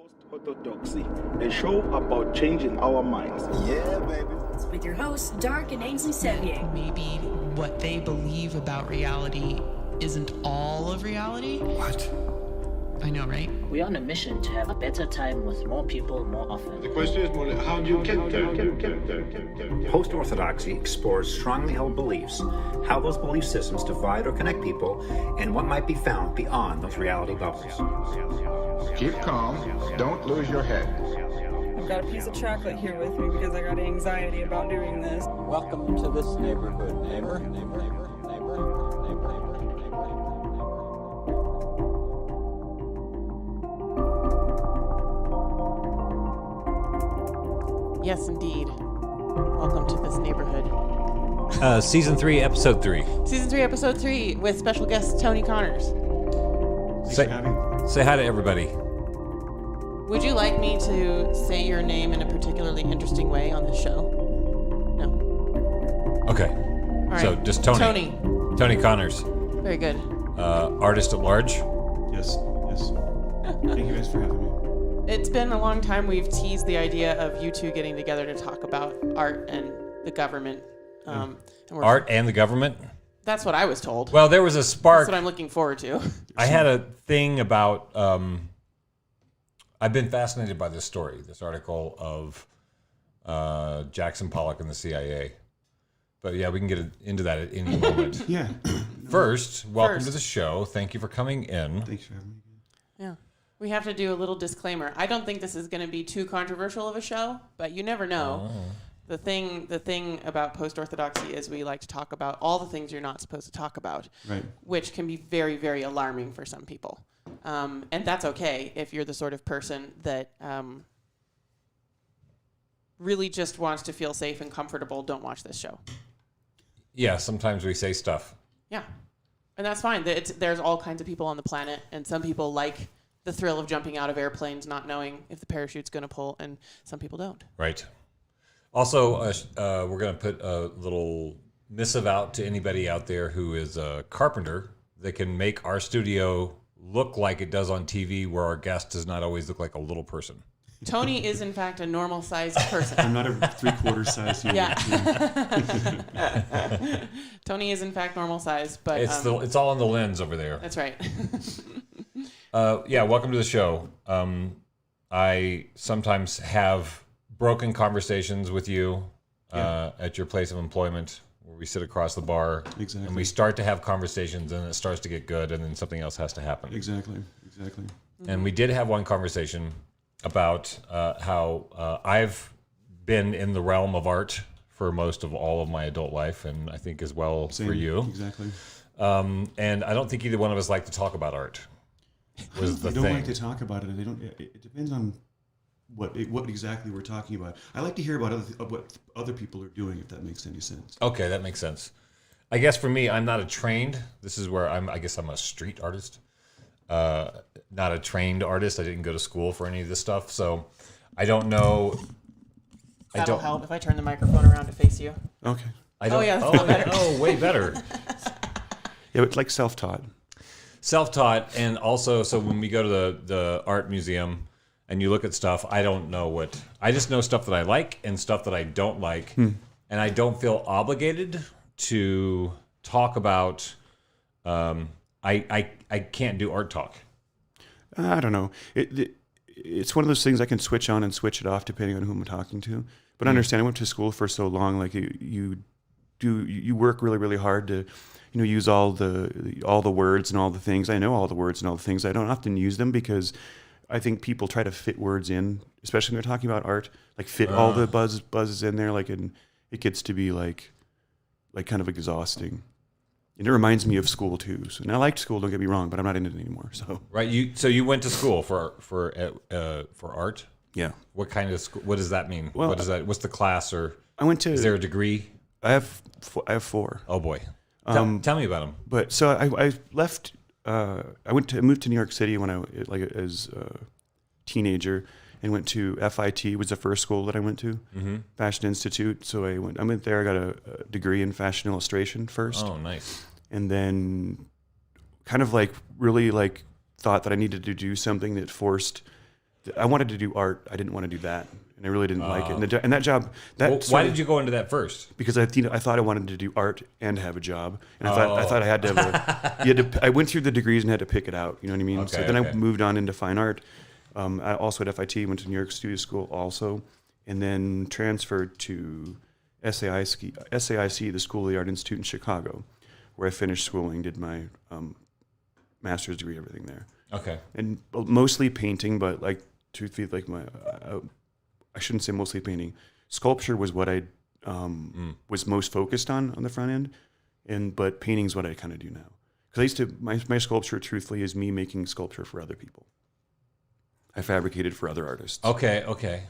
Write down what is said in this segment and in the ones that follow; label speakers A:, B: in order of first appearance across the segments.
A: Post-Orthodoxy, a show about changing our minds.
B: Yeah, baby.
C: With your hosts, Dark and Ainsley Sevier.
D: Maybe what they believe about reality isn't all of reality.
B: What?
D: I know, right?
E: We're on a mission to have a better time with more people more often.
F: The question is more, how do you get there?
G: Post-Orthodoxy explores strongly held beliefs, how those belief systems divide or connect people, and what might be found beyond those reality bubbles.
F: Keep calm. Don't lose your head.
H: I've got a piece of chocolate here with me because I got anxiety about doing this.
I: Welcome to this neighborhood, neighbor.
D: Yes, indeed. Welcome to this neighborhood.
J: Season 3, Episode 3.
D: Season 3, Episode 3, with special guest Tony Connors.
J: Say hi to everybody.
D: Would you like me to say your name in a particularly interesting way on this show? No.
J: Okay.
D: All right.
J: So just Tony. Tony Connors.
D: Very good.
J: Artist at large.
K: Yes. Thank you guys for having me.
D: It's been a long time we've teased the idea of you two getting together to talk about art and the government.
J: Art and the government?
D: That's what I was told.
J: Well, there was a spark.
D: That's what I'm looking forward to.
J: I had a thing about... I've been fascinated by this story, this article of Jackson Pollock and the CIA. But yeah, we can get into that at any moment.
K: Yeah.
J: First, welcome to the show. Thank you for coming in.
K: Thanks for having me.
D: Yeah. We have to do a little disclaimer. I don't think this is going to be too controversial of a show, but you never know. Oh. The thing about post-orthodoxy is we like to talk about all the things you're not supposed to talk about,
K: right?
D: Which can be very, very alarming for some people. And that's okay if you're the sort of person that really just wants to feel safe and comfortable. Don't watch this show.
J: Yeah, sometimes we say stuff.
D: Yeah, and that's fine. There's all kinds of people on the planet, and some people like the thrill of jumping out of airplanes not knowing if the parachute's going to pull, and some people don't.
J: Right. Also, we're going to put a little missive out to anybody out there who is a carpenter that can make our studio look like it does on TV, where our guest does not always look like a little person.
D: Tony is, in fact, a normal-sized person.
K: I'm not a three-quarter size human.
D: Yeah. Tony is, in fact, normal-sized, but...
J: It's all on the lens over there.
D: That's right.
J: Yeah, welcome to the show. I sometimes have broken conversations with you at your place of employment, where we sit across the bar.
K: Exactly.
J: And we start to have conversations, and it starts to get good, and then something else has to happen.
K: Exactly.
J: And we did have one conversation about how I've been in the realm of art for most of all of my adult life, and I think as well
K: Same.
J: for you.
K: Exactly.
J: And I don't think either one of us like to talk about art. Was the
K: I don't
J: thing.
K: like to talk about it. It depends on what exactly we're talking about. I like to hear about what other people are doing, if that makes any sense.
J: Okay, that makes sense. I guess for me, I'm not a trained. This is where I guess I'm a street artist, not a trained artist. I didn't go to school for any of this stuff, so I don't know.
D: That'll help if I turn the microphone around to face you.
K: Okay.
D: That's better.
J: Oh, way better.
K: Yeah, it's like self-taught.
J: Self-taught, and also, so when we go to the art museum and you look at stuff, I don't know I just know stuff that I like and stuff that I don't like, and I don't feel obligated to talk about, I can't do art talk.
K: I don't know. It's one of those things I can switch on and switch it off depending on who I'm talking to. But I understand I went to school for so long, like you work really, really hard to use all the words and all the things. I know all the words and all the things. I don't often use them because I think people try to fit words in, especially when they're talking about art, like fit all the buzzes in there, and it gets to be like kind of exhausting. And it reminds me of school too. So, and I liked school, don't get me wrong, but I'm not in it anymore. So
J: right, you went to school for art?
K: Yeah.
J: What kind of school? What does that mean?
K: Well,
J: what is that? What's the class? Or
K: I went to.
J: Is there a degree?
K: I have 4.
J: Oh boy. Tell me about them.
K: But so I left. I moved to New York City when as a teenager, and went to FIT. Was the first school that I went to, Fashion Institute. So I went there. I got a degree in fashion illustration first.
J: Oh, nice.
K: And then, kind of really thought that I needed to do something that forced I wanted to do art. I didn't want to do that, and I really didn't like it. And that job,
J: why did you go into that first?
K: Because I thought I wanted to do art and have a job, and I thought I had to have I went through the degrees and had to pick it out. You know what I mean?
J: Okay,
K: so then I moved on into fine art. I also at FIT went to New York Studio School also, and then transferred to SAIC, the School of the Art Institute in Chicago, where I finished schooling, did my master's degree, everything there.
J: Okay.
K: And mostly painting, but like truthfully, like I shouldn't say mostly painting. Sculpture was what I was most focused on the front end, but painting is what I kind of do now. Because I used to my sculpture, truthfully, is me making sculpture for other people. I fabricated for other artists.
J: Okay.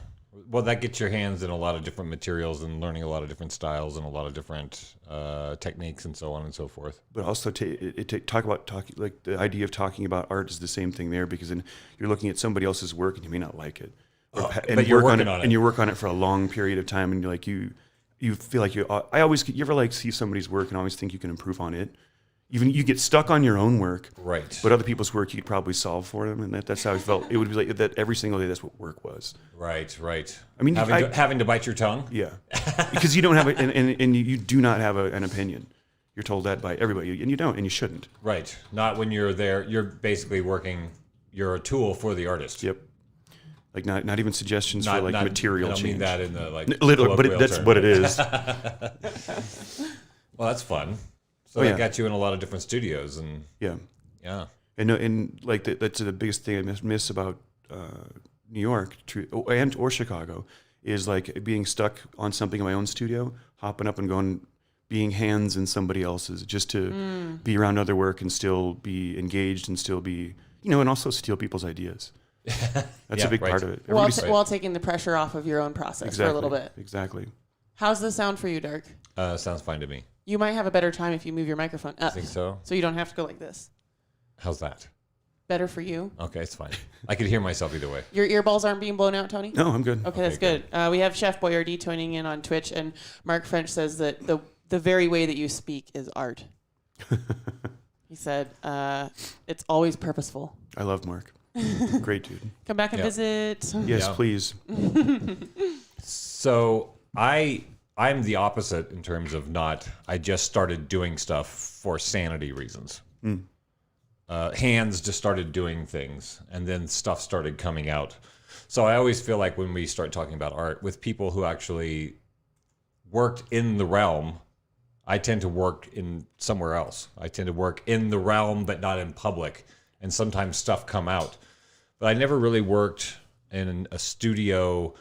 J: Well, that gets your hands in a lot of different materials and learning a lot of different styles and a lot of different techniques and so on and so forth.
K: But also, talking like the idea of talking about art is the same thing there, because then you're looking at somebody else's work and you may not like it,
J: but you're working on it,
K: and you work on it for a long period of time, and you're like you feel like you ever like see somebody's work and always think you can improve on it. Even you get stuck on your own work,
J: right?
K: But other people's work you could probably solve for them, and that's how I felt. It would be like that every single day. That's what work was.
J: Right.
K: I mean,
J: having to bite your tongue.
K: Yeah, because you don't have and you do not have an opinion. You're told that by everybody, and you don't, and you shouldn't.
J: Right. Not when you're there. You're basically working. You're a tool for the artist.
K: Yep. Like not even suggestions for like material change.
J: I don't mean that in the like.
K: Literally, but that's
J: term.
K: what it is.
J: Well, that's fun. So that got you in a lot of different studios, and yeah,
K: and like that's the biggest thing I miss about New York or Chicago is like being stuck on something in my own studio, hopping up and going, being hands in somebody else's, just to be around other work and still be engaged and still be, and also steal people's ideas. That's a big part of it.
D: While taking the pressure off of your own process for a little bit.
K: Exactly.
D: How's the sound for you, Dark?
J: Sounds fine to me.
D: You might have a better time if you move your microphone up.
J: I think so.
D: So you don't have to go like this.
J: How's that?
D: Better for you.
J: Okay, it's fine. I could hear myself either way.
D: Your earballs aren't being blown out, Tony?
K: No, I'm good.
D: Okay, that's good. We have Chef Boyardee tuning in on Twitch, and Mark French says that the very way that you speak is art. He said, it's always purposeful.
K: I love Mark. Great dude.
D: Come back and visit.
K: Yes, please.
J: So I'm the opposite in terms of I just started doing stuff for sanity reasons. Hands just started doing things, and then stuff started coming out. So I always feel like when we start talking about art with people who actually worked in the realm, I tend to work in somewhere else. I tend to work in the realm, but not in public, and sometimes stuff come out. But I never really worked in a studio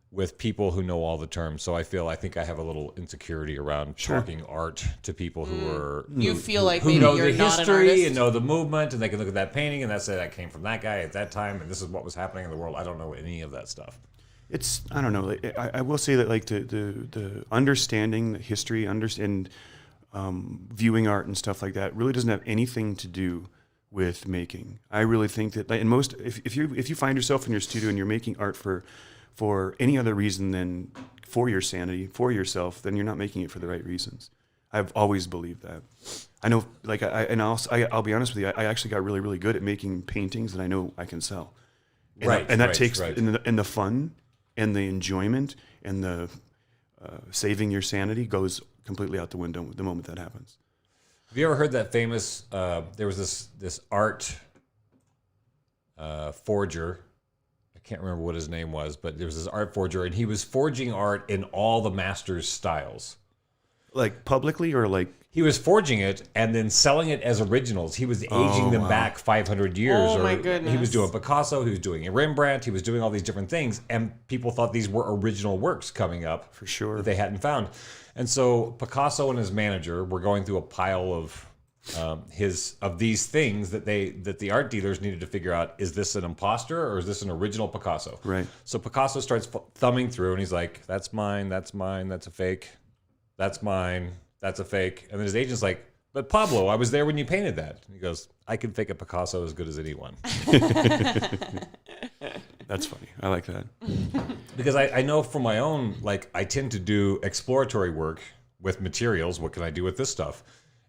J: with people who know all the terms. So I think I have a little insecurity around talking art to people who are
D: who maybe
J: know
D: you're
J: the
D: not
J: history
D: an artist?
J: and know the movement, and they can look at that painting and that came from that guy at that time, and this is what was happening in the world. I don't know any of that stuff.
K: I don't know. I will say that like the understanding the history, and viewing art and stuff like that really doesn't have anything to do with making. I really think that if you find yourself in your studio and you're making art for any other reason than for your sanity, for yourself, then you're not making it for the right reasons. I've always believed that. I know, like, I'll be honest with you. I actually got really, really good at making paintings that I know I can sell. And that takes in the fun and the enjoyment and the saving your sanity goes completely out the window the moment that happens.
J: Have you ever heard that famous? There was this art forger. I can't remember what his name was, but there was this art forger, and he was forging art in all the masters' styles.
K: Like publicly, or like
J: he was forging it and then selling it as originals. He was aging them back 500 years.
D: Oh my goodness!
J: He was doing Picasso. He was doing a Rembrandt. He was doing all these different things, and people thought these were original works coming up
K: for sure
J: that they hadn't found. And so Picasso and his manager were going through a pile of these things that the art dealers needed to figure out: is this an imposter or is this an original Picasso?
K: Right.
J: So Picasso starts thumbing through, and he's like, "That's mine. That's mine. That's a fake. That's mine. That's a fake." And then his agent's like, "But Pablo, I was there when you painted that." And he goes, "I can fake a Picasso as good as anyone."
K: That's funny. I like that.
J: Because I know from my own, like, I tend to do exploratory work with materials. What can I do with this stuff?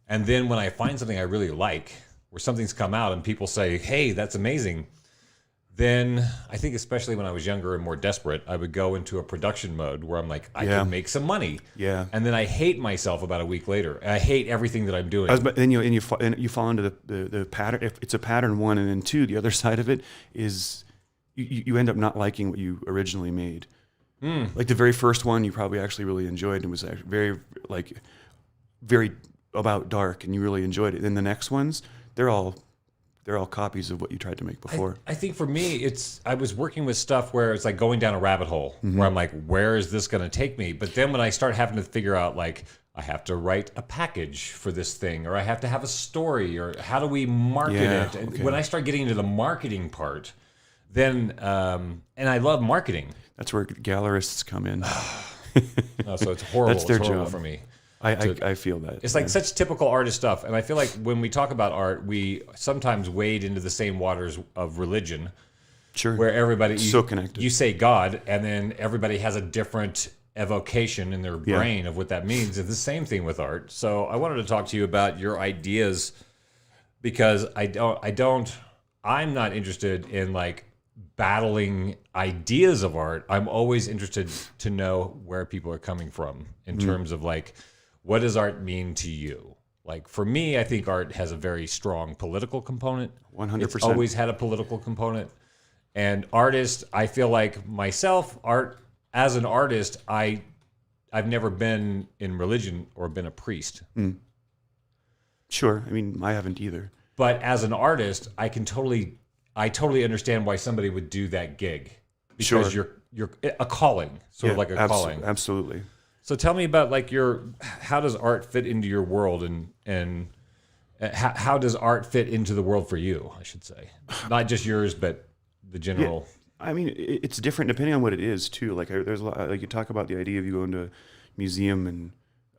J: And then when I find something I really like, where something's come out and people say, "Hey, that's amazing," then I think especially when I was younger and more desperate, I would go into a production mode where I'm like, I can make some money.
K: Yeah.
J: And then I hate myself about a week later. I hate everything that I'm doing.
K: Then you fall into the pattern. If it's a pattern 1, and then 2, the other side of it is you end up not liking what you originally made. Like the very first one, you probably actually really enjoyed, and was very about dark, and you really enjoyed it. Then the next ones, they're all copies of what you tried to make before.
J: I think for me, I was working with stuff where it's like going down a rabbit hole where I'm like, where is this going to take me? But then when I start having to figure out, like, I have to write a package for this thing, or I have to have a story, or how do we market it? Okay. When I start getting into the marketing part, then, and I love marketing.
K: That's where gallerists come in.
J: So it's horrible.
K: That's their
J: job
K: for
J: me.
K: I feel that.
J: It's like such typical artist stuff. And I feel like when we talk about art, we sometimes wade into the same waters of religion.
K: Sure.
J: Where everybody...
K: so connected.
J: You say God, and then everybody has a different evocation in their brain of what that means. It's the same thing with art. So I wanted to talk to you about your ideas, because I'm not interested in like battling ideas of art. I'm always interested to know where people are coming from in terms of like, what does art mean to you? Like for me, I think art has a very strong political component.
K: 100%.
J: It's always had a political component. And artists, I feel like myself, as an artist, I've never been in religion or been a priest.
K: Sure. I mean, I haven't either.
J: But as an artist, I totally understand why somebody would do that gig, because you're a calling, sort of like a calling.
K: Absolutely.
J: So tell me about like how does art fit into your world, and how does art fit into the world for you? I should say, not just yours, but the general.
K: Yeah. I mean, it's different depending on what it is too. Like there's a lot, like you talk about the idea of you going to a museum, and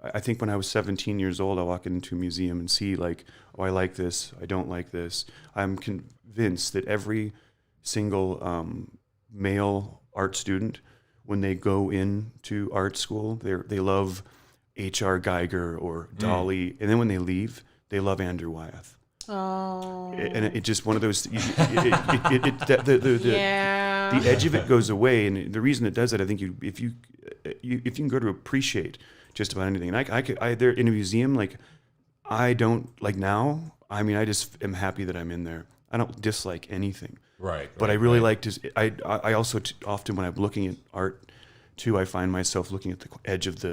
K: I think when I was 17 years old, I walk into a museum and see like, oh, I like this, I don't like this. I'm convinced that every single male art student, when they go into art school, they love H.R. Geiger or Dali, and then when they leave, they love Andrew Wyeth.
D: Oh.
K: And it's just one of those. The edge of it goes away, and the reason it does that, I think, if you can go to appreciate just about anything, and I there in a museum, like I don't like now. I mean, I just am happy that I'm in there. I don't dislike anything.
J: Right.
K: But I really like to. I also often when I'm looking at art, too, I find myself looking at the edge of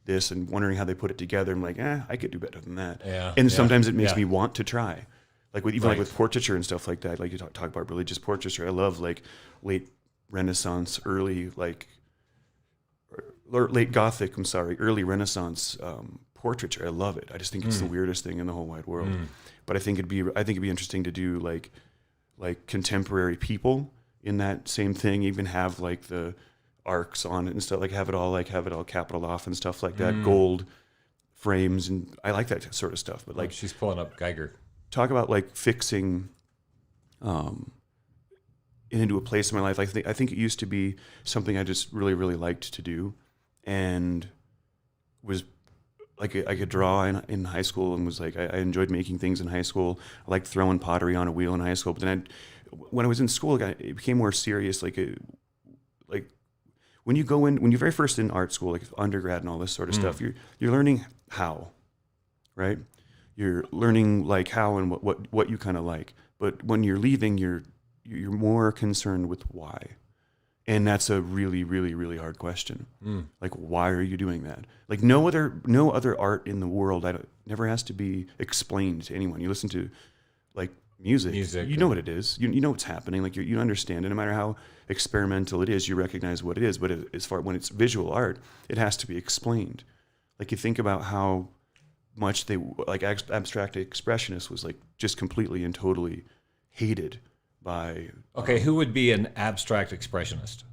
K: this and wondering how they put it together. I'm like, I could do better than that.
J: Yeah.
K: And sometimes it makes me want to try, like with
J: Right.
K: like with portraiture and stuff like that. Like you talk about religious portraiture. I love like late Renaissance, early Gothic. Early Renaissance portraiture. I love it. I just think it's the weirdest thing in the whole wide world. But I think it'd be interesting to do like contemporary people in that same thing, even have like the arcs on it and stuff, have it all capital off and stuff like that, gold frames, and I like that sort of stuff. But like
J: she's pulling up Geiger.
K: Talk about like fixing into a place in my life. I think it used to be something I just really, really liked to do, and was like I could draw in high school, and was like I enjoyed making things in high school. I liked throwing pottery on a wheel in high school. But then when I was in school, it became more serious. Like when you're very first in art school, like undergrad and all this sort of stuff, you're learning how, right? You're learning like how and what you kind of like. But when you're leaving, you're more concerned with why. And that's a really, really, really hard question. Like, why are you doing that? Like, no other art in the world never has to be explained to anyone. You listen to, like, music, you know what it is. You know what's happening. Like, you understand it. No matter how experimental it is, you recognize what it is. But as far when it's visual art, it has to be explained. Like, you think about how much abstract expressionists was, like, just completely and totally hated by...
J: Okay, who would be an abstract expressionist?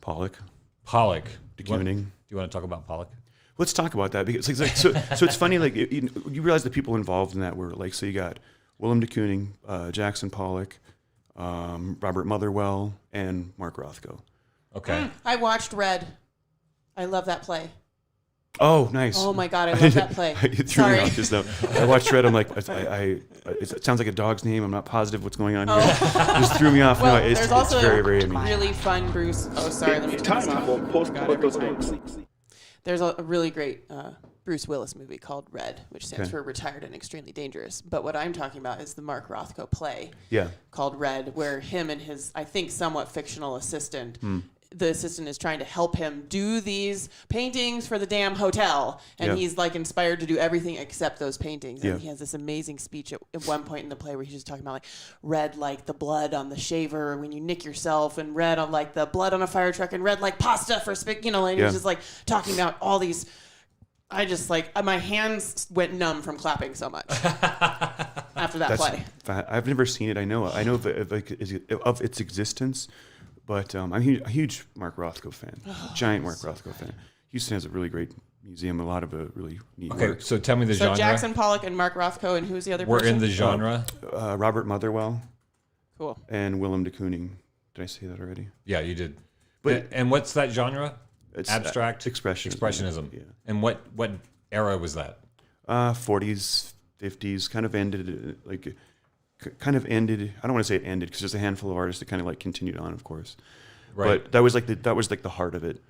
K: Pollock.
J: De
K: Kooning.
J: Do you want to talk about Pollock?
K: Let's talk about that, because so it's funny. Like you realize the people involved in that were like, so you got Willem De Kooning, Jackson Pollock, Robert Motherwell, and Mark Rothko.
J: Okay.
D: I watched Red. I love that play.
K: Oh, nice.
D: Oh my God, I love that play.
K: It threw me
D: Sorry.
K: off just now. I watched Red. I'm like, it sounds like a dog's name. I'm not positive what's going on here. It just threw me off.
D: Well,
K: No, it's
D: there's also
K: very,
D: a
K: very amusing.
D: really fun Bruce. Oh, sorry, let me turn this
A: Time
D: off.
A: for
D: Forgot every time.
A: Post-Orthodoxy.
D: There's a really great Bruce Willis movie called Red, which stands
K: Okay.
D: for Retired and Extremely Dangerous. But what I'm talking about is the Mark Rothko play
K: Yeah.
D: called Red, where him and his, I think, somewhat fictional assistant, the assistant is trying to help him do these paintings for the damn hotel. And
K: Yeah.
D: he's like inspired to do everything except those paintings. And
K: Yeah.
D: he has this amazing speech at one point in the play where he's just talking about like red like the blood on the shaver when you nick yourself, and red on like the blood on a fire truck, and red like pasta for and
K: Yeah.
D: he's just like talking about all these. I just like my hands went numb from clapping so much after that play.
K: I've never seen it. I know of its existence, but I'm a huge Mark Rothko fan. Giant Mark Rothko fan. Houston has a really great museum. A lot of really neat
J: Okay,
K: work.
J: so tell me the
D: So
J: genre.
D: Jackson Pollock and Mark Rothko, and who's the other
J: We're
D: person?
J: in the genre.
K: Robert Motherwell
D: Cool.
K: and Willem De Kooning. Did I say that already?
J: Yeah, you did.
K: But-
J: And what's that genre?
K: It's
J: Abstract?
K: expressionism.
J: Expressionism.
K: Yeah.
J: And what era was that?
K: 40s, 50s. Kind of ended I don't want to say it ended because there's a handful of artists that kind of like continued on, of course.
J: Right.
K: But that was like the heart of it.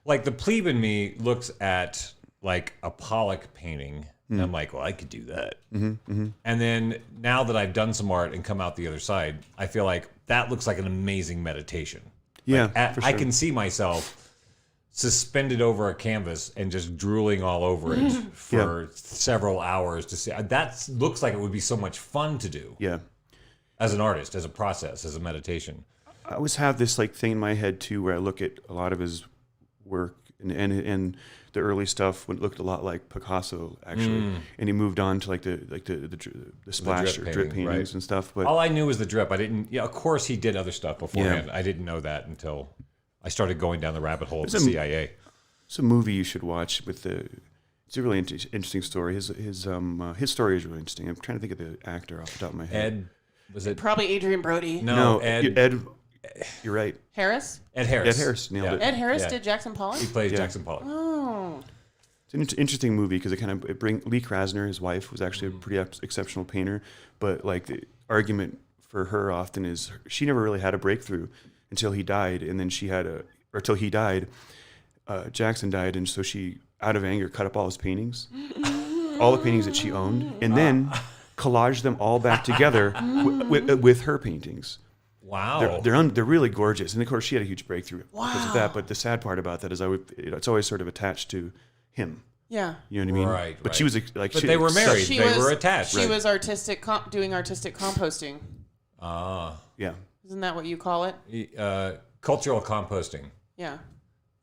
J: Like the plebe in me looks at like a Pollock painting, and I'm like, well, I could do that. And then now that I've done some art and come out the other side, I feel like that looks like an amazing meditation.
K: Yeah,
J: Like,
K: for
J: I
K: sure.
J: can see myself suspended over a canvas and just drooling all over it for several hours to see. That looks like it would be so much fun to do
K: Yeah.
J: as an artist, as a process, as a meditation.
K: I always have this like thing in my head too, where I look at a lot of his work and the early stuff looked a lot like Picasso actually, and he moved on to like the splash or drip
J: painting,
K: paintings
J: right.
K: and stuff. But
J: All I knew was the drip. I didn't. Yeah, of course he did other stuff beforehand. I didn't know that until I started going down the rabbit hole of the CIA.
K: it's a movie you should watch with the. It's a really interesting story. His story is really interesting. I'm trying to think of the actor off the top of my head.
J: Ed, was it?
D: Probably Adrian Brody.
J: No,
K: Ed. You're right.
D: Harris?
J: Ed Harris.
K: Ed Harris nailed it.
D: Ed Harris
J: Yeah.
D: did Jackson Pollock?
J: He plays
K: Yeah.
J: Jackson Pollock.
D: Oh.
K: It's an interesting movie because it brings Lee Krasner, his wife, was actually a pretty exceptional painter, but like the argument for her often is she never really had a breakthrough until he died, and then until he died, Jackson died, and so she, out of anger, cut up all his paintings, all the paintings that she owned, and then collaged them all back together with her paintings.
J: Wow.
K: They're really gorgeous, and of course she had a huge breakthrough because of that. But the sad part about that is it's always sort of attached to him.
D: Yeah.
K: You know what I mean?
J: Right,
K: But
J: right.
K: she was like,
J: But they were married.
D: She
J: They
D: was,
J: were attached.
D: She was doing artistic composting.
K: Yeah.
D: Isn't that what you call it?
J: Cultural composting.
D: Yeah.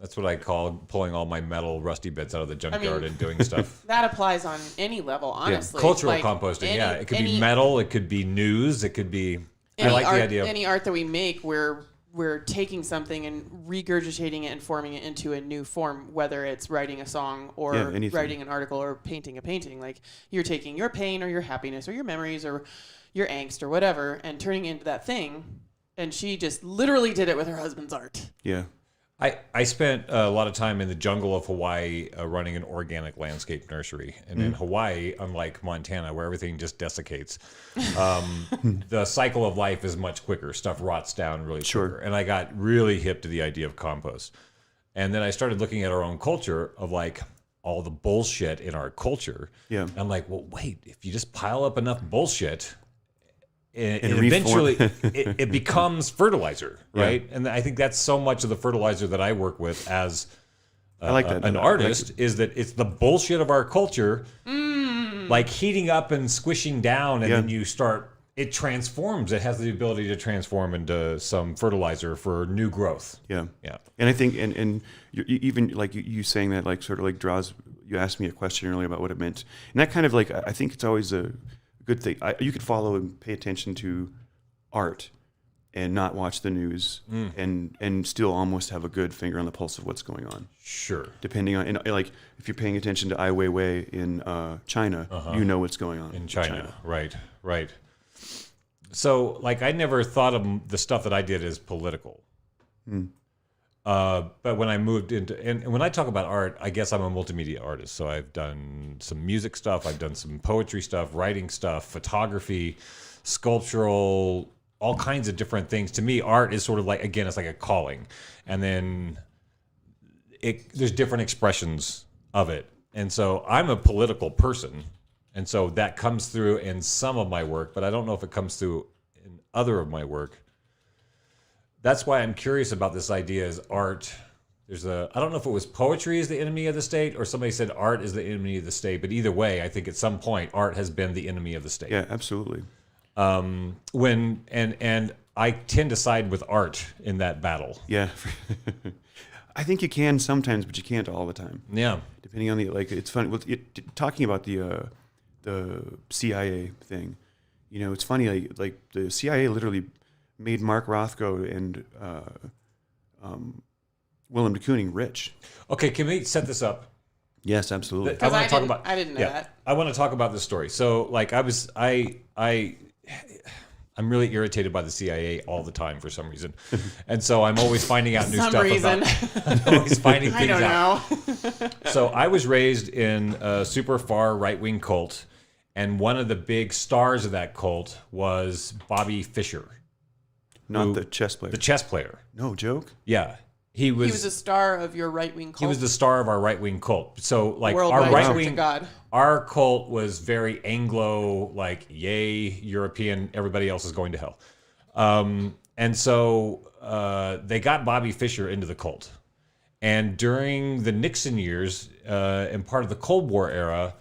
J: That's what I call pulling all my metal rusty bits out of the junkyard and doing stuff.
D: That applies on any level, honestly.
J: Cultural
D: Like,
J: composting, yeah. It could be metal, it could be news, it could be... I like the idea.
D: Any art that we make, we're taking something and regurgitating it and forming it into a new form, whether it's writing a song or writing an article or painting a painting. Like you're taking your pain or your happiness or your memories or your angst or whatever and turning it into that thing. And she just literally did it with her husband's art.
K: Yeah.
J: I spent a lot of time in the jungle of Hawaii running an organic landscape nursery. And in Hawaii, unlike Montana, where everything just desiccates, the cycle of life is much quicker. Stuff rots down really quicker. And I got really hip to the idea of compost. And then I started looking at our own culture of like all the bullshit in our culture.
K: Yeah.
J: And I'm like, well, wait, if you just pile up enough bullshit... And
K: reform.
J: eventually it becomes fertilizer, right? Yeah. And I think that's so much of the fertilizer that I work with as an artist is that it's the bullshit of our culture, like heating up and squishing down, and then you start, it transforms. It has the ability to transform into some fertilizer for new growth.
K: Yeah.
J: Yeah.
K: And I think, and even like you saying that, like sort of like draws, you asked me a question earlier about what it meant. And that kind of like, I think it's always a good thing. You could follow and pay attention to art and not watch the news and still almost have a good finger on the pulse of what's going on.
J: Sure.
K: Depending on, like if you're paying attention to Ai Weiwei in China, you know what's going on
J: in China. Right. So like I never thought of the stuff that I did as political. But when I moved into, and when I talk about art, I guess I'm a multimedia artist. So I've done some music stuff, I've done some poetry stuff, writing stuff, photography, sculptural, all kinds of different things. To me, art is sort of like, again, it's like a calling. And then there's different expressions of it. And so I'm a political person. And so that comes through in some of my work, but I don't know if it comes through in other of my work. That's why I'm curious about this idea is art. I don't know if it was poetry is the enemy of the state or somebody said art is the enemy of the state, but either way, I think at some point art has been the enemy of the state.
K: Yeah, absolutely.
J: And I tend to side with art in that battle.
K: Yeah. I think you can sometimes, but you can't all the time.
J: Yeah.
K: Depending on it's fun. Talking about the CIA thing, it's funny, like the CIA literally made Mark Rothko and Willem De Kooning rich.
J: Okay, can we set this up?
K: Yes, absolutely.
D: I didn't know that.
J: I want to talk about this story. So, like, I'm really irritated by the CIA all the time for some reason, and so I'm always finding out new stuff. I'm always finding things out.
D: I don't know.
J: So I was raised in a super far right-wing cult, and one of the big stars of that cult was Bobby Fischer.
K: Not the chess player.
J: The chess player.
K: No joke?
J: Yeah.
D: He was a star of your right-wing cult.
J: He was the star of our right-wing cult. So, like,
D: Worldwide
J: our right-wing,
D: God.
J: our cult was very Anglo, like, yay, European, everybody else is going to hell. And so they got Bobby Fischer into the cult. And during the Nixon years, and part of the Cold War era,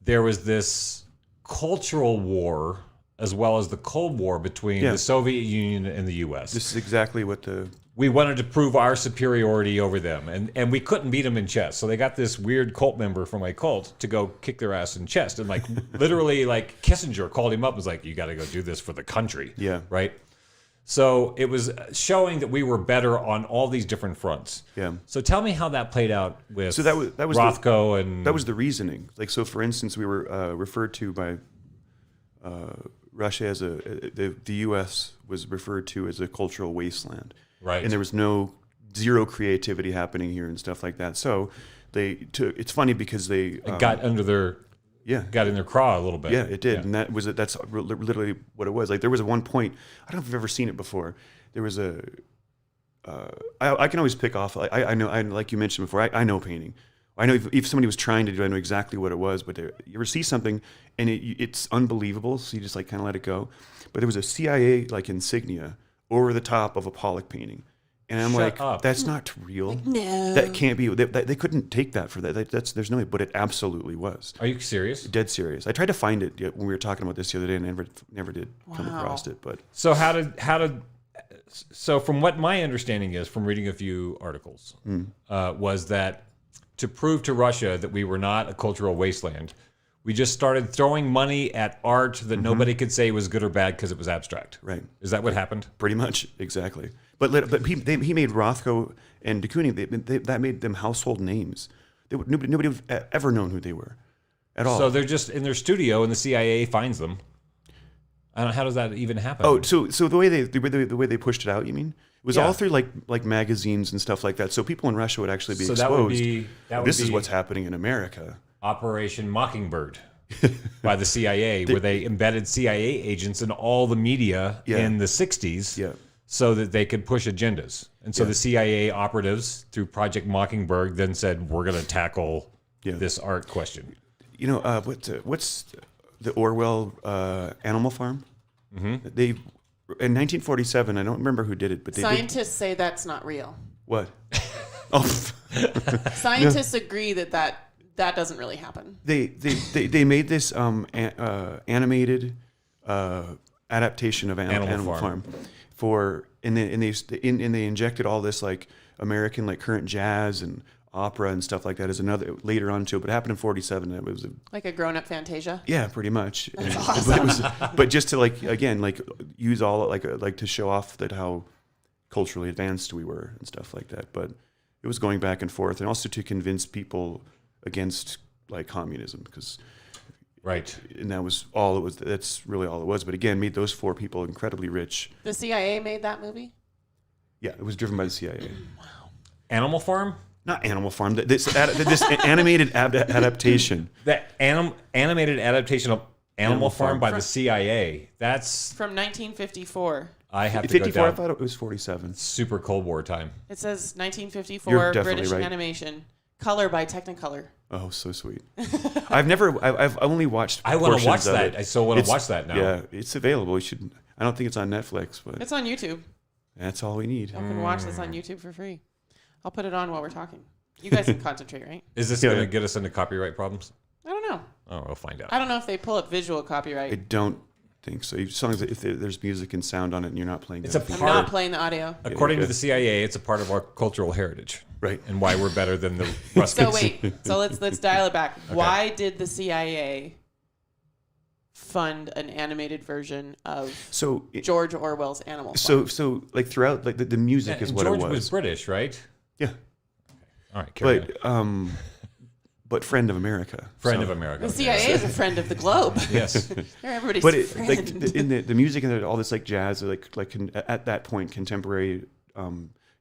J: there was this cultural war as well as the Cold War between the Soviet Union and the U.S.
K: This is exactly what
J: we wanted to prove our superiority over them, and we couldn't beat them in chess. So they got this weird cult member from my cult to go kick their ass in chess. And, like, literally, like, Kissinger called him up and was like, you got to go do this for the country.
K: Yeah.
J: Right? So it was showing that we were better on all these different fronts.
K: Yeah.
J: So tell me how that played out with
K: that was
J: Rothko and...
K: That was the reasoning. Like, so for instance, we were referred to by Russia as the U.S. was referred to as a cultural wasteland.
J: Right.
K: And there was zero creativity happening here and stuff like that. So it's funny because they
J: got under their got in their craw a little bit.
K: Yeah, it did. Yeah. And that's literally what it was. Like, there was one point, I don't know if you've ever seen it before. There was I can always pick off. I know, like you mentioned before, I know painting. I know if somebody was trying to do, I know exactly what it was. But you ever see something and it's unbelievable, so you just like kind of let it go. But there was a CIA like insignia over the top of a Pollock painting, and I'm like, that's not real.
D: Like, no,
K: that can't be. They couldn't take that for that. There's no way. But it absolutely was.
J: Are you serious?
K: Dead serious. I tried to find it when we were talking about this the other day, and never did come across it. But
J: so so from what my understanding is from reading a few articles, was that to prove to Russia that we were not a cultural wasteland, we just started throwing money at art that nobody could say was good or bad because it was abstract.
K: Right.
J: Is that what happened?
K: Pretty much, exactly. But he made Rothko and De Kooning, that made them household names. Nobody would have ever known who they were at all.
J: So they're just in their studio and the CIA finds them. I don't know, how does that even happen?
K: Oh, so the way they pushed it out, you mean? It was all through like magazines and stuff like that. So people in Russia would actually be exposed. This is what's happening in America.
J: Operation Mockingbird by the CIA, where they embedded CIA agents in all the media in the 60s so that they could push agendas. And so the CIA operatives, through Project Mockingbird, then said, we're going to tackle this art question.
K: You know, what's the Orwell Animal Farm? Mm-hmm. They in 1947, I don't remember who did it, but
D: scientists say that's not real.
K: What?
D: Scientists agree that doesn't really happen.
K: They made this animated adaptation of Animal Farm and they injected all this like American like current jazz and opera and stuff like that as another later on too. But it happened in 47. It was
D: like a grown-up Fantasia.
K: Yeah, pretty much.
D: That's awesome.
K: But just to like again like use all like to show off that how culturally advanced we were and stuff like that. But it was going back and forth, and also to convince people against like communism, because and that was all it was. That's really all it was. But again, made those four people incredibly rich.
D: The CIA made that movie?
K: Yeah, it was driven by the CIA.
D: Wow.
J: Animal Farm?
K: Not Animal Farm. This animated adaptation.
J: That animated adaptation of Animal Farm by the CIA. That's
D: from 1954.
J: I have to
K: 54.
J: go down.
K: I thought it was 47.
J: Super Cold War time.
D: It says 1954
K: You're definitely
D: British
K: right.
D: animation, color by Technicolor.
K: Oh, so sweet. I've only watched.
J: I want to watch
K: portions of
J: that.
K: it.
J: I still want to watch that now.
K: Yeah, it's available. You should. I don't think it's on Netflix, but
D: It's on YouTube.
K: that's all we need.
D: You can watch this on YouTube for free. I'll put it on while we're talking. You guys can concentrate, right?
J: Is this going to get us into copyright problems?
D: I don't know.
J: Oh, we'll find out.
D: I don't know if they pull up visual copyright.
K: I don't think so. As long as if there's music and sound on it, and you're not playing.
J: It's a
D: I'm
J: part.
D: not playing the audio.
J: According to the CIA, it's a part of our cultural heritage,
K: right?
J: And why we're better than the Ruskies.
D: So wait. So let's dial it back.
J: Okay.
D: Why did the CIA fund an animated version of George Orwell's Animal Farm?
K: So like throughout, like the music is what
J: George
K: it was.
J: was British, right?
K: Yeah.
J: All right, carry on.
K: But friend of America.
J: Friend of America.
D: The CIA is a friend of the globe.
J: Yes.
D: They're everybody's
K: But
D: friend.
K: like in the music and all this like jazz, at that point contemporary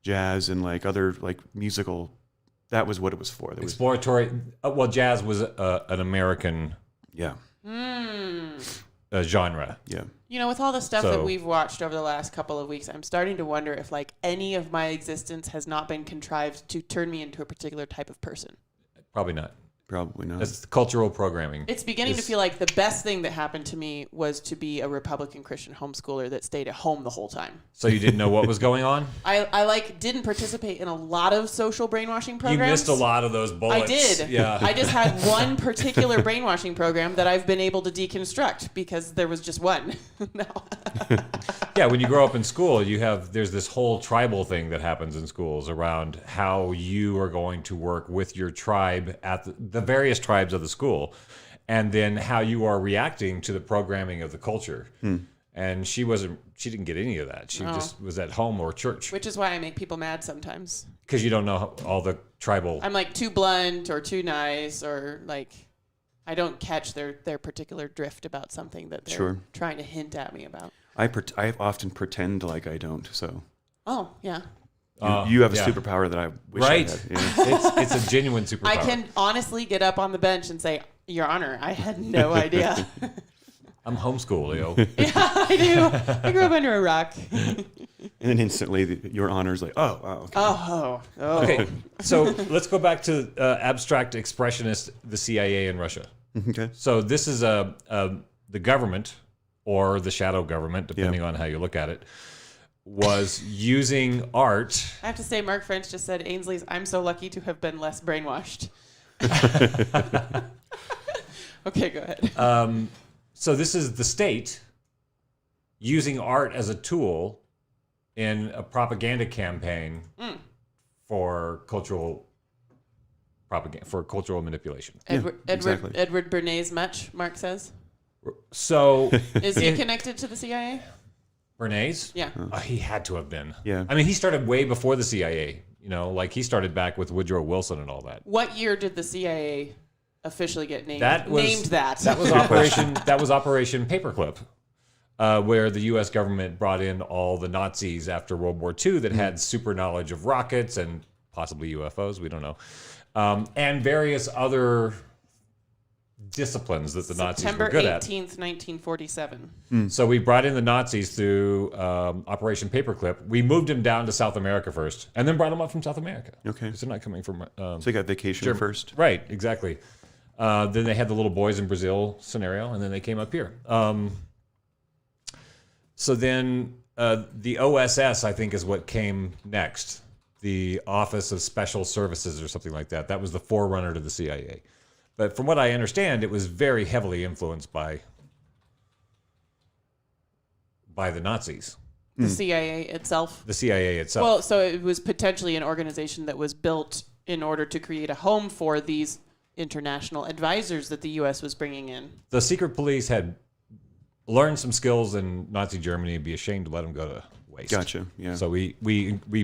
K: jazz and like other like musical, that was what it was for.
J: Exploratory. Well, jazz was an American.
K: Yeah.
J: Genre.
K: Yeah.
D: You know, with all the stuff
J: So-
D: that we've watched over the last couple of weeks, I'm starting to wonder if like any of my existence has not been contrived to turn me into a particular type of person.
J: Probably not.
K: Probably not.
J: That's cultural programming.
D: It's beginning to feel like the best thing that happened to me was to be a Republican Christian homeschooler that stayed at home the whole time.
J: So you didn't know what was going on?
D: I like didn't participate in a lot of social brainwashing programs.
J: You missed a lot of those bullets.
D: I did.
J: Yeah.
D: I just had one particular brainwashing program that I've been able to deconstruct because there was just one. No.
J: Yeah, when you grow up in school, there's this whole tribal thing that happens in schools around how you are going to work with your tribe at the various tribes of the school, and then how you are reacting to the programming of the culture. And she didn't get any of that. She just was at home or church.
D: Which is why I make people mad sometimes.
J: Because you don't know all the tribal.
D: I'm like too blunt or too nice, or like I don't catch their particular drift about something that they're trying to hint at me about.
K: I often pretend like I don't. So.
D: Oh yeah.
K: You have a superpower that I wish I had. Yeah.
J: It's a genuine superpower.
D: I can honestly get up on the bench and say, Your Honor, I had no idea.
J: I'm homeschooled, Leo.
D: Yeah, I do. I grew up under a rock.
K: And then instantly, your honor's like, okay.
D: Oh.
J: Okay, so let's go back to abstract expressionist, the CIA in Russia.
K: Okay.
J: So this is the government, or the shadow government, depending on how you look at it, was using art.
D: I have to say, Mark French just said, Ainsley's, I'm so lucky to have been less brainwashed. Okay, go ahead.
J: So this is the state using art as a tool in a propaganda campaign for cultural propaganda, for cultural manipulation.
D: Edward Bernays much, Mark says.
J: So
D: is he connected to the CIA?
J: Bernays?
D: Yeah.
J: He had to have been.
K: Yeah.
J: I mean, he started way before the CIA. You know, like he started back with Woodrow Wilson and all that.
D: What year did the CIA officially get named?
J: That was Operation Paperclip, where the U.S. government brought in all the Nazis after World War II that had super knowledge of rockets and possibly UFOs. We don't know, and various other disciplines that the Nazis were good at.
D: September 18th, 1947.
J: So we brought in the Nazis through Operation Paperclip. We moved them down to South America first, and then brought them up from South America.
K: Okay.
J: Because they're not coming from...
K: so they got vacation first.
J: Right, exactly. Then they had the little boys in Brazil scenario, and then they came up here. So then the OSS, I think, is what came next. The Office of Special Services or something like that. That was the forerunner to the CIA. But from what I understand, it was very heavily influenced by the Nazis.
D: The CIA itself?
J: The CIA itself.
D: Well, so it was potentially an organization that was built in order to create a home for these international advisors that the U.S. was bringing in.
J: The secret police had learned some skills in Nazi Germany and be ashamed to let them go to waste.
K: Gotcha, yeah.
J: So we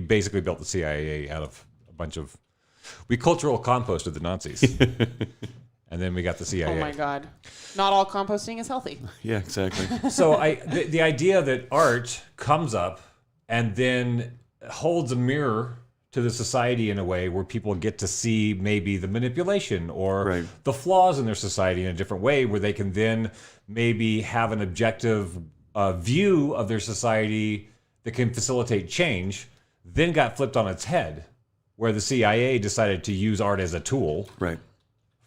J: basically built the CIA out of a bunch of... We cultural composted the Nazis. And then we got the CIA.
D: Oh my God. Not all composting is healthy.
K: Yeah, exactly.
J: So the idea that art comes up and then holds a mirror to the society in a way where people get to see maybe the manipulation or
K: Right.
J: the flaws in their society in a different way, where they can then maybe have an objective view of their society that can facilitate change, then got flipped on its head, where the CIA decided to use art as a tool
K: Right.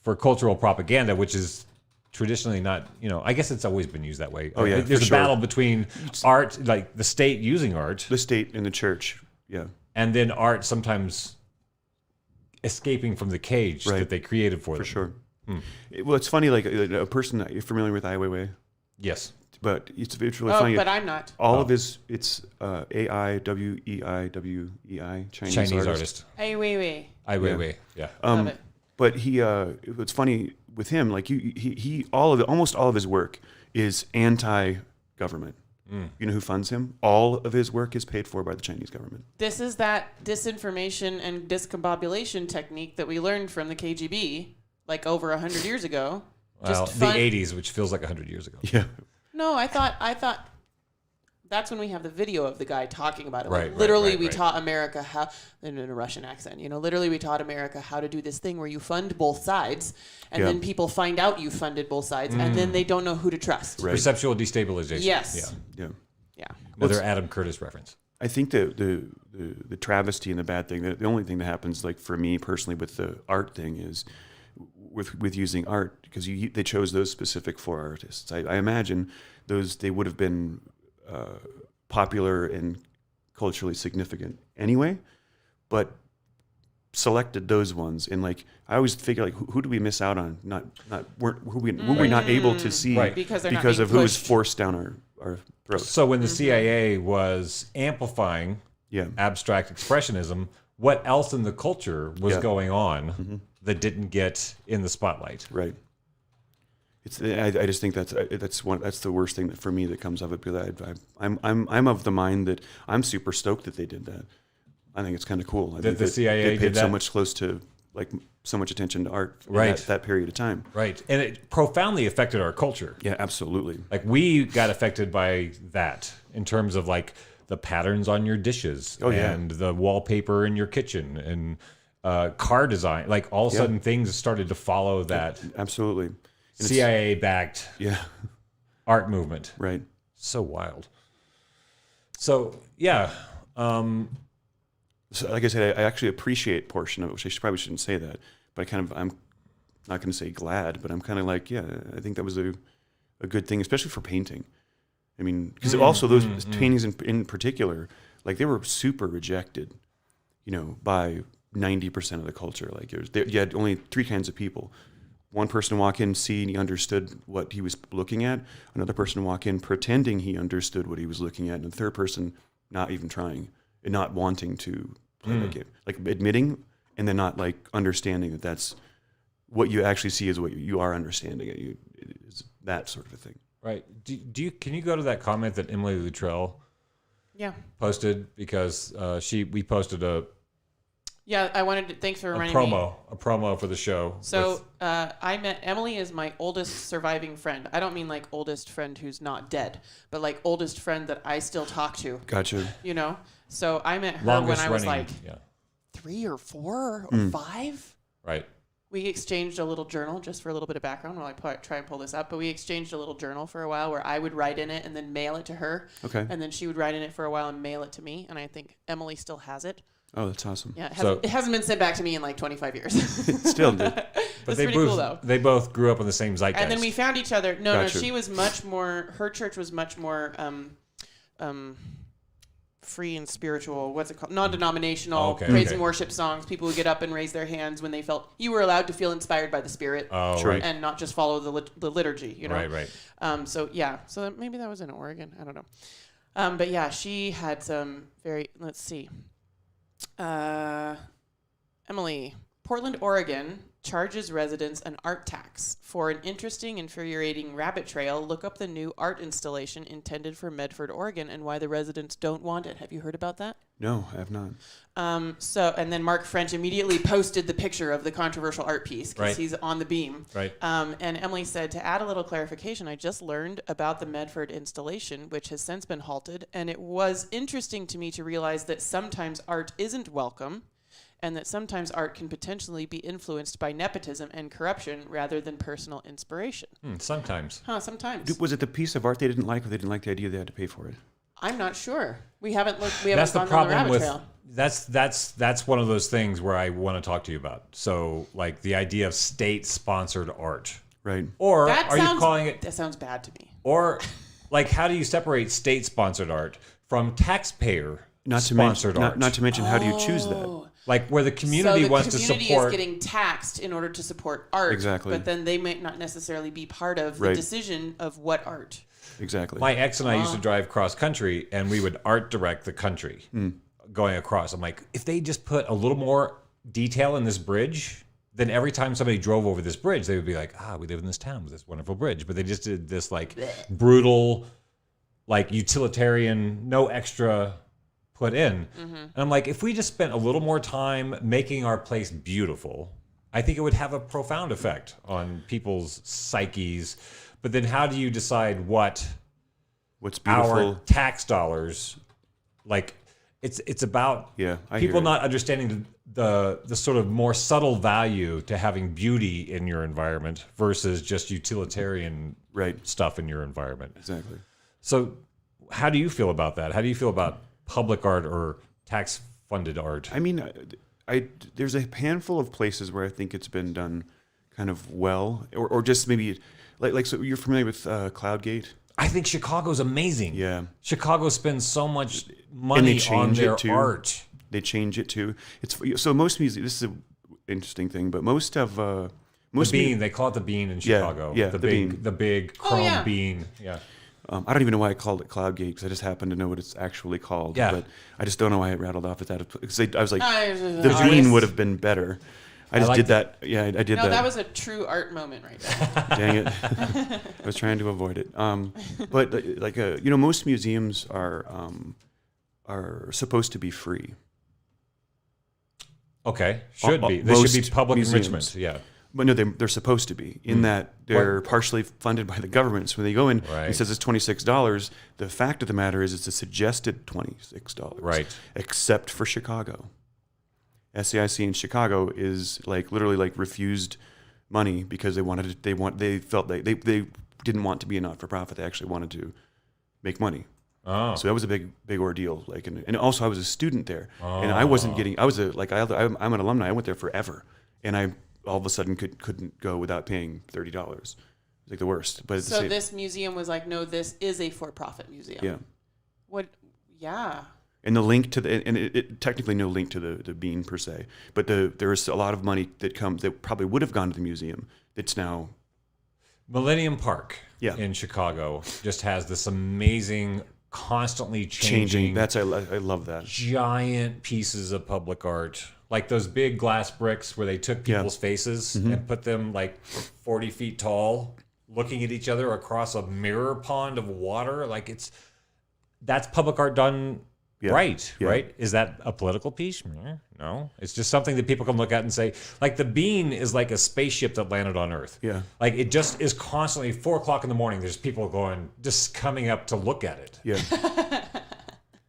J: for cultural propaganda, which is traditionally not, I guess it's always been used that way.
K: Oh, yeah,
J: There's
K: for
J: a
K: sure.
J: battle between art, like the state using art,
K: The state and the church. Yeah.
J: and then art sometimes escaping from the cage
K: Right.
J: that they created for them.
K: For sure. Well, it's funny, like a person, you're familiar with Ai Weiwei,
J: Yes.
K: but it's really
D: Oh,
K: funny.
D: but I'm not.
K: All of his, it's AIWEIWEI, Chinese artist.
D: Hey, wait.
J: Ai Weiwei. Yeah.
D: Love it.
K: But he, what's funny with him, like he almost all of his work is anti-government. You know who funds him? All of his work is paid for by the Chinese government.
D: This is that disinformation and discombobulation technique that we learned from the KGB like over 100 years ago.
J: Well, the 80s, which feels like 100 years ago.
K: Yeah.
D: No, I thought that's when we have the video of the guy talking about it.
J: Right,
D: Like, literally,
J: right.
D: we taught America how, in a Russian accent, literally we taught America how to do this thing where you fund both sides, and
K: Yeah.
D: then people find out you funded both sides, and then they don't know who to trust.
K: Right.
J: Perceptual destabilization.
D: Yes.
K: Yeah.
D: Yeah.
J: Another Adam Curtis reference.
K: I think the travesty and the bad thing, the only thing that happens, like for me personally with the art thing, is with using art, because they chose those specific for artists. I imagine they would have been popular and culturally significant anyway, but selected those ones. And like I always figure, like who do we miss out on? Were we not able to see
J: Right.
D: Because they're not
K: because
D: being
K: of who was
D: pushed.
K: forced down our throats.
J: So when the CIA was amplifying
K: Yeah.
J: abstract expressionism, what else in the culture was
K: Yeah.
J: going on that didn't get in the spotlight?
K: Right. I just think that's the worst thing that for me that comes of it, because I'm of the mind that I'm super stoked that they did that. I think it's kind of cool. I think
J: the CIA
K: they paid
J: did
K: so
J: that?
K: much so much attention to art in
J: Right.
K: that period of time.
J: Right. And it profoundly affected our culture.
K: Yeah, absolutely.
J: Like we got affected by that in terms of like the patterns on your dishes and the wallpaper in your kitchen and car design. Like all of a sudden things started to follow that
K: Absolutely. And
J: CIA-backed art movement.
K: Right.
J: So wild. So, yeah.
K: So, like I said, I actually appreciate portion of it, which I probably shouldn't say that, but I'm not going to say glad, but I'm kind of like, yeah, I think that was a good thing, especially for painting. I mean, because also those paintings in particular, like they were super rejected, by 90% of the culture. Like you had only three kinds of people. One person walk in, see, and he understood what he was looking at. Another person walk in, pretending he understood what he was looking at. And the third person not even trying and not wanting to play that game. Like admitting and then not like understanding that that's what you actually see is what you are understanding. It is that sort of a thing.
J: Right. Can you go to that comment that Emily Luttrell posted? Because we posted
D: I wanted to, thanks for reminding me.
J: a promo for the show.
D: So I met Emily is my oldest surviving friend. I don't mean like oldest friend who's not dead, but like oldest friend that I still talk to.
K: Gotcha.
D: So I met her
J: Longest
D: when I was
J: running,
D: like 3 or 4 or 5.
J: Right.
D: We exchanged a little journal, just for a little bit of background while I try and pull this up. But we exchanged a little journal for a while where I would write in it and then mail it to her.
K: Okay.
D: And then she would write in it for a while and mail it to me. And I think Emily still has it.
K: Oh, that's awesome.
D: Yeah, it hasn't been sent back to me in like 25 years.
K: Still did.
J: But
D: That's
J: they
D: pretty cool, though.
J: They both grew up in the same zeitgeist.
D: And then we found each other. No,
K: Gotcha.
D: she was much more. Her church was much more free and spiritual. What's it called? Non-denominational. Praise and worship songs. People would get up and raise their hands when they felt you were allowed to feel inspired by the Spirit.
J: Oh,
K: Sure.
J: right.
D: And not just follow the liturgy.
J: Right.
D: So maybe that was in Oregon. I don't know. But yeah, she had some very. Let's see. Emily, Portland, Oregon charges residents an art tax. For an interesting, infuriating rabbit trail, look up the new art installation intended for Medford, Oregon, and why the residents don't want it. Have you heard about that?
K: No, I have not.
D: And then Mark French immediately posted the picture of the controversial art piece because he's on the beam.
J: Right.
D: And Emily said, to add a little clarification, I just learned about the Medford installation, which has since been halted, and it was interesting to me to realize that sometimes art isn't welcome. and that sometimes art can potentially be influenced by nepotism and corruption rather than personal inspiration.
J: Sometimes.
D: Sometimes.
K: Was it the piece of art they didn't like, or they didn't like the idea they had to pay for it?
D: I'm not sure. We haven't looked. We
J: That's
D: haven't
J: the
D: gone down the
J: problem
D: rabbit
J: with
D: trail.
J: that's one of those things where I want to talk to you about. So like the idea of state-sponsored art,
K: Right.
J: or
D: That
J: are
D: sounds,
J: you calling it?
D: That sounds bad to me.
J: Or like how do you separate state-sponsored art from taxpayer sponsored art?
K: Not to mention, how do you choose that?
J: Like where the community
D: so the
J: wants
D: community
J: to support.
D: is getting taxed in order to support art.
K: Exactly.
D: But then they may not necessarily be part of the
K: Right.
D: decision of what art.
K: Exactly.
J: My ex and I used to drive cross country, and we would art direct the country
K: Hmm.
J: going across. I'm like, if they just put a little more detail in this bridge, then every time somebody drove over this bridge, they would be like, we live in this town with this wonderful bridge. But they just did this like brutal, like utilitarian, no extra put in. And I'm like, if we just spent a little more time making our place beautiful, I think it would have a profound effect on people's psyches. But then how do you decide what's
K: beautiful?
J: Our tax dollars, like it's about people not understanding the sort of more subtle value to having beauty in your environment versus just utilitarian stuff in your environment.
K: Exactly.
J: So how do you feel about that? How do you feel about public art or tax-funded art?
K: I mean, there's a handful of places where I think it's been done kind of well, or just maybe like so you're familiar with Cloudgate?
J: I think Chicago's amazing.
K: Yeah.
J: Chicago spends so much money on their art.
K: They change it too. So most music. This is an interesting thing, but most of
J: the bean. They call it the bean in Chicago.
K: Yeah,
J: the
K: bean.
J: The big chrome bean. Yeah.
K: I don't even know why I called it Cloudgate because I just happen to know what it's actually called.
J: Yeah.
K: But I just don't know why it rattled off at that. Because I was like,
D: the
K: the bean would have been better. I just did that. Yeah, I did that.
D: No, that was a true art moment right there.
K: Dang it. I was trying to avoid it. But like, most museums are supposed to be free.
J: Okay, should be. They should be public
K: museums.
J: enrichment. Yeah.
K: But no, they're supposed to be in that they're partially funded by the government. So when they go in and says it's $26, the fact of the matter is it's a suggested $26.
J: Right.
K: Except for Chicago. SAIC in Chicago is like literally like refused money because they felt they didn't want to be a not-for-profit. They actually wanted to make money.
J: Oh.
K: So that was a big ordeal. Like, and also I was a student there, and I wasn't getting. I'm an alumni. I went there forever, and I all of a sudden couldn't go without paying $30. It's like the worst. But
D: so this museum was like, no, this is a for-profit museum.
K: Yeah.
D: What? Yeah.
K: And the link to it technically no link to the bean per se, but there is a lot of money that probably would have gone to the museum. That's now
J: Millennium Park in Chicago just has this amazing, constantly changing.
K: I love that.
J: Giant pieces of public art, like those big glass bricks where they took people's faces and put them like 40 feet tall, looking at each other across a mirror pond of water. Like that's public art done.
K: Yeah.
J: Right? Is that a political piece? No. It's just something that people can look at and say, like the bean is like a spaceship that landed on Earth.
K: Yeah.
J: Like it just is constantly 4 o'clock in the morning. There's people just coming up to look at it.
K: Yeah.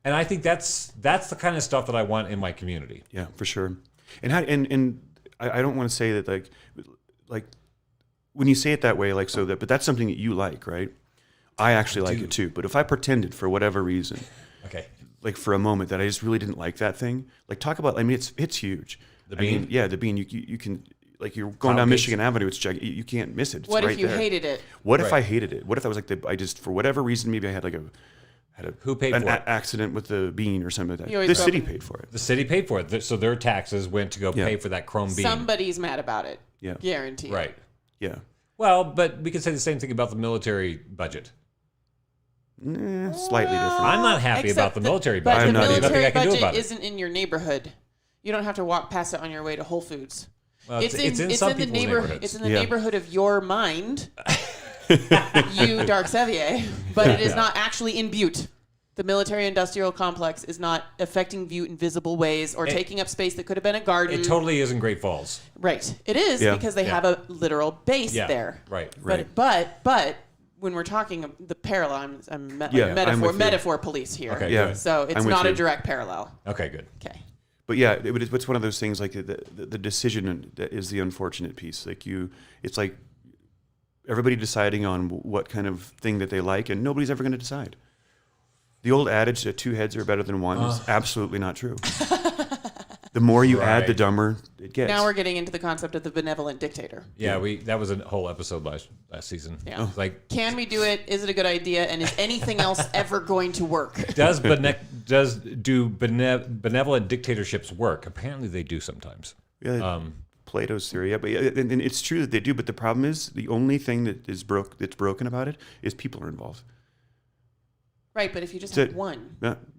J: And I think that's the kind of stuff that I want in my community.
K: Yeah, for sure. And I don't want to say that like when you say it that way, like so that, but that's something that you like, right? I actually like it too. But if I pretended for whatever reason, like for a moment that I just really didn't like that thing. Like talk about, I mean, it's huge.
J: The bean?
K: The bean. You can, like you're going down Michigan Avenue. It's you can't miss it. It's
D: what
K: right
D: if you
K: there.
D: hated it?
K: What if I hated it? What if I was like I just for whatever reason maybe I had
J: who paid
K: an
J: for it?
K: Accident with the bean or something like that.
D: The
K: city paid for it.
J: The city paid for it. So their taxes went to go pay for that chrome bean.
D: Somebody's mad about it.
K: Yeah.
D: Guaranteed.
J: Right.
K: Yeah.
J: Well, but we can say the same thing about the military budget.
K: Slightly different.
J: I'm not happy about the military
D: But
J: budget.
D: the
J: There's nothing
D: military
J: I can do
D: budget
J: about it.
D: isn't in your neighborhood. You don't have to walk past it on your way to Whole Foods.
J: Well, it's in some people's neighborhoods.
D: It's in the neighborhood of your mind, you, Dark Sevier, but it is not actually in Butte. The military-industrial complex is not affecting Butte in visible ways or taking up space that could have been a garden.
J: It totally is in Great Falls.
D: Right. It is because they have a literal base there.
J: Right.
D: But when we're talking the parallel, I'm metaphor police here.
J: Okay,
D: So it's not a direct parallel.
J: Okay, good.
D: Okay.
K: But yeah, it's one of those things like the decision that is the unfortunate piece. Like it's like everybody deciding on what kind of thing that they like, and nobody's ever going to decide. The old adage that 2 heads are better than one is absolutely not true. The more you add, the dumber it gets.
D: Now we're getting into the concept of the benevolent dictator.
J: Yeah, that was a whole episode last season.
D: Yeah.
J: Like,
D: can we do it? Is it a good idea? And is anything else ever going to work?
J: Do benevolent dictatorships work? Apparently they do sometimes.
K: Yeah. Plato's theory, but and it's true that they do. But the problem is the only thing that's broken about it is people are involved.
D: Right, but if you just have one.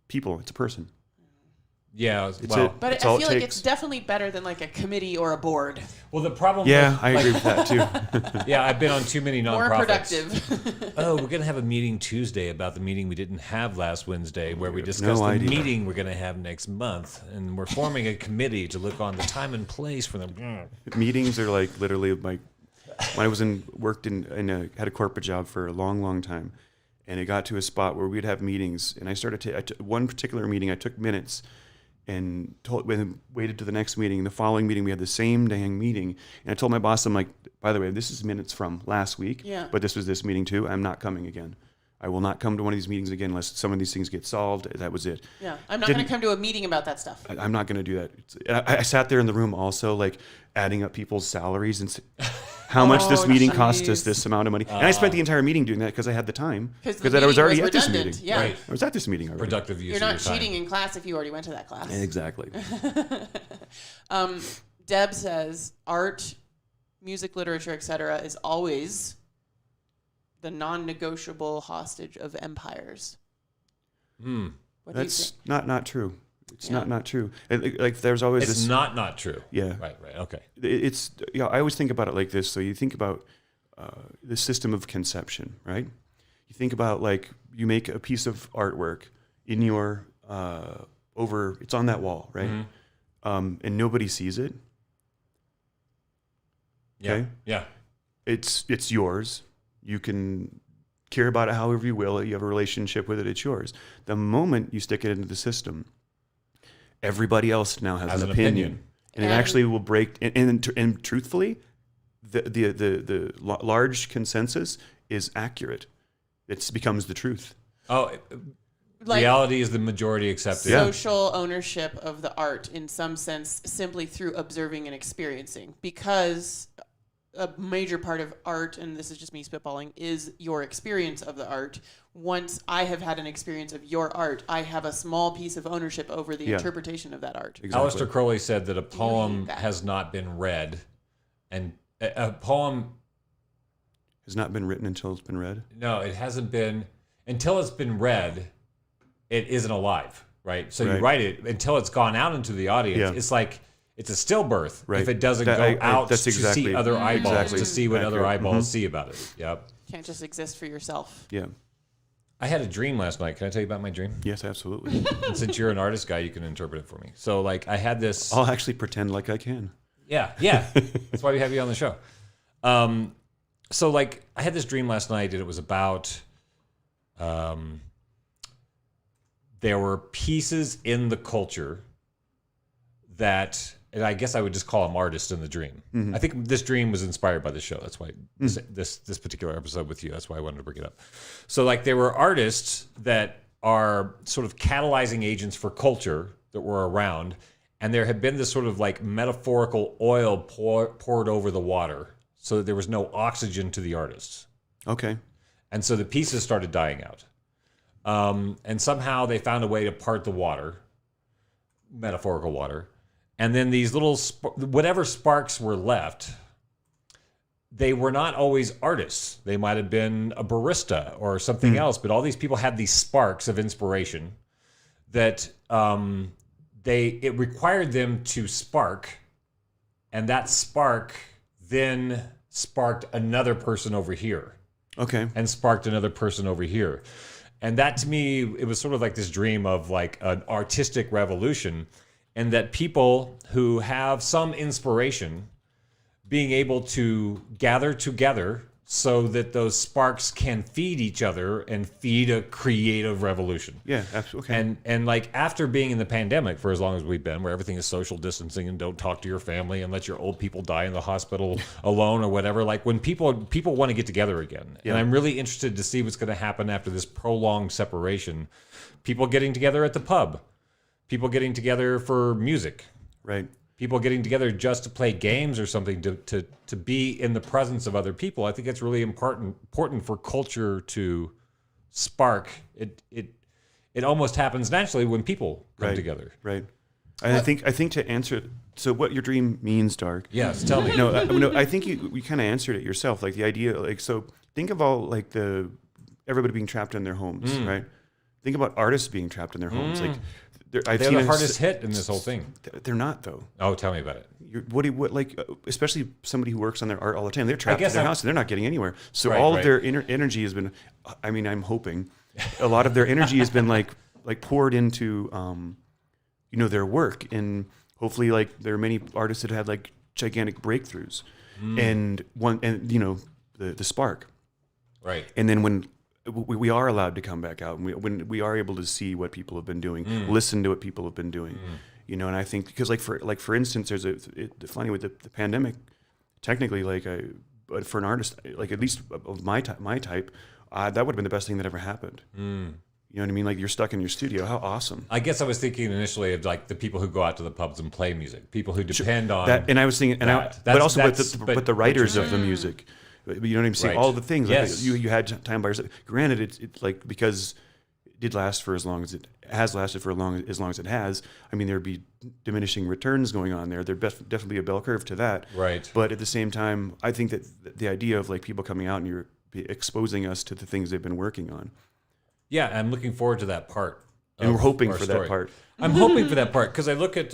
K: People, it's a person.
J: Yeah,
D: but I feel like it's definitely better than like a committee or a board.
J: Well, the problem.
K: Yeah, I agree with that too.
J: Yeah, I've been on too many nonprofits.
D: More productive.
J: Oh, we're gonna have a meeting Tuesday about the meeting we didn't have last Wednesday, where we discussed the meeting we're gonna have next month, and we're forming a committee to look on the time and place for them. Meetings are like literally when I was had a corporate job for a long time, and it got to a spot where we'd have meetings, and I started one particular meeting. I took minutes. And waited to the next meeting. The following meeting, we had the same dang meeting. And I told my boss, I'm like, by the way, this is minutes from last week, but this was this meeting too. I'm not coming again. I will not come to one of these meetings again unless some of these things get solved. That was it.
D: Yeah, I'm not going to come to a meeting about that stuff.
K: I'm not going to do that. I sat there in the room also, like adding up people's salaries and how much this meeting cost us this amount of money. And I spent the entire meeting doing that because I had the time. Because I was already at this meeting.
D: Yeah.
K: Right. I was at this meeting already.
J: Productive use.
D: You're not cheating in class if you already went to that class.
K: Exactly.
D: Deb says art, music, literature, etc. is always the non-negotiable hostage of empires.
K: That's not true. It's not true. Like there's always
J: it's
K: this.
J: It's not true.
K: Yeah.
J: Right. Okay.
K: It's I always think about it like this. So you think about the system of conception, right? You think about like you make a piece of artwork in your it's on that wall, right? Mm-hmm. And nobody sees it.
J: Yeah.
K: Okay?
J: Yeah.
K: It's yours. You can care about it however you will. You have a relationship with it. It's yours. The moment you stick it into the system, everybody else now has an opinion. And it actually will break. And truthfully, the large consensus is accurate. It becomes the truth.
J: Oh, reality is the majority accepted.
D: Social ownership of the art in some sense simply through observing and experiencing, because a major part of art, and this is just me spitballing, is your experience of the art. Once I have had an experience of your art, I have a small piece of ownership over the interpretation of that art.
J: Exactly. Aleister Crowley said that a poem has not been read, and a poem
K: has not been written until it's been read.
J: No, it hasn't been until it's been read. It isn't alive, right? So you write it until it's gone out into the audience. Yeah. It's like it's a stillbirth if it doesn't go out to see other eyeballs, to see what other eyeballs see about it. Yep.
D: Can't just exist for yourself.
K: Yeah.
J: I had a dream last night. Can I tell you about my dream?
K: Yes, absolutely.
J: And since you're an artist guy, you can interpret it for me. So like I had this.
K: I'll actually pretend like I can.
J: Yeah. That's why we have you on the show. So like I had this dream last night, and it was about there were pieces in the culture that, and I guess I would just call them artists in the dream. Mm-hmm. I think this dream was inspired by the show. That's why this particular episode with you, that's why I wanted to bring it up. So like there were artists that are sort of catalyzing agents for culture that were around, and there had been this sort of like metaphorical oil poured over the water so that there was no oxygen to the artists.
K: Okay. And
J: so the pieces started dying out. And somehow they found a way to part the water, metaphorical water. And then these little, whatever sparks were left, they were not always artists. They might have been a barista or something else, but all these people had these sparks of inspiration that it required them to spark, and that spark then sparked another person over here.
K: Okay.
J: And sparked another person over here. And that to me, it was sort of like this dream of like an artistic revolution, and that people who have some inspiration being able to gather together so that those sparks can feed each other and feed a creative revolution.
K: Yeah, absolutely. Okay.
J: And like after being in the pandemic for as long as we've been, where everything is social distancing and don't talk to your family and let your old people die in the hospital alone or whatever, like when people want to get together again.
K: Yeah.
J: And I'm really interested to see what's going to happen after this prolonged separation. People getting together at the pub, people getting together for music.
K: Right.
J: People getting together just to play games or something, to be in the presence of other people. I think it's really important for culture to spark. It almost happens naturally when people come together.
K: Right. And I think to answer, so what your dream means, Dark.
J: Yes, tell me.
K: No, I think you kind of answered it yourself. Like the idea, like, so think of all like everybody being trapped in their homes, right? Think about artists being trapped in their homes. Like
J: They're the hardest hit in this whole thing.
K: They're not, though.
J: Oh, tell me about it.
K: Especially somebody who works on their art all the time. They're trapped in their house and they're not getting anywhere. So all of their energy has been. I mean, I'm hoping a lot of their energy has been like poured into, their work, and hopefully, like there are many artists that had like gigantic breakthroughs, and the spark,
J: right,
K: and then when. We are allowed to come back out, and when we are able to see what people have been doing, listen to what people have been doing, and I think because for instance, there's funny with the pandemic, technically but for an artist, like at least of my type, that would have been the best thing that ever happened. You know what I mean? Like you're stuck in your studio. How awesome!
J: I guess I was thinking initially of like the people who go out to the pubs and play music, people who depend on
K: that, and I was thinking, but also the writers of the music. You know what I'm saying? All the things.
J: Yes.
K: Like you had time by yourself. Granted, it's like because it did last for as long as it has lasted for as long as it has. I mean, there'd be diminishing returns going on there. There'd definitely be a bell curve to that.
J: Right.
K: But at the same time, I think that the idea of like people coming out and you're exposing us to the things they've been working on.
J: Yeah, I'm looking forward to that part.
K: And we're hoping for that part.
J: I'm hoping for that part because I look at.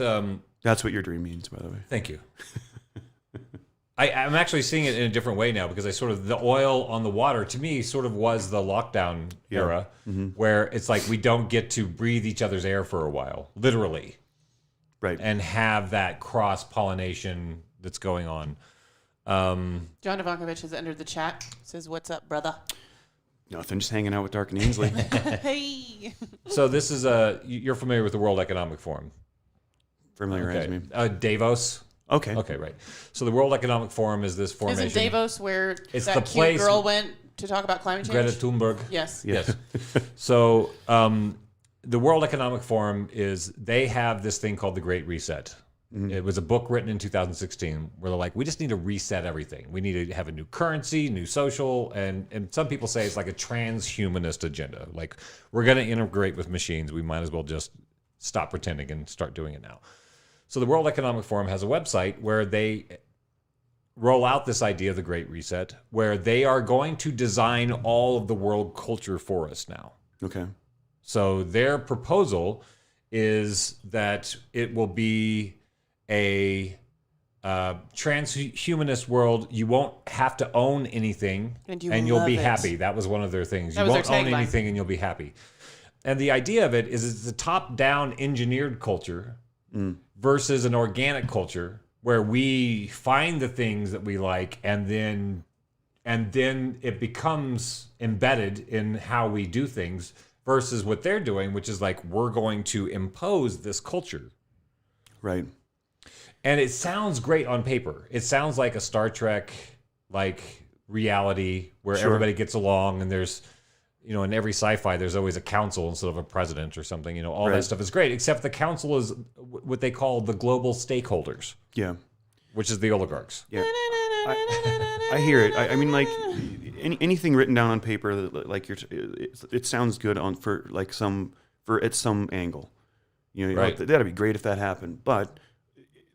K: That's what your dream means, by the way.
J: Thank you. I'm actually seeing it in a different way now because the oil on the water to me sort of was the lockdown era where it's like we don't get to breathe each other's air for a while, literally.
K: Right.
J: And have that cross-pollination that's going on.
D: John Ivankovich has entered the chat. Says, "What's up, brother?"
K: Nothing, just hanging out with Dark and Ainsley.
D: Hey.
J: So this is you're familiar with the World Economic Forum.
K: Familiarize me.
J: Davos.
K: Okay.
J: Okay, right. So the World Economic Forum is this formation.
D: Isn't Davos where
J: it's
D: that
J: the
D: cute
J: place
D: girl went to talk about climate change?
J: Greta Thunberg.
D: Yes.
J: Yes. So the World Economic Forum they have this thing called the Great Reset. It was a book written in 2016 where they're like, we just need to reset everything. We need to have a new currency, new social, and some people say it's like a transhumanist agenda. Like we're going to integrate with machines. We might as well just stop pretending and start doing it now. So the World Economic Forum has a website where they roll out this idea of the Great Reset, where they are going to design all of the world culture for us now.
K: Okay.
J: So their proposal is that it will be a transhumanist world. You won't have to own anything, and you'll be happy. That was one of their things. You won't own anything, and you'll be happy. And the idea of it is it's a top-down engineered culture versus an organic culture where we find the things that we like and then it becomes embedded in how we do things versus what they're doing, which is like we're going to impose this culture.
K: Right.
J: And it sounds great on paper. It sounds like a Star Trek like reality where everybody gets along and there's in every sci-fi, there's always a council instead of a president or something. All that stuff is great, except the council is what they call the global stakeholders. Yeah. Which is the oligarchs.
K: Yeah. I hear it. I mean, like anything written down on paper, like it sounds good at some angle.
J: Right.
K: That'd be great if that happened. But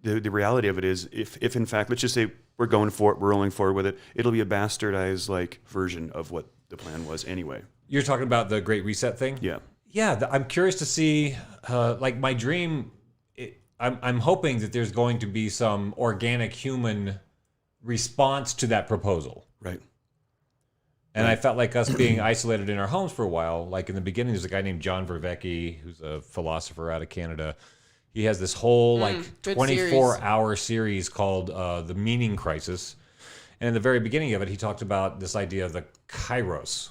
K: the reality of it is, if in fact, let's just say we're going for it, we're rolling forward with it, it'll be a bastardized version of what the plan was anyway.
J: You're talking about the Great Reset thing?
K: Yeah.
J: Yeah, I'm curious to see, my dream, I'm hoping that there's going to be some organic human response to that proposal.
K: Right.
J: And I felt like us being isolated in our homes for a while, like in the beginning, there's a guy named John Vervaeke, who's a philosopher out of Canada. He has this whole 24-hour series called The Meaning Crisis. And in the very beginning of it, he talked about this idea of the kairos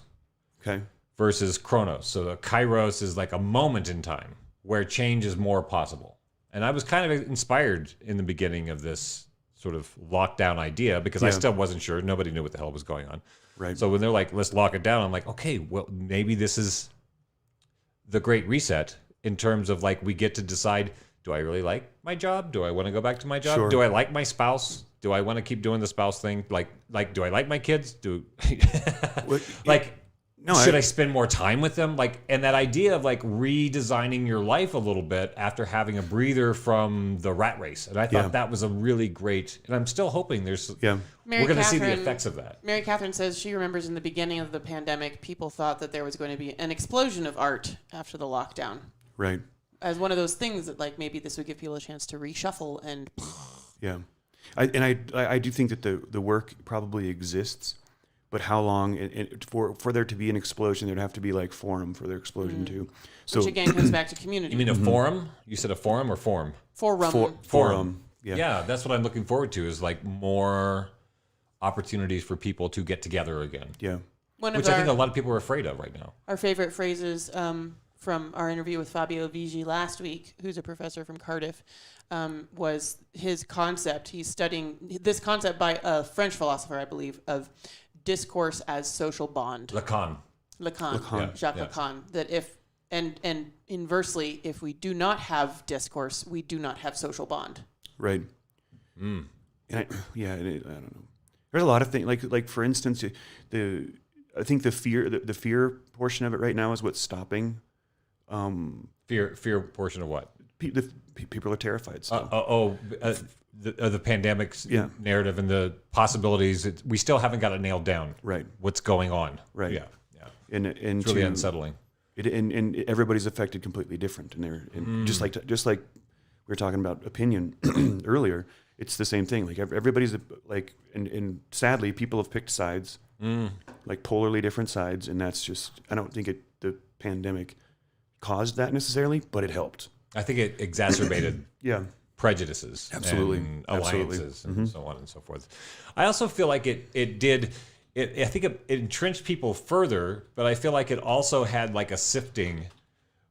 J: versus chronos. So the kairos is like a moment in time where change is more possible. And I was kind of inspired in the beginning of this sort of lockdown idea because I still wasn't sure. Nobody knew what the hell was going on.
K: Right.
J: So when they're like, let's lock it down, I'm like, okay, well, maybe this is the great reset in terms of like we get to decide, do I really like my job? Do I want to go back to my job?
K: Sure.
J: Do I like my spouse? Do I want to keep doing the spouse thing? Like, do I like my kids? Should I spend more time with them? Like, and that idea of like redesigning your life a little bit after having a breather from the rat race. And I thought that was a really great, and I'm still hoping we're going to see the effects of that.
D: Mary Catherine says she remembers in the beginning of the pandemic, people thought that there was going to be an explosion of art after the lockdown.
K: Right.
D: As one of those things that like maybe this would give people a chance to reshuffle and.
K: Yeah. I do think that the work probably exists. But how long for there to be an explosion? There'd have to be like forum for their explosion too. So
D: which again comes back to community.
J: You mean a forum? You said a forum or form?
K: Forum.
J: Yeah, that's what I'm looking forward to. Is like more opportunities for people to get together again.
K: Yeah.
J: Which I think a lot of people are afraid of right now.
D: Our favorite phrases from our interview with Fabio Vigi last week, who's a professor from Cardiff, was his concept. He's studying this concept by a French philosopher, I believe, of discourse as social bond.
J: Lacan.
D: Jacques Lacan. That if and inversely, if we do not have discourse, we do not have social bond.
K: Right. And I don't know. There's a lot of things like for instance, I think the fear portion of it right now is what's stopping.
J: Fear portion of what?
K: People are terrified still.
J: The pandemic's narrative and the possibilities. We still haven't got it nailed down.
K: Right.
J: What's going on?
K: Right.
J: Yeah.
K: And
J: it's really unsettling.
K: And everybody's affected completely different. And just like we were talking about opinion earlier, it's the same thing. Like everybody's like, and sadly, people have picked sides, like polarly different sides, and that's just. I don't think the pandemic caused that necessarily, but it helped.
J: I think it exacerbated. Prejudices,
K: absolutely,
J: and alliances, and so on and so forth. I also feel like it did. I think it entrenched people further, but I feel like it also had like a sifting,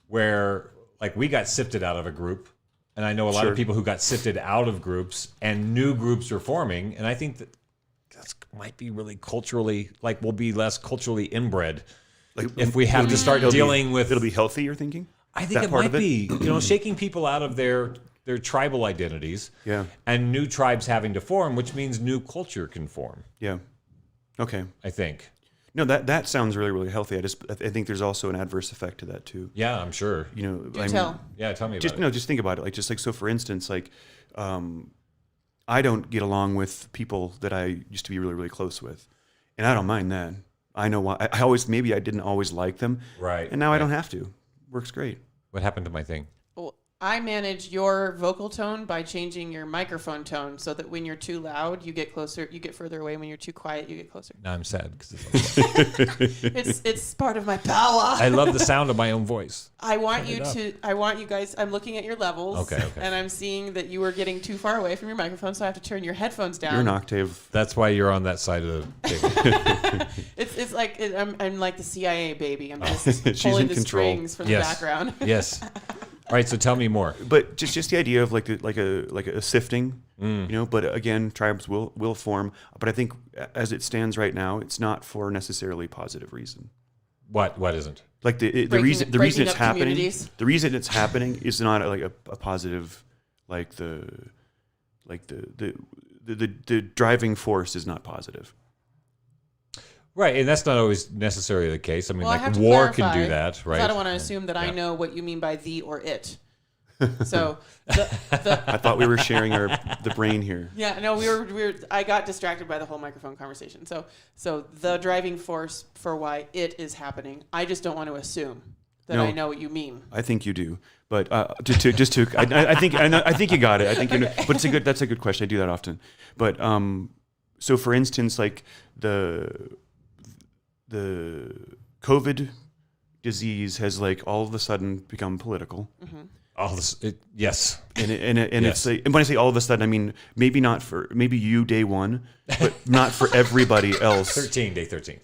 J: where like we got sifted out of a group, and I know a lot of people who got sifted out of groups, and new groups are forming, and I think that might be really culturally like we'll be less culturally inbred, like if we have to start dealing with.
K: It'll be healthy. You're thinking?
J: I think it might be. Shaking people out of their tribal identities, and new tribes having to form, which means new culture can form.
K: Yeah. Okay.
J: I think.
K: No, that sounds really, really healthy. I think there's also an adverse effect to that too.
J: Yeah, I'm sure.
D: Tell.
J: Yeah, tell me about it.
K: No, just think about it. So for instance, I don't get along with people that I used to be really, really close with, and I don't mind that. I know why. Maybe I didn't always like them.
J: Right.
K: And now I don't have to. Works great.
J: What happened to my thing?
D: Well, I manage your vocal tone by changing your microphone tone so that when you're too loud, you get closer, you get further away. When you're too quiet, you get closer.
J: Now I'm sad because
D: it's part of my power.
J: I love the sound of my own voice.
D: I want you guys, I'm looking at your levels.
J: Okay.
D: And I'm seeing that you are getting too far away from your microphone, so I have to turn your headphones down.
K: You're an octave.
J: That's why you're on that side of the table.
D: It's like I'm like the CIA baby. I'm just pulling the strings from the background.
J: Yes. All right, so tell me more.
K: But just the idea of like a sifting, But again, tribes will form. But I think as it stands right now, it's not for necessarily positive reason.
J: What isn't?
K: Like the reason it's happening. The reason it's happening is not like a positive, like the driving force is not positive.
J: Right, and that's not always necessarily the case. I mean, war can do that, right?
D: I don't want to assume that I know what you mean by the or it. So
K: I thought we were sharing the brain here.
D: Yeah, no, we were. I got distracted by the whole microphone conversation. So the driving force for why it is happening, I just don't want to assume that I know what you mean. I
K: think you do, but I think you got it. I think but that's a good question. I do that often, but so for instance, like the COVID disease has like all of a sudden become political.
D: Mm-hmm.
J: All this, yes.
K: And
J: Yes.
K: it's like, and when I say all of a sudden, I mean maybe you day one, but not for everybody else.
J: Day 13.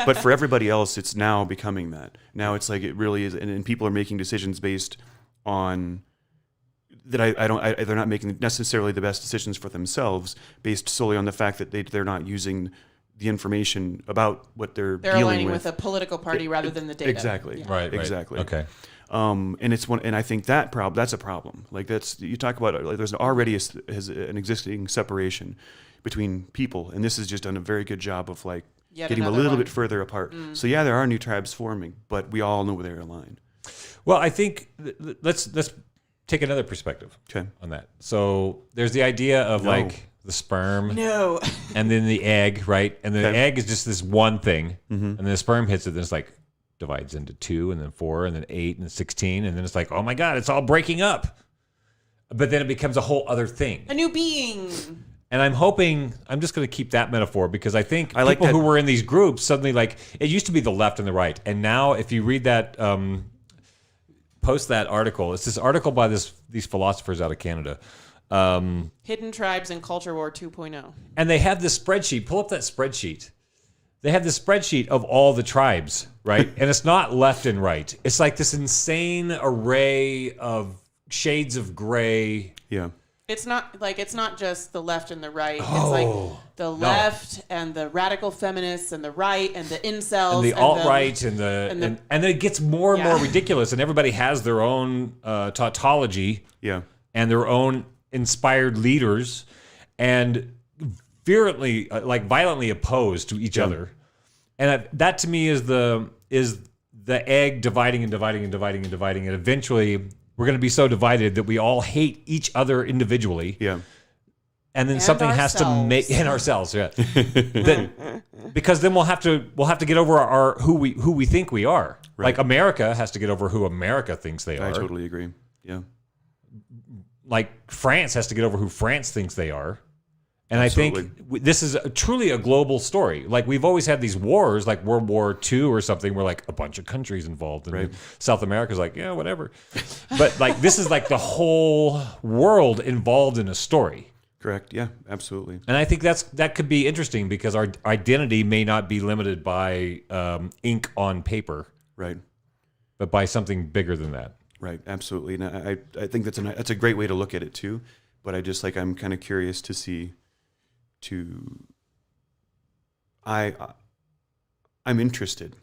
K: But for everybody else, it's now becoming that. Now it's like it really is, and people are making decisions based on that. They're not making necessarily the best decisions for themselves, based solely on the fact that they're not using the information about what they're dealing
D: aligning with a political party rather than the data.
K: Exactly.
D: Yeah.
J: Right.
K: Exactly.
J: Okay.
K: And it's one, and I think that's a problem. Like you talk about, like there's already has an existing separation between people, and this has just done a very good job of like getting a little bit further apart. So yeah, there are new tribes forming, but we all know where they're aligned.
J: Well, I think let's take another perspective on that. So there's the idea of like the sperm, and then the egg, right? And the egg is just this one thing, and then the sperm hits it, and it's like divides into 2 and then 4 and then 8 and then 16, and then it's like, oh my God, it's all breaking up. But then it becomes a whole other thing.
D: A new being.
J: And I'm hoping, I'm just going to keep that metaphor because I think
K: like
J: people
K: that.
J: who were in these groups suddenly, like, it used to be the left and the right. And now if you read that, post that article, it's this article by these philosophers out of Canada.
D: Hidden Tribes and Culture War 2.0.
J: And they have this spreadsheet. Pull up that spreadsheet. They have this spreadsheet of all the tribes, right? And it's not left and right. It's like this insane array of shades of gray.
K: Yeah.
D: It's not just the left and the right. It's like the left and the radical feminists and the right and the incels
J: and the alt-right and then it gets more and more ridiculous, and everybody has their own tautology and their own inspired leaders and violently opposed to each other. And that to me is the egg dividing and dividing and dividing and dividing, and eventually we're going to be so divided that we all hate each other individually. Yeah. And then something has to make in ourselves, because then we'll have to get over our who we think we are. Right. Like America has to get over who America thinks they are.
K: I totally agree. Yeah.
J: Like France has to get over who France thinks they are. And absolutely. I think this is truly a global story. Like we've always had these wars, like World War II or something, where like a bunch of countries involved. And South America's like, yeah, whatever. But like this is like the whole world involved in a story.
K: Correct. Yeah, absolutely.
J: And I think that could be interesting because our identity may not be limited by ink on paper.
K: Right.
J: But by something bigger than that.
K: Right. Absolutely. And I think that's a great way to look at it too. But I'm kind of curious to see. I'm interested.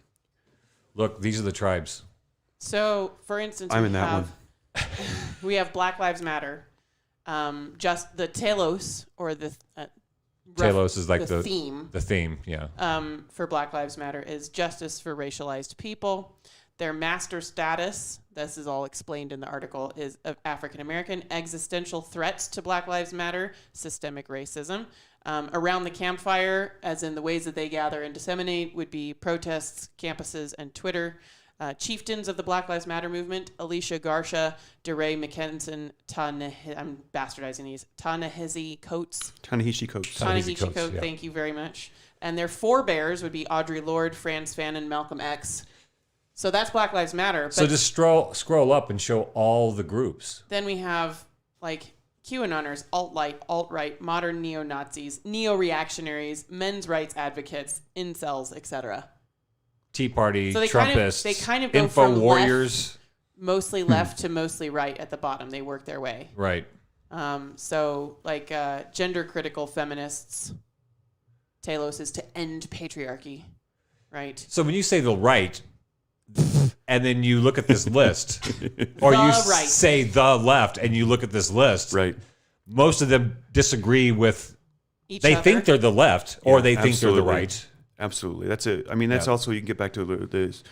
J: Look, these are the tribes.
D: So, for instance, we have Black Lives Matter. Just the telos, or the
J: telos is like the
D: theme.
J: The theme, yeah.
D: For Black Lives Matter is justice for racialized people. Their master status, this is all explained in the article, is of African American. Existential threats to Black Lives Matter, systemic racism. Around the campfire, as in the ways that they gather and disseminate, would be protests, campuses, and Twitter. Chieftains of the Black Lives Matter movement, Alicia Garsha, DeRay McKenson, I'm bastardizing these, Ta-Nehisi Coates.
K: Ta-Nehisi Coates,
D: yeah. Thank you very much. And their forebears would be Audre Lorde, Franz Fanon, Malcolm X. So that's Black Lives Matter. But
J: so just scroll up and show all the groups.
D: Then we have like QAnoners, alt-right, modern neo-Nazis, neo-reactionaries, men's rights advocates, incels, etc.
J: Tea Party,
D: so
J: Trumpists,
D: they kind of go
J: info
D: from
J: warriors.
D: Mostly left to mostly right at the bottom. They work their way.
J: Right.
D: So like gender critical feminists, telos is to end patriarchy, right?
J: So when you say the right, and then you look at this list, or say the left, and you look at this list,
K: right?
J: Most of them disagree with.
D: They
J: think they're the left, or they think they're the right.
K: Absolutely, that's it. I mean, that's also, you can get back to this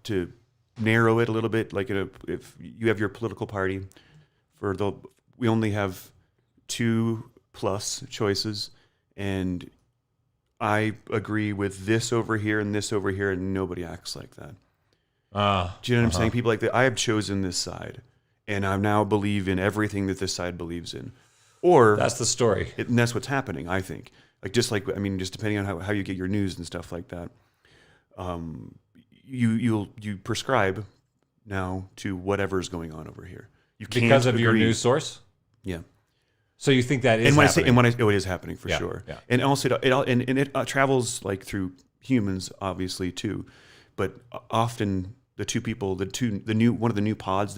K: to narrow it a little bit. Like if you have your political party, we only have 2+ choices, and I agree with this over here and this over here, and nobody acts like that. Do you know what I'm saying? People like that. I have chosen this side, and I now believe in everything that this side believes in. Or
J: that's the story,
K: and that's what's happening. I think, just depending on how you get your news and stuff like that. You prescribe now to whatever's going on over here. You can't
J: because of
K: agree.
J: your news source.
K: Yeah.
J: So you think that is
K: and when
J: happening?
K: it is happening for sure.
J: Yeah.
K: And also it travels like through humans, obviously too, but often one of the new pods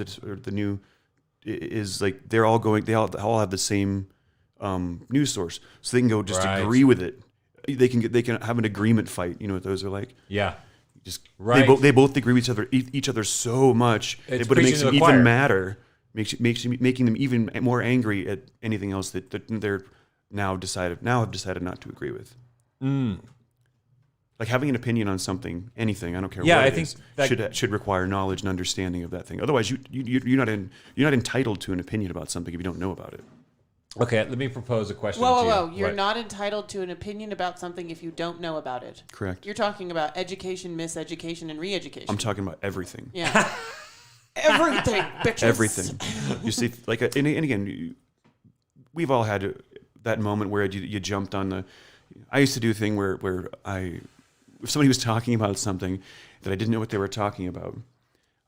K: is like they all have the same news source, so they can go just agree with it. They can have an agreement fight. You know what those are like?
J: Yeah.
K: Just
J: right.
K: They both agree with each other so much, but it makes them even madder. Making them even more angry at anything else that they're have decided not to agree with. Like having an opinion on something, anything, I don't care what
J: I
K: it
J: think
K: is,
J: that
K: should require knowledge and understanding of that thing. Otherwise, you're not entitled to an opinion about something if you don't know about it.
J: Okay, let me propose a question
D: Whoa,
J: to you.
D: whoa, whoa. You're not entitled to an opinion about something if you don't know about it.
K: Correct.
D: You're talking about education, miseducation, and re-education.
K: I'm talking about everything.
D: Yeah. Everything, bitches.
K: Everything. You see, like, and again, we've all had that moment where you jumped on the. I used to do a thing where if somebody was talking about something that I didn't know what they were talking about,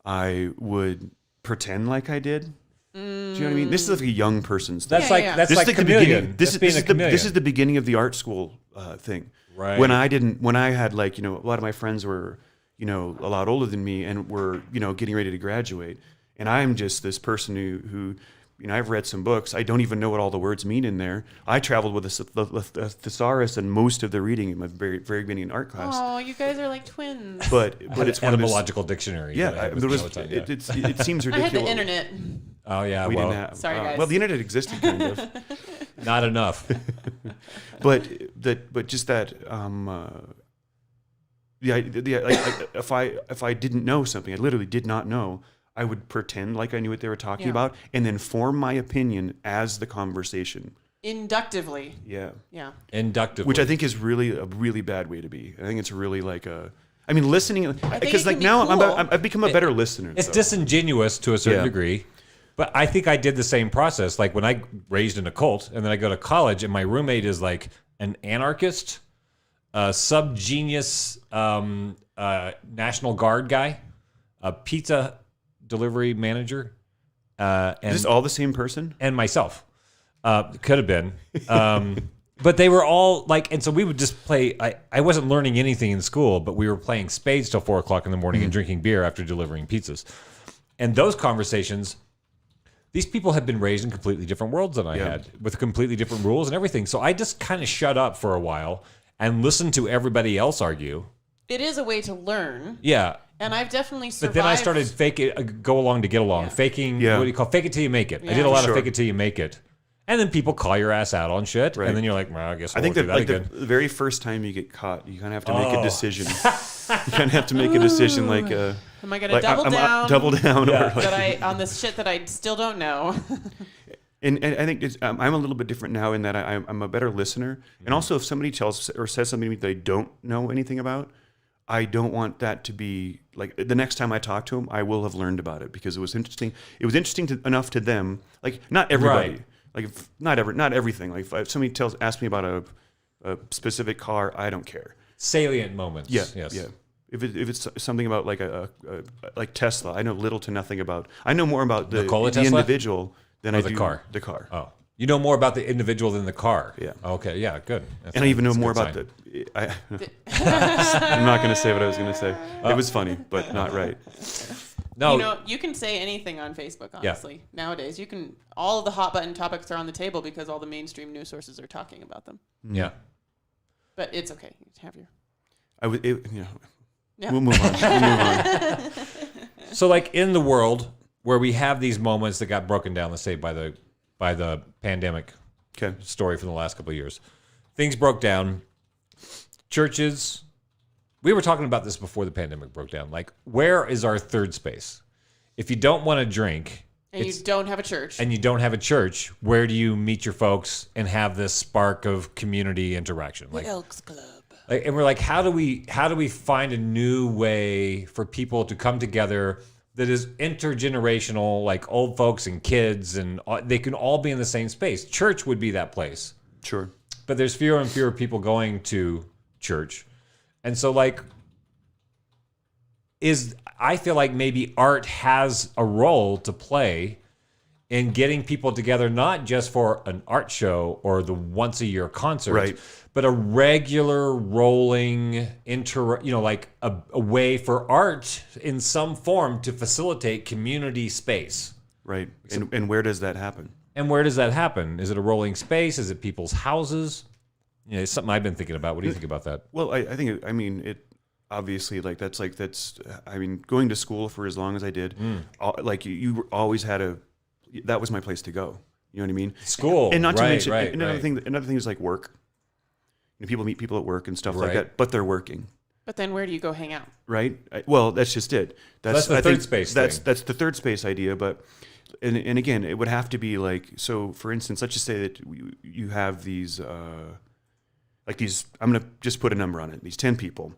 K: I would pretend like I did. Do you know what I mean? This is like a young person's thing.
J: That's like
K: the
J: chameleon.
K: beginning. This is the beginning of the art school thing.
J: Right.
K: When I had like, a lot of my friends were, a lot older than me and were, getting ready to graduate. And I'm just this person who I've read some books. I don't even know what all the words mean in there. I traveled with a thesaurus and most of the reading in my very, very beginning in art class.
D: Oh, you guys are like twins.
K: But it's one
J: etymological dictionary.
K: Yeah, it seems ridiculous.
D: I had the internet.
J: Oh yeah,
K: we
J: well,
K: didn't have.
D: Sorry, guys.
K: Well, the internet existed, kind of.
J: Not enough.
K: but just that. If I didn't know something, I literally did not know, I would pretend like I knew what they were talking about, and then form my opinion as the conversation.
D: Inductively.
K: Yeah.
D: Yeah.
J: Inductively.
K: Which I think is really a really bad way to be. I think it's really like listening, because like now
D: cool.
K: I've become a better listener.
J: It's disingenuous to a certain degree. But I think I did the same process. Like when I raised in a cult, and then I go to college, and my roommate is like an anarchist, a sub-genius National Guard guy, a pizza delivery manager. And
K: is this all the same person?
J: And myself. Could have been. But they were all like, and so we would just play. I wasn't learning anything in school, but we were playing spades till 4 o'clock in the morning and drinking beer after delivering pizzas. And those conversations, these people had been raised in completely different worlds than I had, with completely different rules and everything. So I just kind of shut up for a while and listened to everybody else argue.
D: It is a way to learn.
J: Yeah.
D: And I've definitely survived.
J: But then I started go along to get along. Faking, what do you call fake it till you make it. I did a lot of fake it till you make it. And then people call your ass out on shit. Right. And then you're like, well, I guess I won't do that again.
K: The very first time you get caught, you kind of have to make a decision. You kind of have to make a decision like...
D: am I going to double down?
K: Double down.
J: Yeah.
K: Or
D: on this shit that I still don't know.
K: And I think I'm a little bit different now in that I'm a better listener. And also if somebody tells or says something to me that I don't know anything about, I don't want that to be like the next time I talk to them, I will have learned about it because it was interesting. It was interesting enough to them. Like not everybody,
J: right.
K: Like not everything. Like if somebody asks me about a specific car, I don't care.
J: Salient moments.
K: Yeah.
J: Yes.
K: Yeah. If it's something about like like Tesla, I know little to nothing about. I know more about the individual than I do the car.
J: Oh. You know more about the individual than the car.
K: Yeah.
J: Okay. Yeah. Good.
K: And I even know more about I'm not going to say what I was going to say. It was funny, but not right.
J: No.
D: You can say anything on Facebook, honestly. Yeah. Nowadays, all of the hot button topics are on the table because all the mainstream news sources are talking about them.
J: Yeah.
D: But it's okay. You have your...
K: We'll move on.
J: So like in the world where we have these moments that got broken down, let's say by the pandemic story from the last couple of years, things broke down. Churches, we were talking about this before the pandemic broke down. Like, where is our third space? If you don't want to drink...
D: And you don't have a church.
J: Where do you meet your folks and have this spark of community interaction?
D: The Elks Club.
J: And we're like, how do we find a new way for people to come together that is intergenerational, like old folks and kids, and they can all be in the same space? Church would be that place.
K: Sure.
J: But there's fewer and fewer people going to church. And so like I feel like maybe art has a role to play in getting people together, not just for an art show or the once a year concert,
K: Right.
J: but a regular rolling like a way for art in some form to facilitate community space.
K: Right. And where does that happen?
J: And where does that happen? Is it a rolling space? Is it people's houses? It's something I've been thinking about. What do you think about that?
K: Well, I think it obviously that's going to school for as long as I did, like you always had that was my place to go. You know what I mean?
J: School.
K: And not to mention
J: another
K: thing is like work. People meet people at work and stuff like
J: Right.
K: that, but they're working.
D: But then where do you go hang out?
K: Right? Well, that's just it.
J: That's the third space thing.
K: That's the third space idea, but and again, it would have to be like, so for instance, let's just say that you have these I'm going to just put a number on it. These 10 people.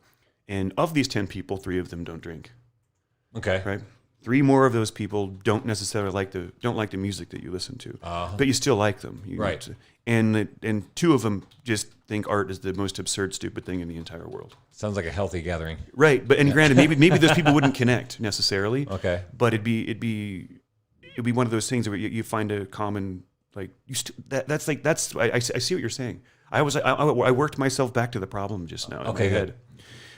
K: And of these 10 people, 3 of them don't drink.
J: Okay.
K: Right? 3 more of those people don't necessarily like the music that you listen to, but you still like them.
J: Right.
K: And 2 of them just think art is the most absurd, stupid thing in the entire world.
J: Sounds like a healthy gathering.
K: Right. But granted, maybe those people wouldn't connect necessarily.
J: Okay.
K: But it'd be one of those things where you find a common, like I see what you're saying. I worked myself back to the problem just now.
J: Okay,
K: in my head.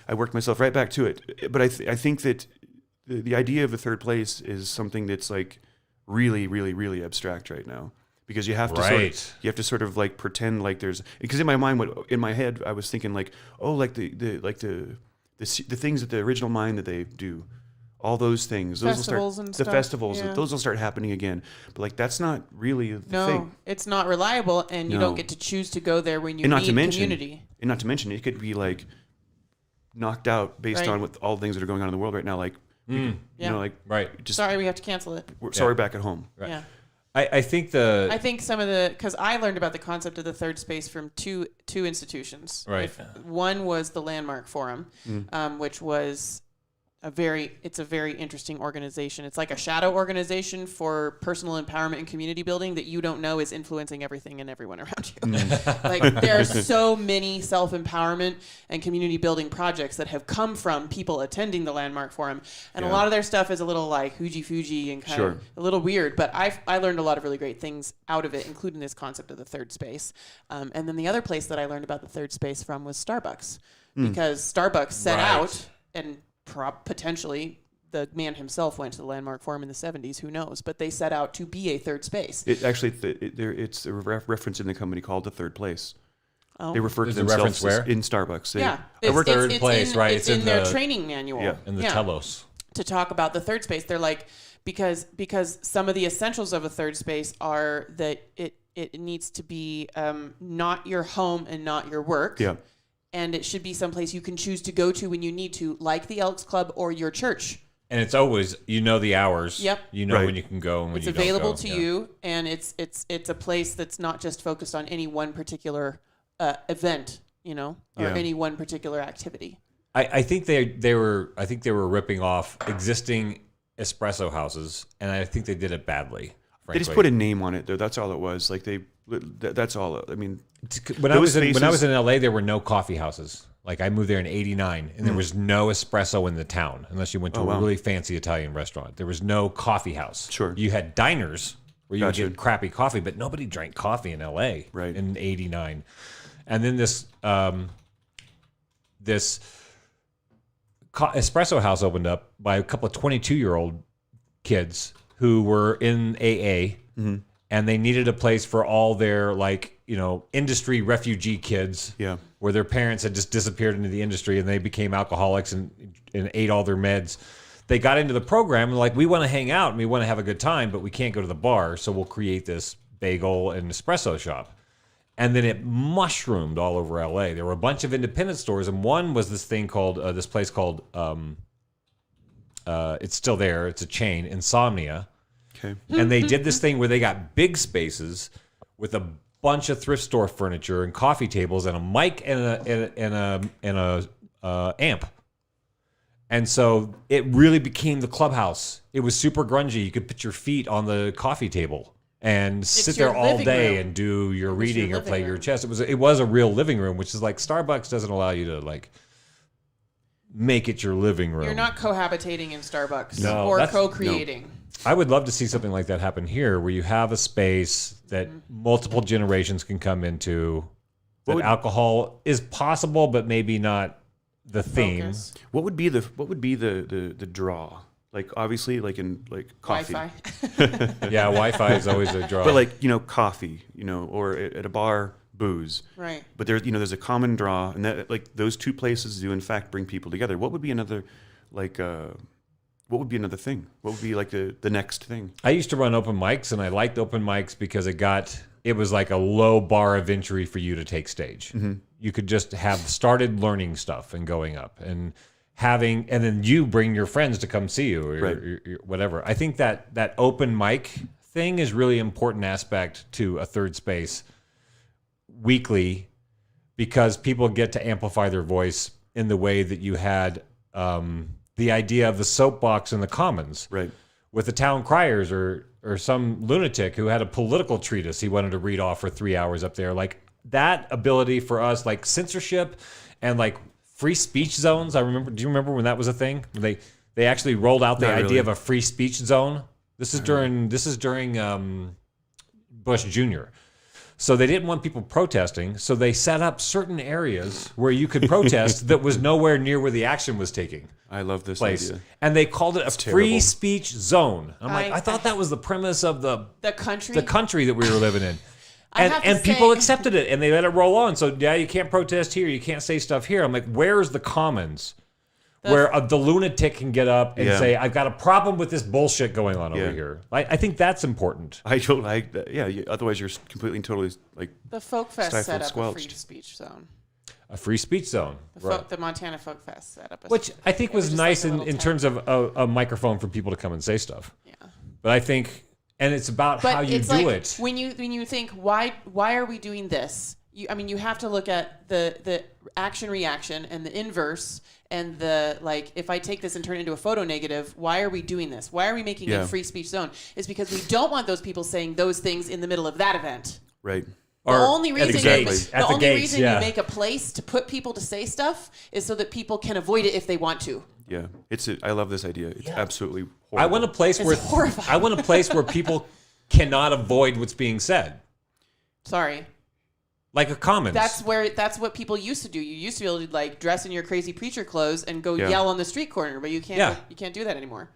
K: I worked myself right back to it. But I think that the idea of a third place is something that's like really, really, really abstract right now, because you have to sort of like pretend like there's, because in my head I was thinking like, oh, like the things at the original mine that they do. All those things, those
D: Festivals
K: will
D: and
K: start. The
D: stuff,
K: festivals,
D: yeah.
K: those will start happening again. But like, that's not really the thing.
D: It's not reliable, and you don't get to choose to go there when you need community.
K: And not to mention, it could be like knocked out based on what all the things that are going on in the world right now. Like, just
D: sorry, we have to cancel it.
K: Sorry, back at home.
J: Right.
D: Yeah.
J: I think
D: some of because I learned about the concept of the third space from two institutions.
J: Right.
D: One was the Landmark Forum, which was it's a very interesting organization. It's like a shadow organization for personal empowerment and community building that you don't know is influencing everything and everyone around you. Like, there are so many self-empowerment and community building projects that have come from people attending the Landmark Forum. And a lot of their stuff is a little like hoogy-foogy and kind of a little weird, but I learned a lot of really great things out of it, including this concept of the third space. And then the other place that I learned about the third space from was Starbucks, because Starbucks set out and potentially the man himself went to the Landmark Forum in the 70s, who knows, but they set out to be a third space.
K: It's a reference in the company called the Third Place.
J: Oh.
K: They refer to
J: reference
K: themselves
J: where?
K: In Starbucks.
J: Third place, right?
D: It's in their training manual.
K: Yeah.
J: In the telos.
D: To talk about the third space, they're like, because some of the essentials of a third space are that it needs to be not your home and not your work.
K: Yeah.
D: And it should be someplace you can choose to go to when you need to, like the Elks Club or your church.
J: And it's always, the hours.
D: Yep.
J: You know when you can go and when
D: it's
J: you don't go.
D: It's available to you, and it's a place that's not just focused on any one particular event, or any one particular activity.
J: I think they were ripping off existing espresso houses, and I think they did it badly. Frankly.
K: They just put a name on it, though. That's all it was. Like that's all. I mean,
J: when I was in LA, there were no coffee houses. Like, I moved there in '89, and there was no espresso in the town unless you went to a really fancy Italian restaurant. There was no coffee house.
K: Sure,
J: you had diners where you would get crappy coffee, but nobody drank coffee in LA.
K: Right.
J: In '89, and then this espresso house opened up by a couple of 22-year-old kids who were in AA, and they needed a place for all their industry refugee kids, where their parents had just disappeared into the industry and they became alcoholics and ate all their meds. They got into the program and we want to hang out and we want to have a good time, but we can't go to the bar, so we'll create this bagel and espresso shop. And then it mushroomed all over LA. There were a bunch of independent stores, and one was this place called it's still there. It's a chain, Insomnia.
K: Okay.
J: And they did this thing where they got big spaces with a bunch of thrift store furniture and coffee tables and a mic and a amp. And so it really became the clubhouse. It was super grungy. You could put your feet on the coffee table and sit there all day and do your reading or play your chess. It was a real living room, which is like Starbucks doesn't allow you to make it your living room.
D: You're not cohabitating in Starbucks
J: No,
D: or
J: that's-
D: co-creating.
J: I would love to see something like that happen here, where you have a space that multiple generations can come into. That alcohol is possible, but maybe not the theme.
D: Focus.
K: What would be the draw? Like obviously, like in coffee.
D: Wi-Fi.
J: Yeah, Wi-Fi is always a draw.
K: But like coffee, or at a bar, booze.
D: Right.
K: But there's a common draw, and that like those two places do in fact bring people together. What would be another What would be another thing? What would be like the next thing?
J: I used to run open mics, and I liked open mics because it was like a low bar of entry for you to take stage.
K: Mm-hmm.
J: You could just have started learning stuff and going up and then you bring your friends to come see you or whatever. I think that open mic thing is really important aspect to a third space weekly, because people get to amplify their voice in the way that you had the idea of the soapbox in the Commons,
K: right?
J: With the town criers or some lunatic who had a political treatise he wanted to read off for 3 hours up there. Like that ability for us, like censorship and like free speech zones. Do you remember when that was a thing? They actually rolled out the idea of a free speech zone. This is during Bush Jr. So they didn't want people protesting, so they set up certain areas where you could protest that was nowhere near where the action was taking.
K: I love this
J: place.
K: idea.
J: And they called it a free speech zone. I thought that was the premise of the country that we were living in. And people accepted it, and they let it roll on. So, yeah, you can't protest here. You can't say stuff here. I'm like, where's the Commons? Where the lunatic can get up and say, I've got a problem with this bullshit going on over here. I think that's important.
K: I don't like that. Yeah, otherwise you're completely and totally like
D: the Folk Fest
K: stifled,
D: set up
K: squelched.
D: a free speech zone.
J: A free speech zone.
D: The Montana Folk Fest set up
J: which I think was nice in terms of a microphone for people to come and say stuff. Yeah. But I think, and it's about how you do it.
D: When you think, why are we doing this? You have to look at the action reaction and the inverse and the if I take this and turn it into a photo negative, why are we doing this? Why are we making a free speech zone? It's because we don't want those people saying those things in the middle of that event.
K: Right.
D: The only reason
J: you
D: make a place to put people to say stuff is so that people can avoid it if they want to.
K: Yeah, I love this idea. It's absolutely horrible.
J: I want a place where people cannot avoid what's being said.
D: Sorry.
J: Like a Commons.
D: That's what people used to do. You used to be able to dress in your crazy preacher clothes and go yell on the street corner, but you can't. You can't do that anymore.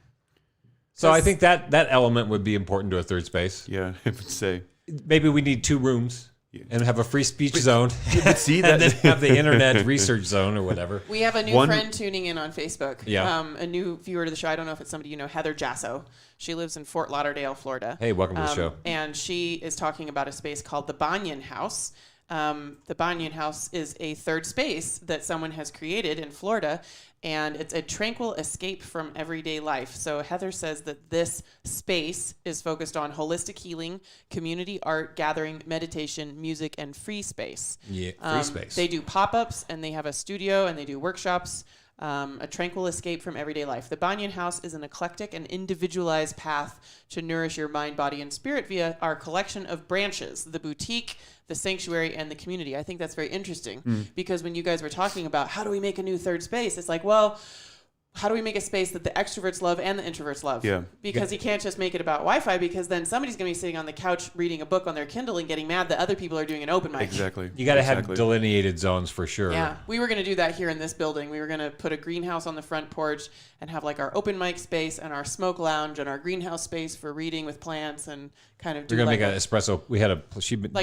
J: So I think that element would be important to a third space.
K: Yeah, I would say
J: maybe we need 2 rooms and have a free speech zone.
K: See
J: and then have the internet research zone or whatever.
D: We have a new friend tuning in on Facebook.
J: Yeah.
D: A new viewer to the show. I don't know if it's somebody you know, Heather Jasso. She lives in Fort Lauderdale, Florida.
J: Hey, welcome to the show.
D: And she is talking about a space called the Banyan House. The Banyan House is a third space that someone has created in Florida, and it's a tranquil escape from everyday life. So Heather says that this space is focused on holistic healing, community art, gathering, meditation, music, and free space.
J: Yeah, free space.
D: They do pop-ups, and they have a studio, and they do workshops. A tranquil escape from everyday life. The Banyan House is an eclectic and individualized path to nourish your mind, body, and spirit via our collection of branches, the boutique, the sanctuary, and the community. I think that's very interesting because when you guys were talking about how do we make a new third space, it's like, well, how do we make a space that the extroverts love and the introverts love?
K: Yeah.
D: Because you can't just make it about Wi-Fi, because then somebody's going to be sitting on the couch reading a book on their Kindle and getting mad that other people are doing an open mic.
K: Exactly.
J: You got to have delineated zones for sure.
D: Yeah. We were going to do that here in this building. We were going to put a greenhouse on the front porch and have our open mic space and our smoke lounge and our greenhouse space for reading with plants and kind of do
J: We're going to make an espresso. We had a brilliant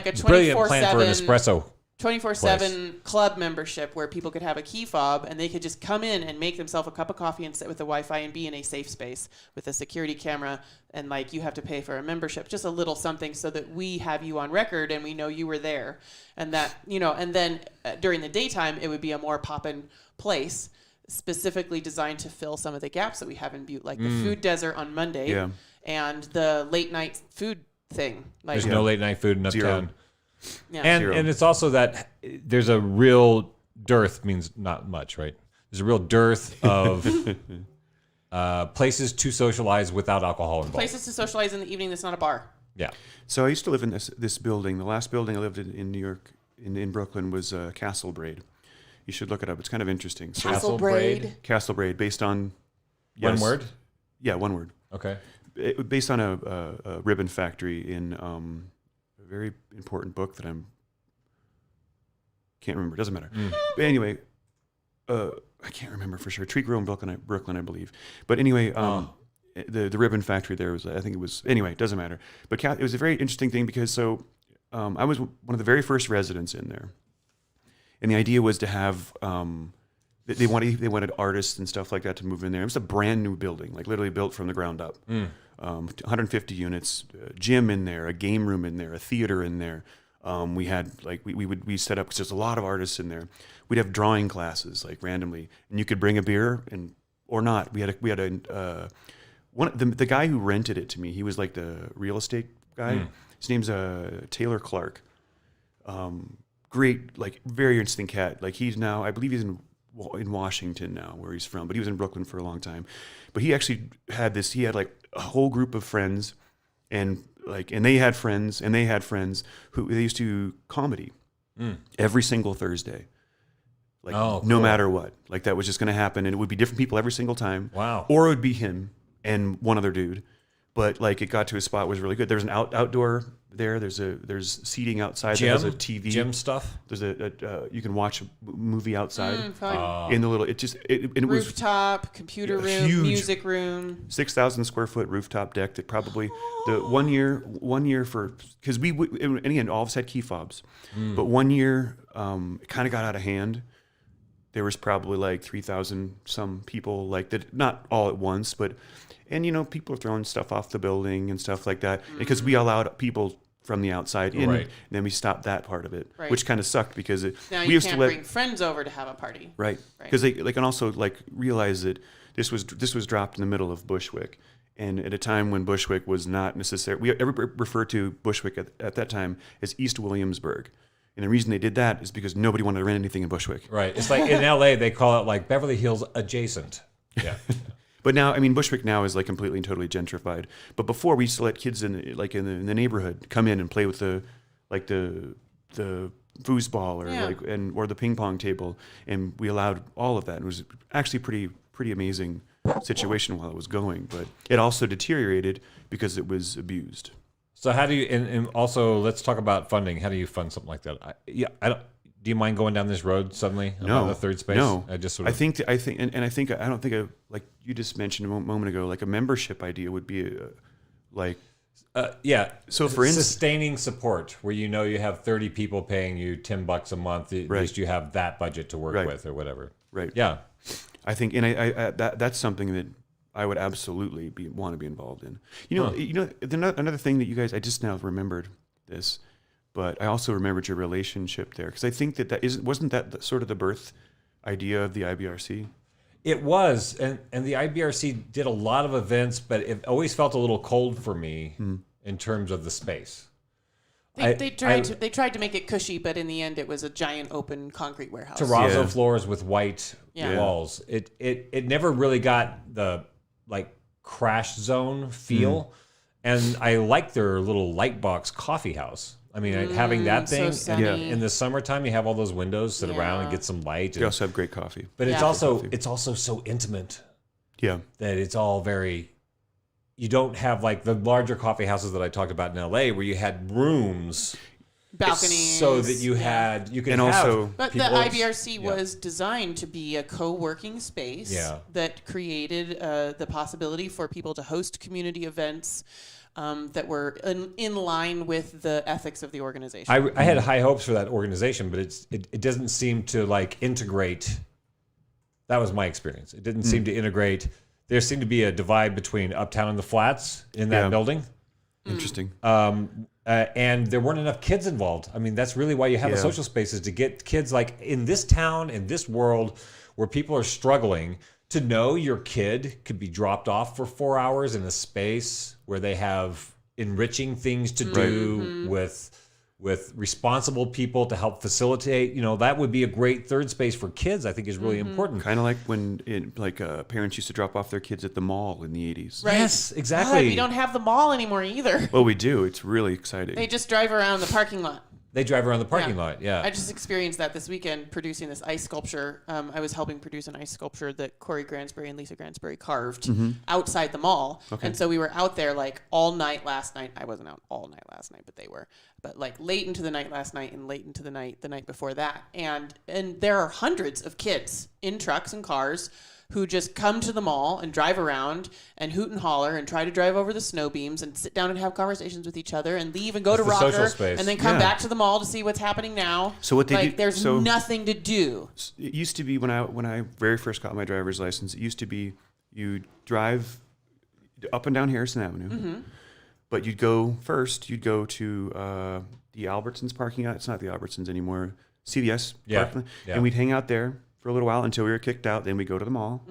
J: plan for an espresso.
D: 24/7 club membership where people could have a key fob and they could just come in and make themselves a cup of coffee and sit with the Wi-Fi and be in a safe space with a security camera, and you have to pay for a membership, just a little something so that we have you on record and we know you were there, and that and then during the daytime it would be a more poppin' place specifically designed to fill some of the gaps that we have in Butte, like the food desert on Monday and the late night food thing.
J: There's no late night food in Uptown.
K: Zero.
D: Yeah.
J: And it's also that there's a real dearth, means not much, right? There's a real dearth of places to socialize without alcohol involved.
D: Places to socialize in the evening that's not a bar.
J: Yeah.
K: So I used to live in this building. The last building I lived in New York, in Brooklyn, was Castle Braid. You should look it up. It's kind of interesting. So,
D: Castle Braid.
K: Castle Braid, based on
J: One word?
K: Yeah, one word.
J: Okay.
K: Based on a ribbon factory in a very important book that can't remember. Doesn't matter. But anyway, I can't remember for sure. Tree Grove, Brooklyn, I believe. But anyway, the ribbon factory there was, I think it was, anyway, it doesn't matter. But it was a very interesting thing because I was one of the very first residents in there. And the idea was to have, they wanted artists and stuff like that to move in there. It was a brand new building, like literally built from the ground up. 150 units, a gym in there, a game room in there, a theater in there. We had we set up, because there's a lot of artists in there. We'd have drawing classes like randomly, and you could bring a beer or not. We had the guy who rented it to me. He was like the real estate guy. His name's Taylor Clark. Great, like very interesting cat. Like he's now, I believe he's in Washington now, where he's from, but he was in Brooklyn for a long time. But he actually had like a whole group of friends, and they had friends who they used to do comedy every single Thursday. Like no matter what, like that was just going to happen, and it would be different people every single time.
J: Wow.
K: Or it would be him and one other dude. But like it got to a spot was really good. There's an outdoor there. There's seating outside. There's a TV.
J: Gym stuff.
K: There's you can watch a movie outside
D: Fun.
K: in the little. It was
D: Rooftop, computer room,
K: huge.
D: music room.
K: 6,000 square foot rooftop deck that probably the one year for, because and again, all of us had key fobs, but 1 year it kind of got out of hand. There was probably like 3,000 some people like that, not all at once, but, and people are throwing stuff off the building and stuff like that because we allowed people from the outside in, and then we stopped that part of it, which kind of sucked because
D: now
K: we
D: you
K: used
D: can't
K: to
D: bring friends over to have a party,
K: right? Because they can also like realize that this was dropped in the middle of Bushwick, and at a time when Bushwick was not necessary. We ever referred to Bushwick at that time as East Williamsburg. And the reason they did that is because nobody wanted to rent anything in Bushwick.
J: Right. It's like in LA, they call it like Beverly Hills adjacent. Yeah.
K: But now, I mean, Bushwick now is like completely and totally gentrified. But before, we used to let kids in the neighborhood come in and play with the foosball or the ping pong table, and we allowed all of that. It was actually pretty amazing situation while it was going, but it also deteriorated because it was abused.
J: So how do you, and also let's talk about funding. How do you fund something like that? I don't. Do you mind going down this road suddenly?
K: No,
J: the third space.
K: No,
J: I just
K: I think I don't think like you just mentioned a moment ago, like a membership idea would be
J: yeah.
K: So for instance,
J: sustaining support, where you have 30 people paying you $10 a month, at least you have that budget to work with or whatever. Right. Yeah.
K: I think, and that's something that I would absolutely want to be involved in. Another thing that you guys, I just now remembered this, but I also remembered your relationship there, because I think wasn't that sort of the birth idea of the IBRC?
J: It was, and the IBRC did a lot of events, but it always felt a little cold for me in terms of the space.
D: They tried to make it cushy, but in the end, it was a giant open concrete warehouse.
J: Terrazzo floors with white walls. It never really got the crash zone feel, and I like their little Lightbox coffee house. I mean, having that thing in the summertime, you have all those windows, sit around and get some light.
K: They also have great coffee,
J: but it's also so intimate. Yeah, that it's all very. You don't have like the larger coffee houses that I talked about in LA, where you had rooms,
D: balconies,
J: so that you could have.
D: But the IBRC was designed to be a co-working space that created the possibility for people to host community events that were in line with the ethics of the organization.
J: I had high hopes for that organization, but it doesn't seem to integrate. That was my experience. It didn't seem to integrate. There seemed to be a divide between Uptown and the Flats in that building.
K: Interesting.
J: And there weren't enough kids involved. I mean, that's really why you have the social spaces, to get kids in this town, in this world where people are struggling, to know your kid could be dropped off for 4 hours in a space where they have enriching things to do with responsible people to help facilitate. That would be a great third space for kids. I think is really important.
K: Kind of like when parents used to drop off their kids at the mall in the 80s.
D: Right.
J: Yes, exactly.
D: God, we don't have the mall anymore either.
K: Well, we do. It's really exciting.
D: They just drive around the parking lot.
J: They drive around the parking lot. Yeah.
D: I just experienced that this weekend producing this ice sculpture. I was helping produce an ice sculpture that Corey Gransbury and Lisa Gransbury carved outside the mall. Okay. And so we were out there like all night last night. I wasn't out all night last night, but they were. But like late into the night last night and late into the night before that. And there are hundreds of kids in trucks and cars who just come to the mall and drive around and hoot and holler and try to drive over the snow beams and sit down and have conversations with each other and leave and go to Rocker and then come back to the mall to see what's happening now.
K: So what they do,
D: there's nothing to do.
K: It used to be when I very first got my driver's license, it used to be you drive up and down Harrison Avenue, but you'd go to the Albertsons parking lot. It's not the Albertsons anymore. CVS parking lot. And we'd hang out there for a little while until we were kicked out. Then we go to the mall.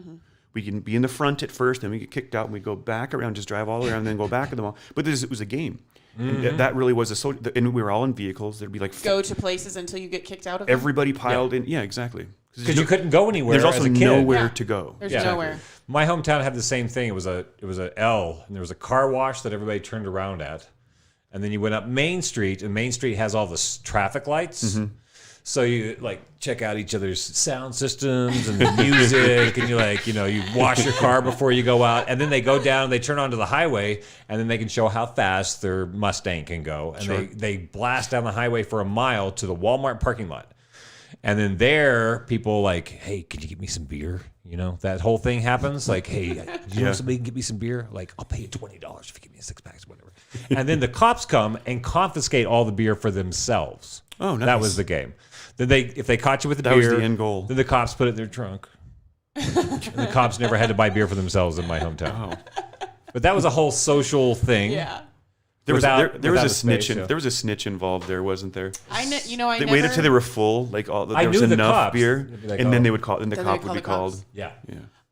K: We can be in the front at first, then we get kicked out, and we go back around, just drive all the way around, and then go back to the mall. But it was a game. And that really was and we were all in vehicles. There'd be like
D: go to places until you get kicked out of them.
K: Everybody piled in. Yeah, exactly.
J: Because you couldn't go anywhere.
K: There's also
J: as a kid.
K: nowhere to go.
D: There's nowhere.
J: My hometown had the same thing. It was a L, and there was a car wash that everybody turned around at, and then you went up Main Street, and Main Street has all the traffic lights. So you like check out each other's sound systems and the music, and you wash your car before you go out, and then they go down, they turn onto the highway, and then they can show how fast their Mustang can go, and they blast down the highway for a mile to the Walmart parking lot, and then there people like, hey, can you get me some beer? That whole thing happens. Like, hey, you know somebody can get me some beer? Like, I'll pay you $20 if you give me a 6-pack or whatever. And then the cops come and confiscate all the beer for themselves.
K: Oh, nice.
J: That was the game. Then if they caught you with the beer,
K: that was the end goal.
J: Then the cops put it in their trunk. And the cops never had to buy beer for themselves in my hometown. But that was a whole social thing.
D: Yeah.
K: There was a snitch. There was a snitch involved there, wasn't there? They waited till they were full, like there was enough beer, and then they would call. Then the cop would be called.
J: Yeah.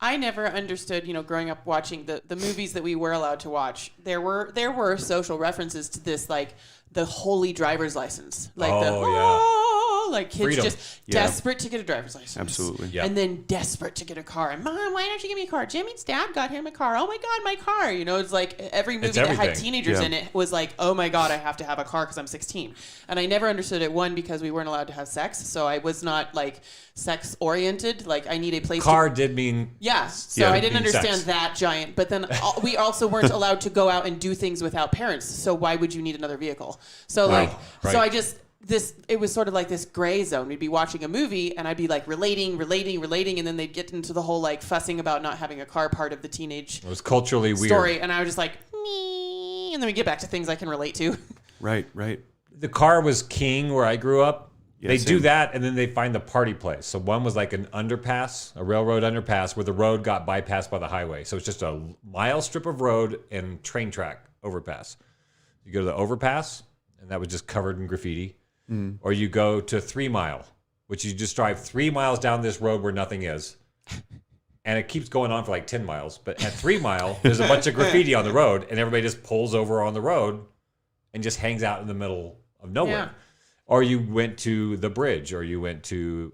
D: I never understood, growing up watching the movies that we were allowed to watch. There were social references to this, like the holy driver's license, like like kids
J: Freedom.
D: just desperate to get a driver's license.
K: Absolutely.
D: And then desperate to get a car. And Mom, why don't you give me a car? Jimmy's dad got him a car. Oh my God, my car. It's like every movie that had teenagers in it was like, oh my God, I have to have a car because I'm 16. And I never understood it, one, because we weren't allowed to have sex. So I was not like sex oriented. Like I need a place
J: car did mean.
D: Yeah. So I didn't understand that giant. But then we also weren't allowed to go out and do things without parents. So why would you need another vehicle? So so I just, it was sort of like this gray zone. We'd be watching a movie and I'd be like relating, and then they'd get into the whole like fussing about not having a car part of the teenage
J: It was culturally
D: story.
J: weird.
D: And I was just like, me. And then we get back to things I can relate to.
K: Right.
J: The car was king where I grew up.
K: Yeah,
J: they
K: same.
J: do that, and then they find the party place. So one was like an underpass, a railroad underpass, where the road got bypassed by the highway. So it's just a mile strip of road and train track overpass. You go to the overpass, and that was just covered in graffiti. Or you go to 3 Mile, which you just drive 3 miles down this road where nothing is. And it keeps going on for like 10 miles. But at 3 Mile, there's a bunch of graffiti on the road, and everybody just pulls over on the road and just hangs out in the middle of nowhere.
D: Yeah.
J: Or you went to the bridge, or you went to,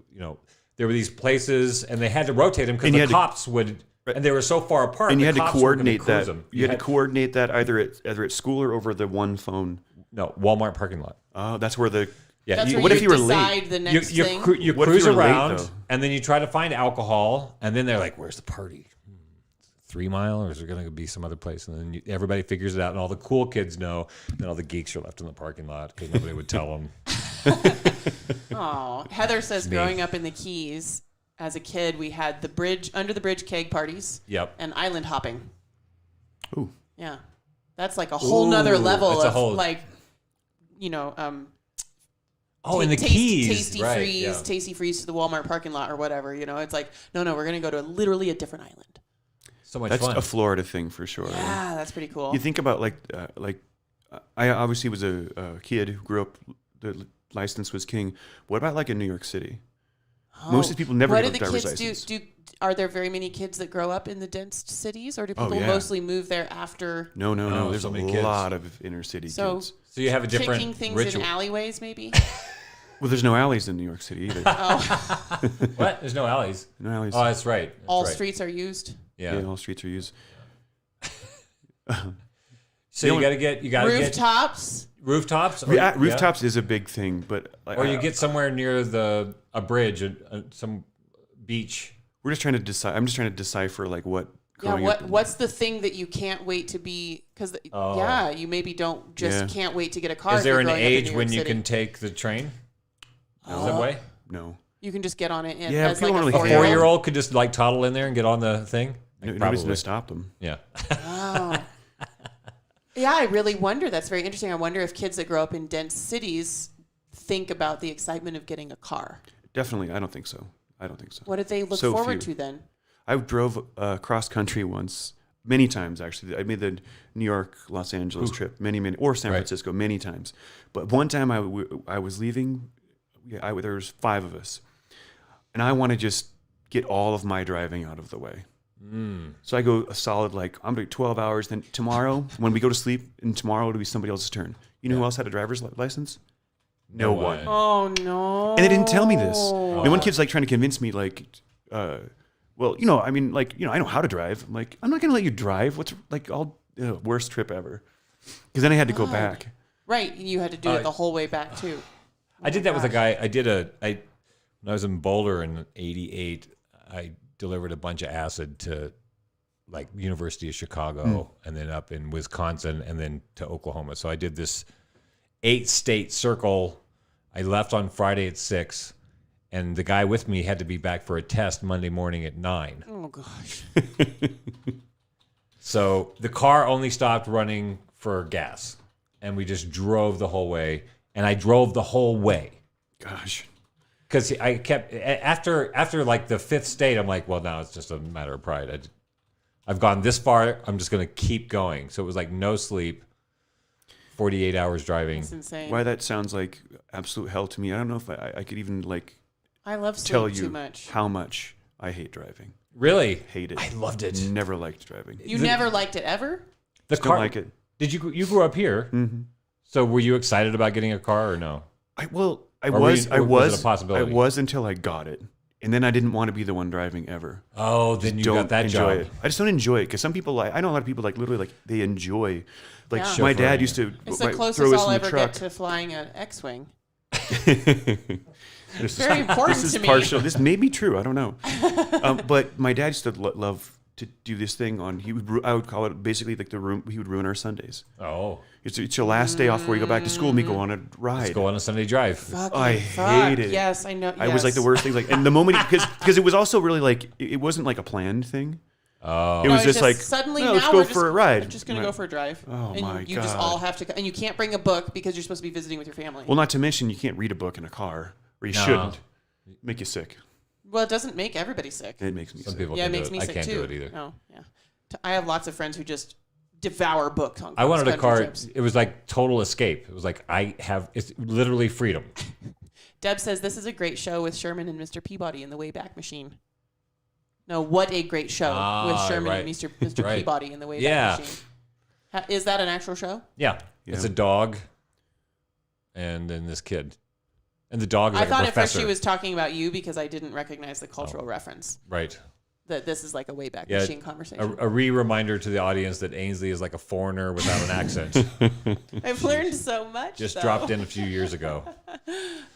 J: there were these places, and they had to rotate them because the cops would, and they were so far apart.
K: And you had to coordinate that.
J: Them.
K: You had to coordinate that either at school or over the one phone.
J: No, Walmart parking lot.
K: Oh, that's where the.
J: Yeah.
D: That's
K: what
D: where
K: if you were late?
D: The next thing?
J: You
K: What if
J: cruise
K: you were late,
J: around,
K: though?
J: and then you try to find alcohol, and then they're like, "Where's the party? 3 Mile, or is there going to be some other place?" And then everybody figures it out, and all the cool kids know. And then all the geeks are left in the parking lot because nobody would tell them.
D: Oh, Heather says growing up in the Keys as a kid, we had under the bridge keg parties.
J: Yep.
D: And island hopping.
K: Ooh.
D: Yeah, that's like a whole nother level of like,
J: in the Keys,
D: tasty freeze to the Walmart parking lot or whatever. It's like, no, we're gonna go to literally a different island.
J: So much
K: That's
J: fun.
K: a Florida thing for sure.
D: Yeah, that's pretty cool.
K: You think about I obviously was a kid who grew up. The license was king. What about like in New York City? Most of the people never get a driver's license.
D: Are there very many kids that grow up in the dense cities, or do people mostly move there after?
K: No. There's
J: so
K: a
J: many kids.
K: lot of inner city kids.
J: So you have a different
D: kicking things
J: ritual.
D: in alleyways, maybe.
K: Well, there's no alleys in New York City either.
J: What? There's no alleys.
K: No alleys.
J: Oh, that's right.
D: All streets are used.
J: Yeah,
K: all streets are used.
J: So you got to get
D: rooftops.
J: rooftops.
K: Rooftops is a big thing, but
J: or you get somewhere near a bridge, some beach.
K: We're just trying to decide. I'm just trying to decipher like what.
D: What's the thing that you can't wait to be? Because you maybe can't wait to get a car.
J: Is there an age when you can take the train? Subway?
K: No.
D: You can just get on it.
K: As like
J: a 4-year-old could just like toddle in there and get on the thing.
K: Nobody's going to stop them.
J: Yeah.
D: Oh. Yeah, I really wonder. That's very interesting. I wonder if kids that grow up in dense cities think about the excitement of getting a car.
K: Definitely. I don't think so.
D: What did they look forward to then?
K: I drove cross country once, many times actually. I made the New York, Los Angeles trip many, or San Francisco many times. But one time I was leaving, there was 5 of us. And I want to just get all of my driving out of the way. So I go a solid, I'm doing 12 hours. Then tomorrow, when we go to sleep, and tomorrow it'll be somebody else's turn. You know who else had a driver's license? No one.
D: Oh, no.
K: And they didn't tell me this. And one kid's trying to convince me, well, I know how to drive. I'm like, I'm not going to let you drive. What's worst trip ever. Because then I had to go back.
D: Right. You had to do it the whole way back too.
J: I did that with a guy. When I was in Boulder in '88, I delivered a bunch of acid to University of Chicago and then up in Wisconsin and then to Oklahoma. So I did this 8-state circle. I left on Friday at 6. And the guy with me had to be back for a test Monday morning at 9.
D: Oh, gosh.
J: So the car only stopped running for gas. And we just drove the whole way. And I drove the whole way.
K: Gosh.
J: Because I kept, after the 5th state, I'm like, well, now it's just a matter of pride. I've gone this far. I'm just going to keep going. So it was no sleep, 48 hours driving.
D: That's insane.
K: Why that sounds like absolute hell to me. I don't know if I could even
D: I love sleep
K: tell you
D: too much.
K: How much I hate driving.
J: Really?
K: Hate it.
J: I loved it.
K: Never liked driving.
D: You never liked it ever?
J: The car.
K: Don't like it.
J: Did you grew up here?
K: Mm-hmm.
J: So were you excited about getting a car or no?
K: I was
J: it a possibility?
K: I was until I got it. And then I didn't want to be the one driving ever.
J: Oh, then you got that job.
K: It. I just don't enjoy it because some people I know a lot of people literally they enjoy my dad used to
D: it's the closest
K: throw us
D: I'll
K: in the
D: ever
K: truck.
D: get to flying an X-wing.
K: This
D: very important
K: this
D: to
K: is
D: me.
K: Partial. This may be true. I don't know. But my dad used to love to do this thing I would call it basically the room. He would ruin our Sundays.
J: Oh.
K: It's your last day off before you go back to school and we go on a ride.
J: Let's go on a Sunday drive.
K: I hate it.
D: Yes, I know.
K: I was the worst thing. And the moment, because it was also really it wasn't a planned thing.
J: Oh.
K: It was just
D: suddenly
K: no,
D: now
K: let's go
D: we're
K: for a ride.
D: We're just going to go for a drive.
K: Oh
D: and
K: my
D: you
K: God.
D: just all have to, and you can't bring a book because you're supposed to be visiting with your family.
K: Well, not to mention you can't read a book in a car, or you shouldn't. Make you sick.
D: Well, it doesn't make everybody sick.
K: It makes me sick.
J: Some people
D: it
J: can
D: makes
J: do
D: me
J: it.
D: sick
J: I can't
D: too.
J: do it either.
D: Oh, yeah. I have lots of friends who just devour books on
J: I wanted a car.
D: trips.
J: It was total escape. It was it's literally freedom.
D: Deb says this is a great show with Sherman and Mr. Peabody in the Wayback Machine. No, what a great show with Sherman and Mr.
J: Right.
D: Peabody in the Wayback Machine. Is that an actual show?
J: Yeah. It's a dog and then this kid. And the dog is
D: I thought
J: a
D: at
J: professor.
D: first she was talking about you because I didn't recognize the cultural reference.
J: Right.
D: That this is a Wayback Machine conversation.
J: A reminder to the audience that Ainsley is a foreigner without an accent.
D: I've learned so much.
J: Just dropped in a few years ago.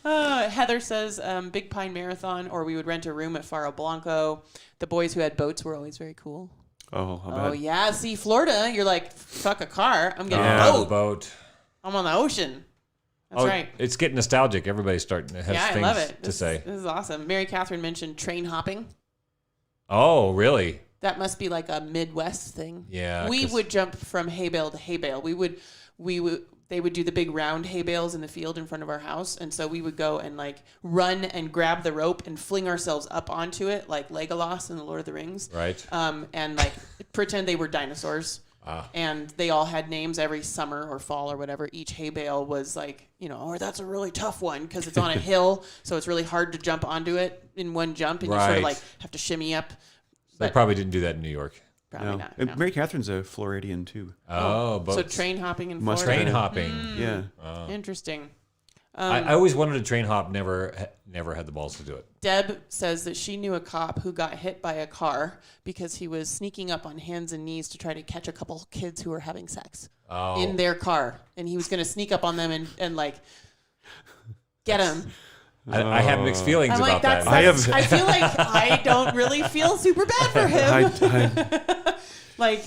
D: Heather says Big Pine Marathon, or we would rent a room at Faro Blanco. The boys who had boats were always very cool.
K: Oh,
D: yeah. See, Florida, you're fuck a car. I'm getting a boat. I'm on the ocean. That's right.
J: It's getting nostalgic. Everybody's starting to have
D: I
J: things
D: love it.
J: to say.
D: This is awesome. Mary Catherine mentioned train hopping.
J: Oh, really?
D: That must be a Midwest thing.
J: Yeah.
D: We would jump from hay bale to hay bale. They would do the big round hay bales in the field in front of our house. And so we would go and run and grab the rope and fling ourselves up onto it like Legolas in the Lord of the Rings.
J: Right.
D: And pretend they were dinosaurs. And they all had names every summer or fall or whatever. Each hay bale was that's a really tough one because it's on a hill. So it's really hard to jump onto it in one jump. And you sort of have to shimmy up.
J: They probably didn't do that in New York.
D: Probably not.
K: And Mary Catherine's a Floridian too.
J: Oh, boats.
D: So train hopping in Florida.
J: Train hopping.
K: Yeah.
D: Interesting.
J: I always wanted to train hop, never had the balls to do it.
D: Deb says that she knew a cop who got hit by a car because he was sneaking up on hands and knees to try to catch a couple kids who were having sex in their car. And he was going to sneak up on them and like, get them.
J: I have mixed feelings
D: I'm
J: about
D: like,
J: that.
D: I feel like I don't really feel super bad for him. Like,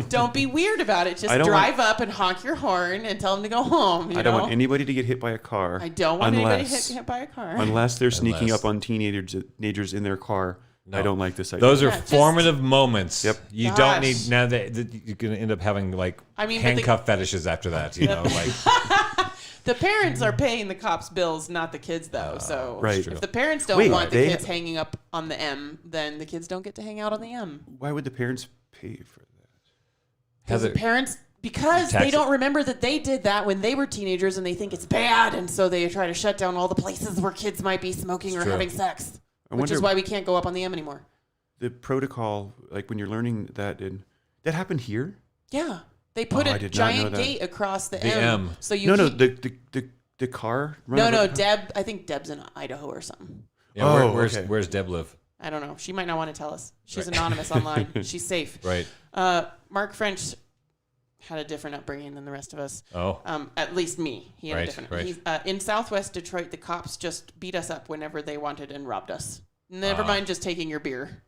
D: don't be weird about it. Just drive up and honk your horn and tell them to go home.
K: I don't want anybody to get hit by a car.
D: I don't want anybody to get hit by a car.
K: Unless they're sneaking up on teenagers in their car. No. I don't like this idea.
J: Those are formative moments.
K: Yep.
J: You don't need, now that you're going to end up having like handcuff fetishes after that, you know, like.
D: The parents are paying the cops' bills, not the kids, though. So
K: right.
D: if the parents don't want the kids hanging up on the M, then the kids don't get to hang out on the M.
K: Why would the parents pay for that?
D: Because the parents, they don't remember that they did that when they were teenagers, and they think it's bad, and so they try to shut down all the places where kids might be smoking or having sex, which is why we can't go up on the M anymore.
K: The protocol, like when you're learning that, that happened here?
D: Yeah. They put a giant gate across the M. So you
K: the car.
D: Deb. I think Deb's in Idaho or something.
J: Yeah, where's Deb live?
D: I don't know. She might not want to tell us. She's anonymous online. She's safe.
J: Right.
D: Mark French had a different upbringing than the rest of us.
J: Oh.
D: At least me. He had a different.
J: Right.
D: In Southwest Detroit, the cops just beat us up whenever they wanted and robbed us. Never mind just taking your beer.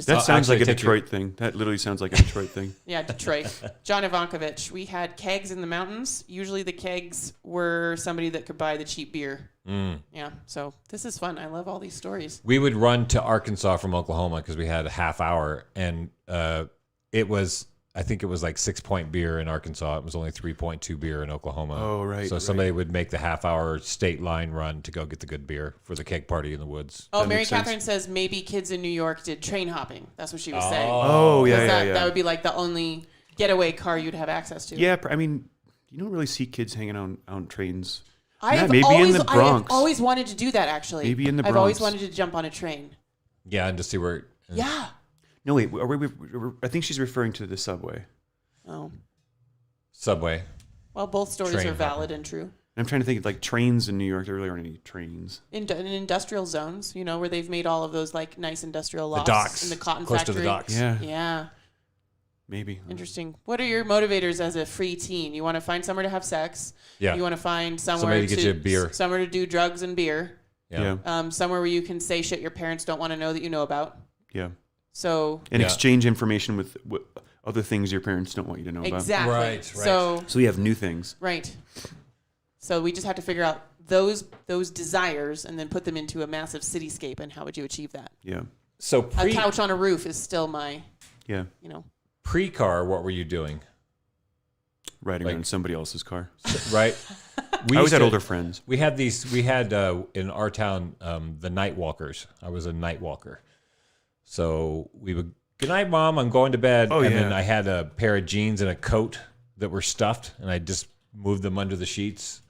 K: That sounds like a Detroit thing. That literally sounds like a Detroit thing.
D: Yeah, Detroit. John Ivankovich. We had kegs in the mountains. Usually the kegs were somebody that could buy the cheap beer. Yeah, so this is fun. I love all these stories.
J: We would run to Arkansas from Oklahoma because we had a half hour, and I think it was like 6 point beer in Arkansas. It was only 3.2 beer in Oklahoma.
K: Oh, right.
J: So somebody would make the half hour state line run to go get the good beer for the keg party in the woods.
D: Oh, Mary Catherine says maybe kids in New York did train hopping. That's what she was saying.
K: Oh, yeah.
D: That would be like the only getaway car you'd have access to.
K: Yeah, I mean, you don't really see kids hanging on trains.
D: Maybe in the Bronx. I've always wanted to do that, actually.
K: Maybe in the Bronx.
D: I've always wanted to jump on a train.
J: Yeah, and to see where...
D: Yeah.
K: No, wait. I think she's referring to the subway.
D: Oh.
J: Subway.
D: Well, both stories are valid and true.
K: I'm trying to think of like trains in New York. There really aren't any trains.
D: In industrial zones, where they've made all of those like nice industrial lofts.
J: The docks.
D: In the cotton
J: close
D: factory.
J: To the docks.
D: Yeah.
K: Maybe.
D: Interesting. What are your motivators as a free teen? You want to find somewhere to have sex.
J: Yeah.
D: You want to find somewhere
J: to get you a beer.
D: Somewhere to do drugs and beer.
K: Yeah.
D: Somewhere where you can say shit your parents don't want to know that you know about.
K: Yeah.
D: So.
K: And exchange information with other things your parents don't want you to know about.
D: Exactly.
J: Right.
D: So
K: you have new things.
D: Right. So we just have to figure out those desires and then put them into a massive cityscape. And how would you achieve that?
K: Yeah.
J: So
D: a couch on a roof is still my.
K: Yeah.
J: Pre-car, what were you doing?
K: Riding around somebody else's car.
J: Right.
K: I always had older friends.
J: We had in our town the night walkers. I was a night walker. So we would, good night, Mom, I'm going to bed. Then I had a pair of jeans and a coat that were stuffed, and I just moved them under the sheets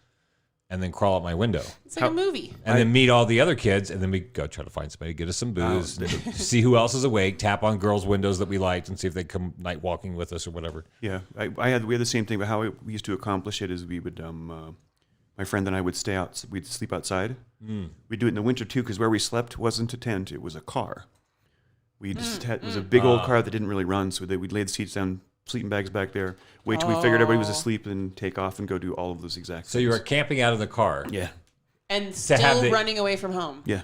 J: and then crawl out my window.
D: It's like a movie.
J: And then meet all the other kids, and then we go try to find somebody, get us some booze, see who else is awake, tap on girls' windows that we liked, and see if they come night walking with us or whatever.
K: Yeah, we had the same thing, but how we used to accomplish it is we would, my friend and I would we'd sleep outside. We'd do it in the winter too, because where we slept wasn't a tent, it was a car. We just it was a big old car that didn't really run, so we'd lay the seats down, sleeping bags back there, wait till we figured everybody was asleep, and take off and go do all of those exact things.
J: So you were camping out of the car.
K: Yeah.
D: And still running away from home.
K: Yeah.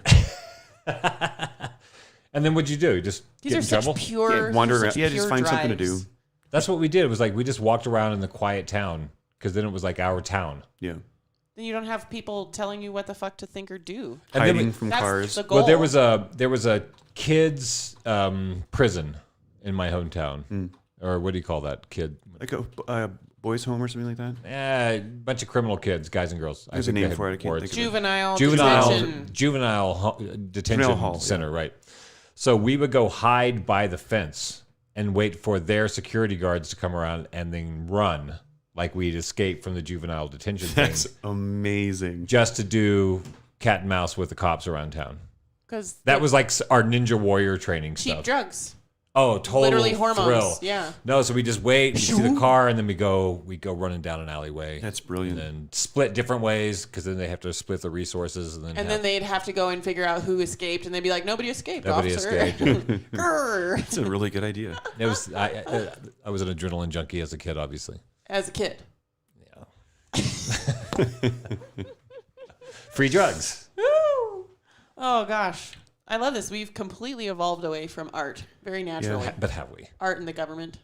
J: And then what'd you do? Just get in trouble?
K: Wander around. Yeah, just find something to do.
J: That's what we did. It was like we just walked around in the quiet town, because then it was like our town.
K: Yeah.
D: Then you don't have people telling you what the fuck to think or do.
K: Hiding from cars.
D: The goal.
J: Well, there was a kids prison in my hometown, or what do you call that kid?
K: Like a boys' home or something like that.
J: Yeah, a bunch of criminal kids, guys and girls.
K: There's a name for it. I can't think of it.
J: Juvenile detention center, right? So we would go hide by the fence and wait for their security guards to come around and then run like we'd escape from the juvenile detention thing.
K: That's amazing.
J: Just to do cat and mouse with the cops around town.
D: Because
J: that was like our Ninja Warrior training
D: cheap
J: stuff.
D: Drugs.
J: Oh, total
D: literally hormones.
J: thrill.
D: Yeah.
J: No, so we just wait, we see the car, and then we go running down an alleyway.
K: That's brilliant.
J: And then split different ways because then they have to split the resources, and
D: then they'd have to go and figure out who escaped, and they'd be like, "Nobody escaped,
J: Nobody
D: officer."
J: escaped.
D: Grr.
K: That's a really good idea.
J: It was I was an adrenaline junkie as a kid, obviously.
D: As a kid.
J: Yeah. Free drugs.
D: Woo! Oh gosh. I love this. We've completely evolved away from art very naturally.
J: But have we?
D: Art in the government.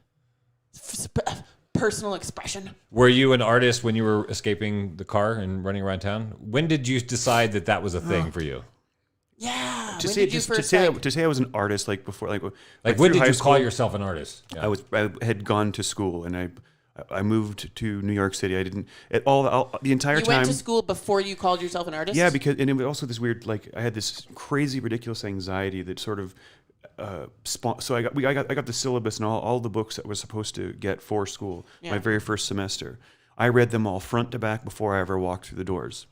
D: Personal expression.
J: Were you an artist when you were escaping the car and running around town? When did you decide that was a thing for you?
D: Yeah.
K: To say I was an artist before
J: when did you call yourself an artist? Yeah.
K: I had gone to school and I moved to New York City. I didn't the entire time.
D: You went to school before you called yourself an artist?
K: Yeah, because it was also this weird I had this crazy ridiculous anxiety that sort of so I got the syllabus and all the books that I was supposed to get for school my very first semester. I read them all front to back before I ever walked through the doors.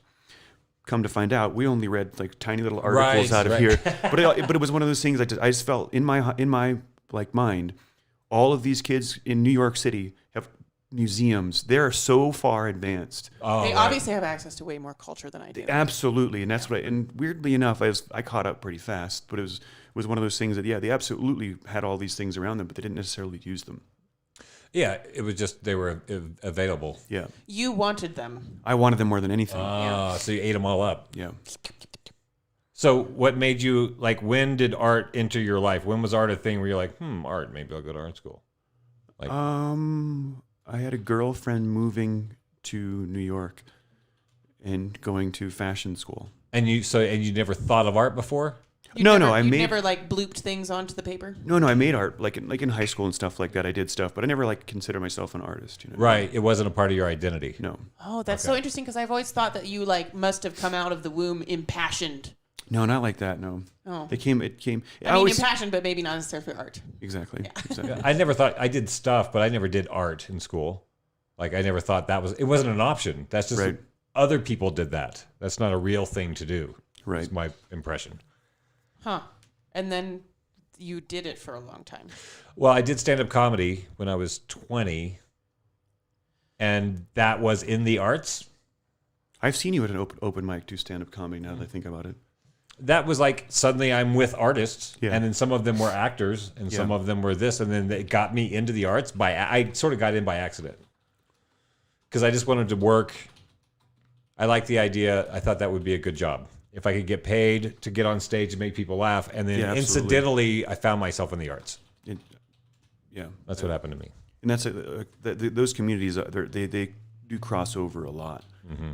K: Come to find out, we only read tiny little articles out of here. But it was one of those things I just felt in my mind, all of these kids in New York City have museums. They're so far advanced.
D: They obviously have access to way more culture than I do.
K: Absolutely, and that's and weirdly enough, I caught up pretty fast. But it was one of those things that they absolutely had all these things around them, but they didn't necessarily use them.
J: Yeah, it was just they were available.
K: Yeah,
D: you wanted them.
K: I wanted them more than anything.
J: So you ate them all up.
K: Yeah.
J: So what made you when did art enter your life? When was art a thing where you're like, art, maybe I'll go to art school?
K: I had a girlfriend moving to New York and going to fashion school.
J: And you never thought of art before?
D: You never blooped things onto the paper?
K: No, I made art in high school and stuff like that. I did stuff, but I never consider myself an artist.
J: Right. It wasn't a part of your identity.
K: No.
D: Oh, that's so interesting because I've always thought that you must have come out of the womb impassioned.
K: No, not like that. No.
D: Oh.
K: It came.
D: Impassioned, but maybe not necessarily for art.
K: Exactly.
D: Yeah.
K: Exactly.
J: I never thought I did stuff, but I never did art in school. I never thought it wasn't an option. That's just other people did that. That's not a real thing to do.
K: Right.
J: That's my impression.
D: Huh. And then you did it for a long time.
J: Well, I did stand-up comedy when I was 20, and that was in the arts.
K: I've seen you at an open mic do stand-up comedy now that I think about it.
J: That was suddenly I'm with artists,
K: yeah.
J: And then some of them were actors, and some of them were this, and then it got me into the arts. I sort of got in by accident because I just wanted to work. I liked the idea. I thought that would be a good job if I could get paid to get on stage and make people laugh, and then incidentally, I found myself in the arts. That's what happened to me.
K: And that's those communities. They do cross over a lot. Mm-hmm.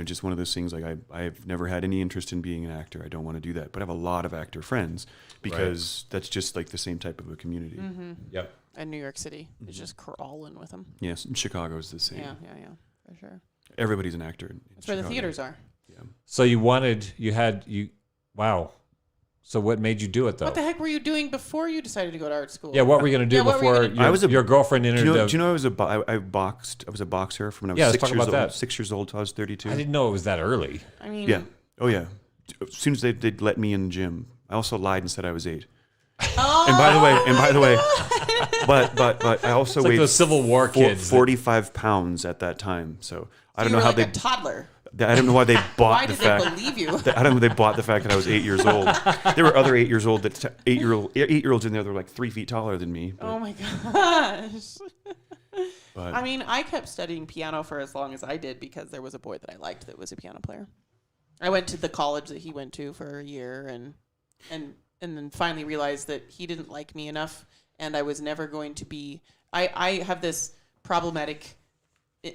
K: Just one of those things. I've never had any interest in being an actor. I don't want to do that, but I have a lot of actor friends because that's just the same type of a community.
D: Mm-hmm.
J: Yep.
D: And New York City is just crawling with them.
K: Yes, and Chicago's the same.
D: Yeah, for sure.
K: Everybody's an actor.
D: That's where the theaters are.
K: Yeah.
J: So wow. So what made you do it, though?
D: What the heck were you doing before you decided to go to art school?
J: Yeah, what were you going to do before your girlfriend entered?
K: Do you know I boxed? I was a boxer from when I was 6 years old. 6 years old till I was 32.
J: I didn't know it was that early.
D: I mean,
K: yeah. Oh yeah. As soon as they'd let me in the gym, I also lied and said I was 8.
D: Oh!
K: And by the way, but I also weighed
J: those Civil War kids
K: 45 pounds at that time. So I don't know how
D: they a toddler.
K: I don't know why they bought
D: why
K: the
D: did
K: fact.
D: They believe you?
K: I don't know. They bought the fact that I was 8 years old. There were other 8 years old eight-year-olds in there that were 3 feet taller than me.
D: Oh my gosh. I mean, I kept studying piano for as long as I did because there was a boy that I liked that was a piano player. I went to the college that he went to for a year and then finally realized that he didn't like me enough and I was never going to be. I have this problematic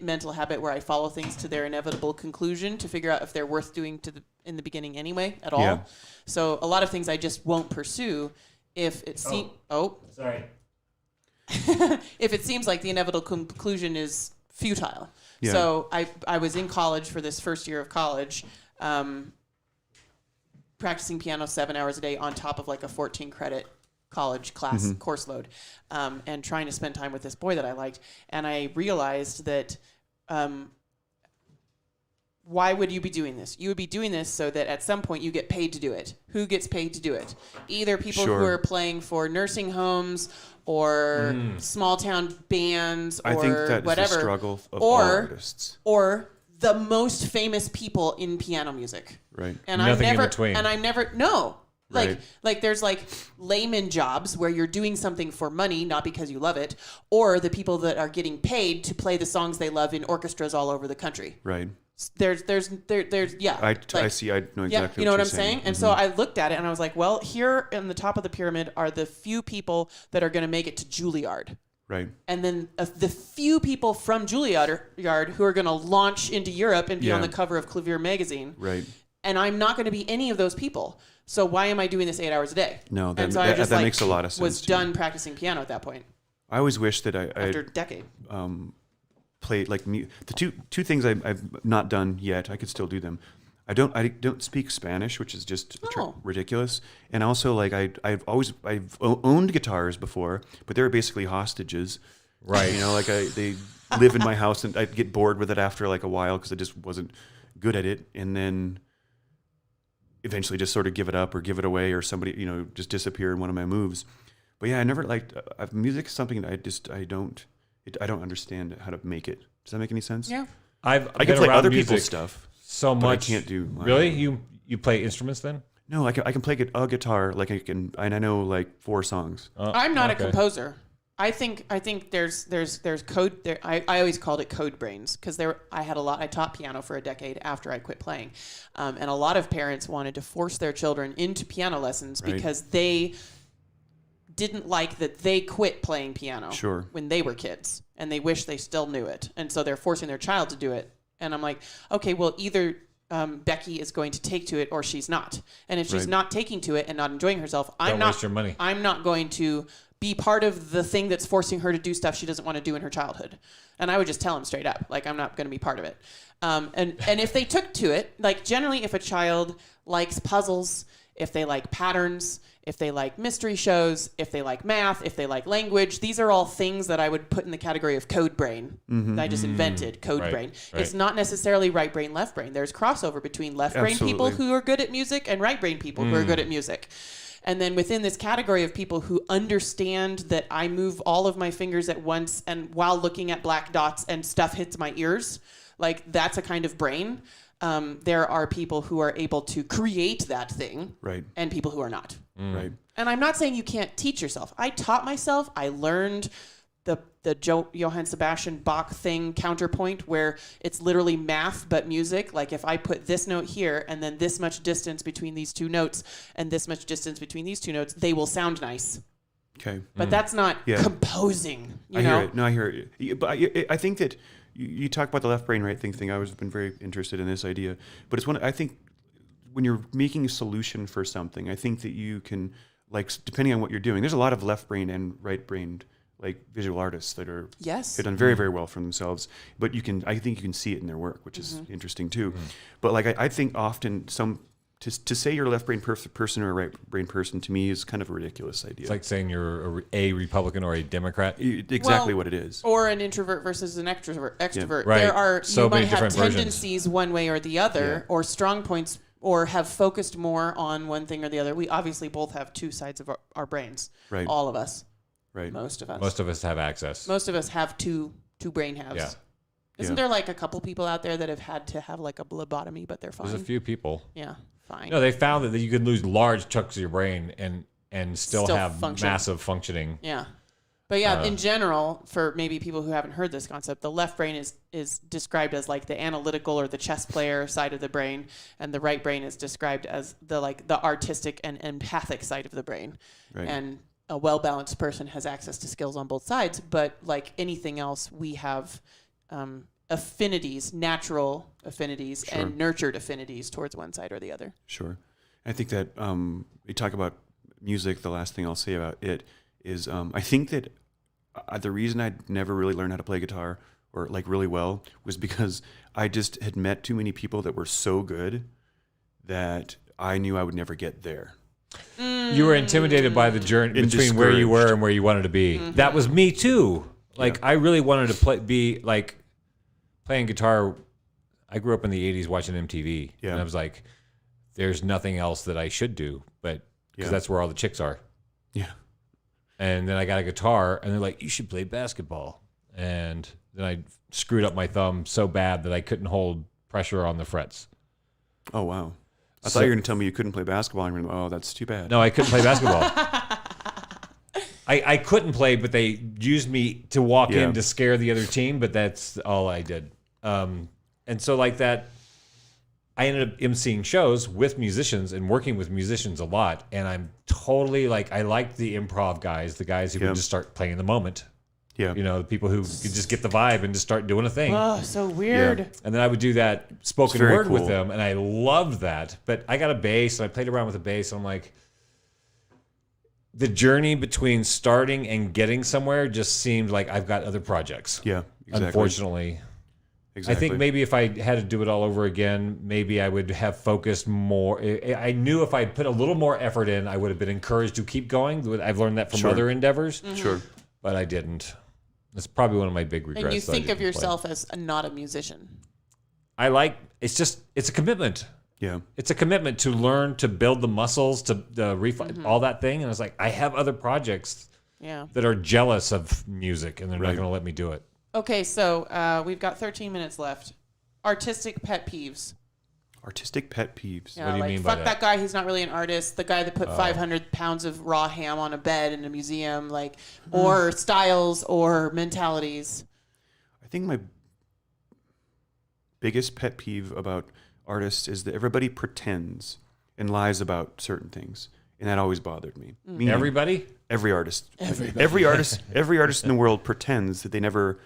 D: mental habit where I follow things to their inevitable conclusion to figure out if they're worth doing in the beginning anyway at all.
K: Yeah.
D: So a lot of things I just won't pursue if it seems.
J: Sorry.
D: If it seems like the inevitable conclusion is futile.
K: Yeah.
D: So I was in college for this first year of college, practicing piano 7 hours a day on top of a 14 credit college class course load, and trying to spend time with this boy that I liked. And I realized that why would you be doing this? You would be doing this so that at some point you get paid to do it. Who gets paid to do it? Either people who are playing for nursing homes or small town bands or
K: I think that's
D: whatever.
K: the struggle of all artists.
D: Or the most famous people in piano music.
K: Right.
D: And
J: Nothing in between.
D: And I'm never no.
K: Right.
D: Like there's like layman jobs where you're doing something for money, not because you love it, or the people that are getting paid to play the songs they love in orchestras all over the country.
K: Right.
D: There's yeah.
K: I see. I know exactly.
D: Yeah, you know what I'm
K: saying.
D: And so I looked at it and I was like, well, here in the top of the pyramid are the few people that are going to make it to Juilliard.
K: Right.
D: And then the few people from Juilliard who are going to launch into Europe and be on the cover of Clavier magazine.
K: Right.
D: And I'm not going to be any of those people. So why am I doing this 8 hours a day?
K: No, that,
D: and so I just,
K: that makes a lot of sense.
D: Was done practicing piano at that point.
K: I always wish that
D: after a decade.
K: Played like the two things I've not done yet. I could still do them. I don't speak Spanish, which is just ridiculous. And also, like I've owned guitars before, but they were basically hostages.
J: Right.
K: You know, like they live in my house, and I'd get bored with it after like a while because I just wasn't good at it, and then eventually just sort of give it up or give it away, or somebody just disappear in one of my moves. But yeah, I never liked music. Is something that I don't understand how to make it. Does that make any sense?
D: Yeah.
J: I
K: can play other people's stuff
J: so much.
K: But I can't do mine.
J: Really? You play instruments then?
K: No, I can play a guitar. Like and I know like 4 songs.
D: I'm not a composer. I think there's code there. I always called it code brains because I taught piano for a decade after I quit playing, and a lot of parents wanted to force their children into piano lessons because they didn't like that they quit playing piano when they were kids, and they wish they still knew it, and so they're forcing their child to do it. And I'm like, okay, well, either Becky is going to take to it or she's not, and if she's not taking to it and not enjoying herself,
J: Don't waste your money.
D: I'm not going to be part of the thing that's forcing her to do stuff she doesn't want to do in her childhood. And I would just tell him straight up, like, I'm not going to be part of it. And if they took to it, like generally if a child likes puzzles, if they like patterns, if they like mystery shows, if they like math, if they like language, these are all things that I would put in the category of code brain that I just invented, code brain. Right. It's not necessarily right brain, left brain. There's crossover between left brain people who are good at music and right brain people who are good at music. And then within this category of people who understand that I move all of my fingers at once and while looking at black dots and stuff hits my ears, like that's a kind of brain. There are people who are able to create that thing and people who are not.
K: Right.
D: And I'm not saying you can't teach yourself. I taught myself. I learned the Johann Sebastian Bach thing counterpoint where it's literally math but music. Like if I put this note here and then this much distance between these two notes and this much distance between these two notes, they will sound nice.
K: Okay.
D: But that's not composing, you know?
K: Hear it. No, I hear it. But I think that you talk about the left brain, right thing. I've been very interested in this idea. But it's I think when you're making a solution for something, I think that you can, like, depending on what you're doing, there's a lot of left brain and right brained like visual artists that are have done very, very well for themselves. But I think you can see it in their work, which is interesting too. But like I think often to say you're a left brain person or a right brain person to me is kind of a ridiculous idea.
J: It's like saying you're a Republican or a Democrat.
K: Exactly what it is.
D: Or an introvert versus an extrovert.
J: Yeah. Right.
D: There are
J: so
D: you
J: many
D: might have
J: different
D: tendencies one way or the other, or strong points, or have focused more on one thing or the other. We obviously both have two sides of our brains.
K: Right.
D: All of us.
K: Right.
D: Most of us.
J: Most of us have access.
D: Most of us have two brain halves.
J: Yeah.
D: Isn't there like a couple people out there that have had to have like a lobotomy, but they're fine?
J: There's a few people.
D: Yeah, fine.
J: No, they found that you could lose large chunks of your brain and still have
D: function.
J: massive functioning.
D: Yeah. But yeah, in general, for maybe people who haven't heard this concept, the left brain is described as like the analytical or the chess player side of the brain, and the right brain is described as the artistic and empathic side of the brain. Right. And a well-balanced person has access to skills on both sides, but like anything else, we have affinities, natural affinities, and nurtured affinities towards one side or the other.
K: Sure. I think that you talk about music, the last thing I'll say about it is I think that the reason I'd never really learned how to play guitar or like really well was because I just had met too many people that were so good that I knew I would never get there.
J: You were intimidated by the journey between where you were and where you wanted to be. Mm-hmm. That was me too. Like I really wanted to be like playing guitar. I grew up in the 80s watching MTV.
K: Yeah.
J: And I was like, there's nothing else that I should do, but because that's where all the chicks are.
K: Yeah.
J: And then I got a guitar, and they're like, you should play basketball. And then I screwed up my thumb so bad that I couldn't hold pressure on the frets.
K: Oh, wow. I thought you were going to tell me you couldn't play basketball. And oh, that's too bad.
J: No, I couldn't play basketball. I couldn't play, but they used me to walk in to scare the other team, but that's all I did. And so like that, I ended up emceeing shows with musicians and working with musicians a lot. And I'm totally like, I liked the improv guys, the guys who would just start playing in the moment.
K: Yeah.
J: You know, the people who could just get the vibe and just start doing a thing.
D: Oh, so weird.
K: Yeah.
J: And then I would do that spoken
K: very
J: word with
K: cool.
J: them, and I loved that. But I got a bass, and I played around with a bass, and I'm like, the journey between starting and getting somewhere just seemed like I've got other projects.
K: Yeah, exactly.
J: Unfortunately.
K: Exactly.
J: I think maybe if I had to do it all over again, maybe I would have focused more. I knew if I'd put a little more effort in, I would have been encouraged to keep going. I've learned that from other endeavors.
D: Mm-hmm.
K: Sure.
J: But I didn't. That's probably one of my big regrets.
D: And you
J: that I
D: think of
J: didn't
D: yourself
J: play.
D: as not a musician.
J: It's a commitment.
K: Yeah.
J: It's a commitment to learn, to build the muscles, to refine all that thing. And I was like, I have other projects that are jealous of music, and they're not going to let me do it.
D: Okay, so we've got 13 minutes left. Artistic pet peeves.
K: Artistic pet peeves.
D: Yeah,
J: What do you
D: like,
J: mean by
D: fuck that guy, he's not really an artist. The guy that put
J: Oh.
D: 500 pounds of raw ham on a bed in a museum, like, or styles or mentalities.
K: I think my biggest pet peeve about artists is that everybody pretends and lies about certain things, and that always bothered me. Meaning,
J: Everybody?
K: every artist, every artist in the world pretends that they never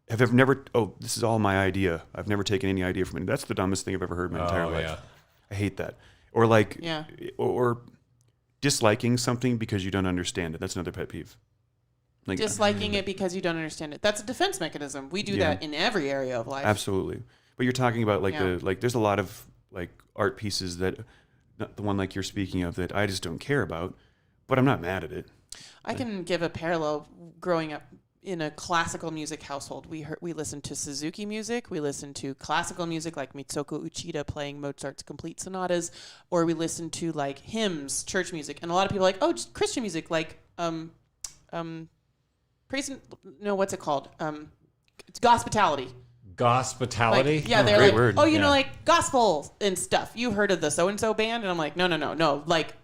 K: have never. Oh, this is all my idea. I've never taken any idea from it. That's the dumbest thing I've ever heard in my entire life.
J: Yeah.
K: I hate that. Or like, or disliking something because you don't understand it. That's another pet peeve. Like,
D: Disliking it because you don't understand it. That's a defense mechanism. We do that in every area of life.
K: Absolutely. But you're talking about like there's a lot of like art pieces that, not the one like you're speaking of, that I just don't care about, but I'm not mad at it.
D: I can give a parallel. Growing up in a classical music household, we listened to Suzuki music, we listened to classical music like Mitsuko Uchida playing Mozart's complete sonatas, or we listened to like hymns, church music. And a lot of people are like, oh, just Christian music, like praise. No, what's it called? It's gospitality.
J: Gospitality?
D: Like, yeah, they're
K: great
D: like,
K: word.
D: oh, you know, like gospel and stuff. You've heard of the so-and-so band? And I'm like, no. Like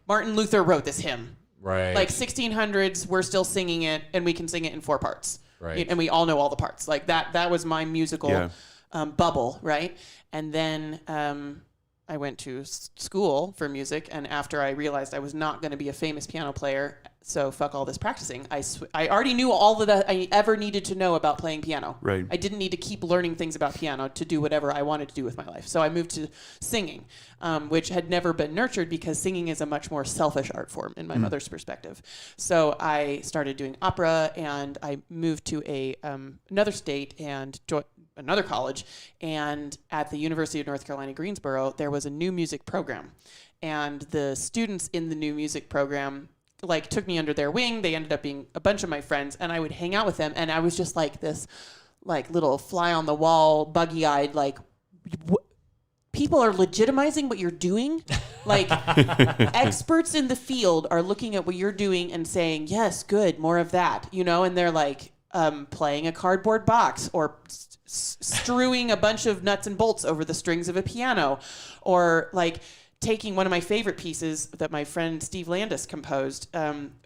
D: Martin Luther wrote this hymn.
J: Right.
D: Like 1600s, we're still singing it, and we can sing it in 4 parts.
J: Right.
D: And we all know all the parts. Like that was my musical bubble, right? And then I went to school for music, and after I realized I was not going to be a famous piano player, so fuck all this practicing. I already knew all that I ever needed to know about playing piano.
K: Right.
D: I didn't need to keep learning things about piano to do whatever I wanted to do with my life. So I moved to singing, which had never been nurtured because singing is a much more selfish art form in my mother's perspective. So I started doing opera, and I moved to another state and another college, and at the University of North Carolina, Greensboro, there was a new music program, and the students in the new music program like took me under their wing. They ended up being a bunch of my friends, and I would hang out with them, and I was just like this like little fly on the wall, buggy-eyed, like people are legitimizing what you're doing. Like experts in the field are looking at what you're doing and saying, yes, good, more of that, you know, and they're like playing a cardboard box or strewing a bunch of nuts and bolts over the strings of a piano, or like taking one of my favorite pieces that my friend Steve Landis composed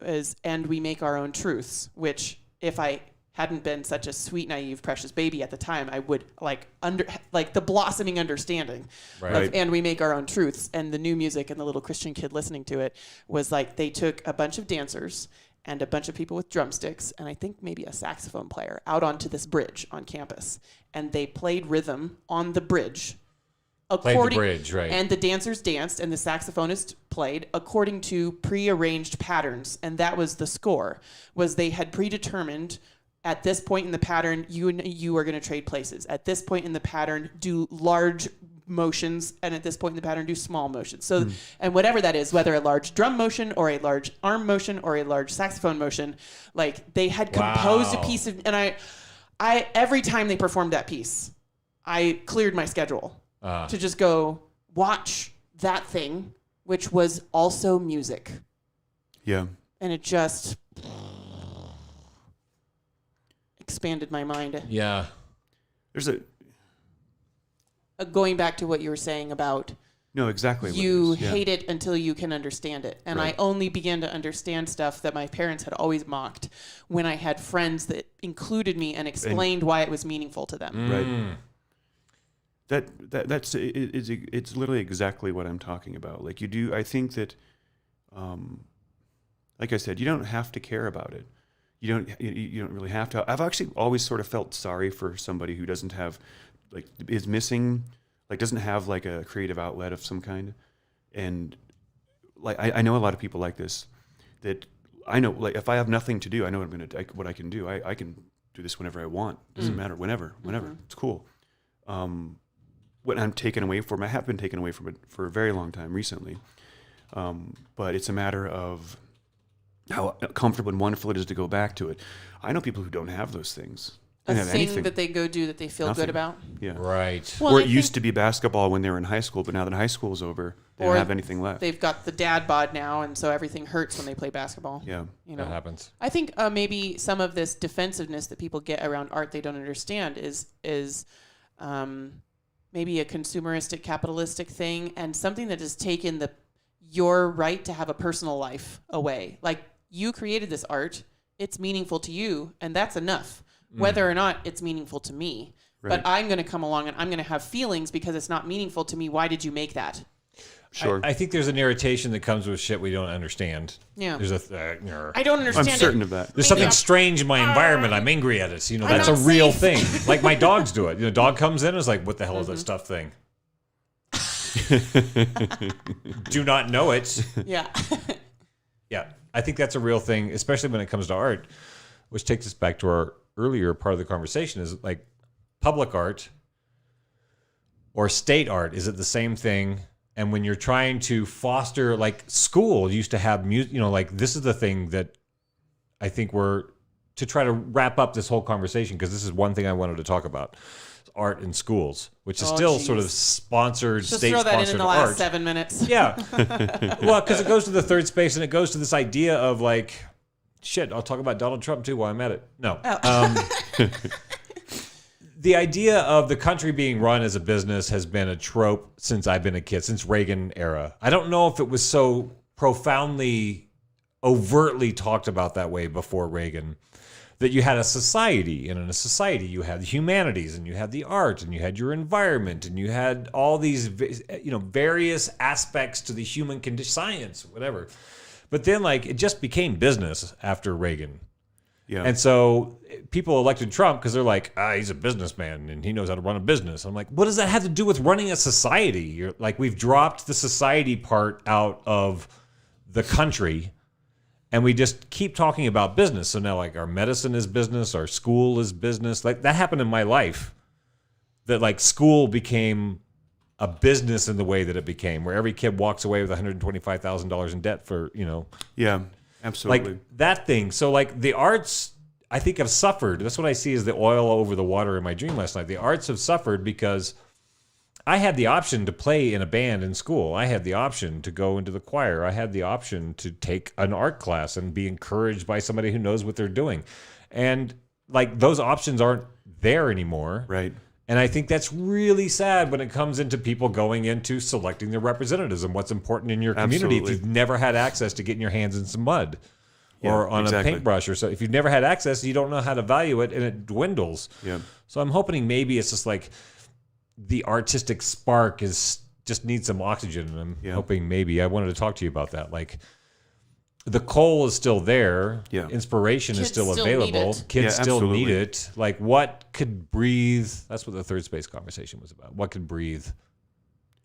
D: is And We Make Our Own Truths, which if I hadn't been such a sweet, naive, precious baby at the time, I would like the blossoming understanding of And We Make Our Own Truths. And the new music and the little Christian kid listening to it was like they took a bunch of dancers and a bunch of people with drumsticks, and I think maybe a saxophone player, out onto this bridge on campus. And they played rhythm on the bridge.
J: Played the bridge, right.
D: And the dancers danced, and the saxophonist played according to prearranged patterns. And that was the score, was they had predetermined at this point in the pattern, you are going to trade places. At this point in the pattern, do large motions, and at this point in the pattern, do small motions. So, and whatever that is, whether a large drum motion or a large arm motion or a large saxophone motion, like they had composed a piece of, and I every time they performed that piece, I cleared my schedule to just go watch that thing, which was also music.
K: Yeah.
D: And it just expanded my mind.
J: Yeah.
K: There's a...
D: Going back to what you were saying about
K: No, exactly.
D: you hate it until you can understand it. And
K: Right.
D: I only began to understand stuff that my parents had always mocked when I had friends that included me and explained why it was meaningful to them.
K: Right. It's literally exactly what I'm talking about. Like I think that, like I said, you don't have to care about it. You don't really have to. I've actually always sort of felt sorry for somebody who doesn't have, like, is missing, like, doesn't have like a creative outlet of some kind. And like, I know a lot of people like this, that I know, like, if I have nothing to do, I know what I can do. I can do this whenever I want. Doesn't matter. Whenever. It's cool. When I'm taken away from, I have been taken away from it for a very long time recently. But it's a matter of how comfortable and wonderful it is to go back to it. I know people who don't have those things.
D: A
K: Have
D: thing
K: anything.
D: that they go do that they feel
K: Nothing.
D: good about.
K: Yeah.
J: Right.
D: Well,
K: or
D: I
K: it used to be basketball when they were in high school, but now that high school's over, they don't have anything left.
D: They've got the dad bod now, and so everything hurts when they play basketball.
K: Yeah.
D: You know,
J: That happens.
D: I think maybe some of this defensiveness that people get around art they don't understand is maybe a consumeristic, capitalistic thing, and something that has taken your right to have a personal life away. Like, you created this art, it's meaningful to you, and that's enough. Whether or not it's meaningful to me.
K: Right.
D: But I'm going to come along and I'm going to have feelings because it's not meaningful to me. Why did you make that?
K: Sure.
J: I think there's an irritation that comes with shit we don't understand.
D: Yeah.
J: There's
D: I don't understand
K: I'm certain of that.
J: There's something strange in my environment. I'm angry at it. You know, that's a real thing. Like, my dogs do it. You know, dog comes in and is like, what the hell is that stuff thing? Do not know it.
D: Yeah.
J: Yeah. I think that's a real thing, especially when it comes to art, which takes us back to our earlier part of the conversation, is like public art or state art. Is it the same thing? And when you're trying to foster, like, school used to have music, you know, like, this is the thing that I think we're to try to wrap up this whole conversation, because this is one thing I wanted to talk about. Art in schools, which is still sort of sponsored,
D: Just
J: state-sponsored
D: throw that in the last
J: art.
D: 7 minutes.
J: Yeah. Well, because it goes to the third space, and it goes to this idea of, like, shit, I'll talk about Donald Trump too while I'm at it. No. The idea of the country being run as a business has been a trope since I've been a kid, since Reagan era. I don't know if it was so profoundly, overtly talked about that way before Reagan, that you had a society, and in a society you had the humanities, and you had the art, and you had your environment, and you had all these, you know, various aspects to the human condition, science, whatever. But then, like, it just became business after Reagan.
K: Yeah.
J: And so people elected Trump because they're like, he's a businessman and he knows how to run a business. I'm like, what does that have to do with running a society? You're like, we've dropped the society part out of the country, and we just keep talking about business. So now, like, our medicine is business, our school is business. Like, that happened in my life, that, like, school became a business in the way that it became, where every kid walks away with $125,000 in debt for, you know.
K: Yeah, absolutely.
J: Like, that thing. So, like, the arts, I think, have suffered. That's what I see as the oil over the water in my dream last night. The arts have suffered because I had the option to play in a band in school. I had the option to go into the choir. I had the option to take an art class and be encouraged by somebody who knows what they're doing. And, like, those options aren't there anymore.
K: Right.
J: And I think that's really sad when it comes into people going into selecting their representatives and what's important in your community.
K: Absolutely.
J: If you've never had access to getting your hands in some mud or on a paintbrush, or so, if you've never had access, you don't know how to value it, and it dwindles.
K: Yeah.
J: So I'm hoping maybe it's just like the artistic spark just needs some oxygen. And I'm hoping maybe I wanted to talk to you about that. Like, the coal is still there.
K: Yeah.
J: Inspiration is still available. Kids still need it. Like, what could breathe? That's what the third space conversation was about. What could breathe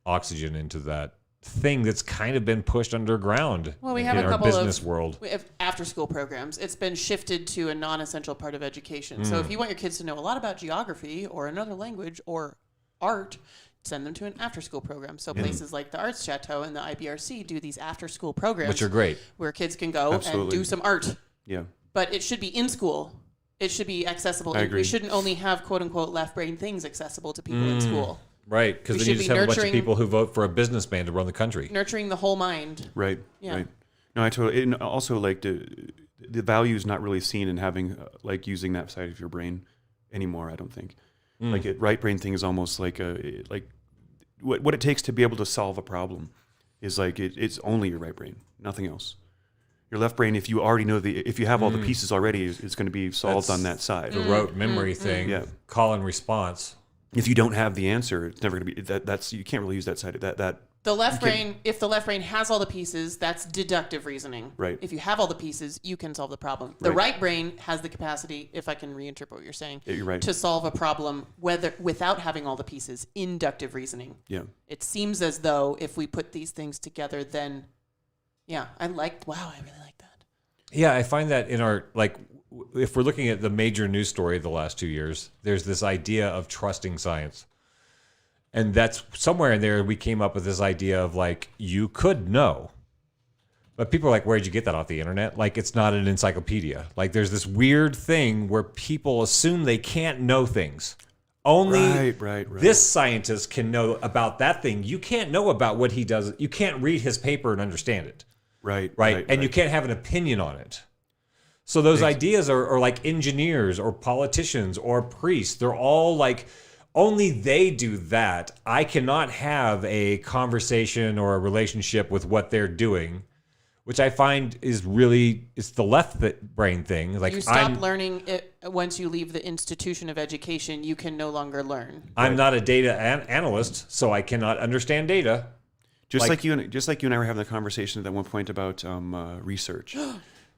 J: oxygen into that thing that's kind of been pushed underground
D: We have
J: in
D: a
J: our
D: couple
J: business
D: of
J: world?
D: We have after-school programs. It's been shifted to a non-essential part of education. So if you want your kids to know a lot about geography or another language or art, send them to an after-school program. So places like the Arts Chateau and the IBRC do these after-school programs,
J: Which are great,
D: where kids can go and do some art.
K: Yeah.
D: But it should be in school. It should be accessible.
K: I agree.
D: We shouldn't only have quote unquote left brain things accessible to people in school.
J: Right, because
D: We
J: then you
D: should
J: just
D: be
J: have a bunch of
D: nurturing-
J: people who vote for a businessman to run the country.
D: Nurturing the whole mind.
K: Right.
D: Yeah.
K: Right. No, I totally. And also, like the value is not really seen in having like using that side of your brain anymore. I don't think. Like right brain thing is almost like what it takes to be able to solve a problem is like it's only your right brain, nothing else. Your left brain, if you already know if you have all the pieces already, is going to be solved on that side.
J: The rote memory thing, call and response.
K: If you don't have the answer, it's never going to be that's you can't really use that side. That
D: The left brain, if the left brain has all the pieces, that's deductive reasoning.
K: Right.
D: If you have all the pieces, you can solve the problem. The right brain has the capacity, if I can reinterpret what you're saying,
K: you're right.
D: to solve a problem without having all the pieces. Inductive reasoning.
K: Yeah.
D: It seems as though if we put these things together, then, I really like that.
J: Yeah, I find that in our, like, if we're looking at the major news story of the last 2 years, there's this idea of trusting science. And that's somewhere in there, we came up with this idea of like, you could know. But people are like, where'd you get that off the internet? Like, it's not an encyclopedia. Like, there's this weird thing where people assume they can't know things. Only
K: right.
J: this scientist can know about that thing. You can't know about what he does. You can't read his paper and understand it.
K: Right.
J: And you can't have an opinion on it. So those ideas are like engineers or politicians or priests. They're all like, only they do that. I cannot have a conversation or a relationship with what they're doing, which I find is really, it's the left brain thing. Like,
D: you stop learning it once you leave the institution of education. You can no longer learn.
J: I'm not a data analyst, so I cannot understand data.
K: Just like you and I were having a conversation at one point about research.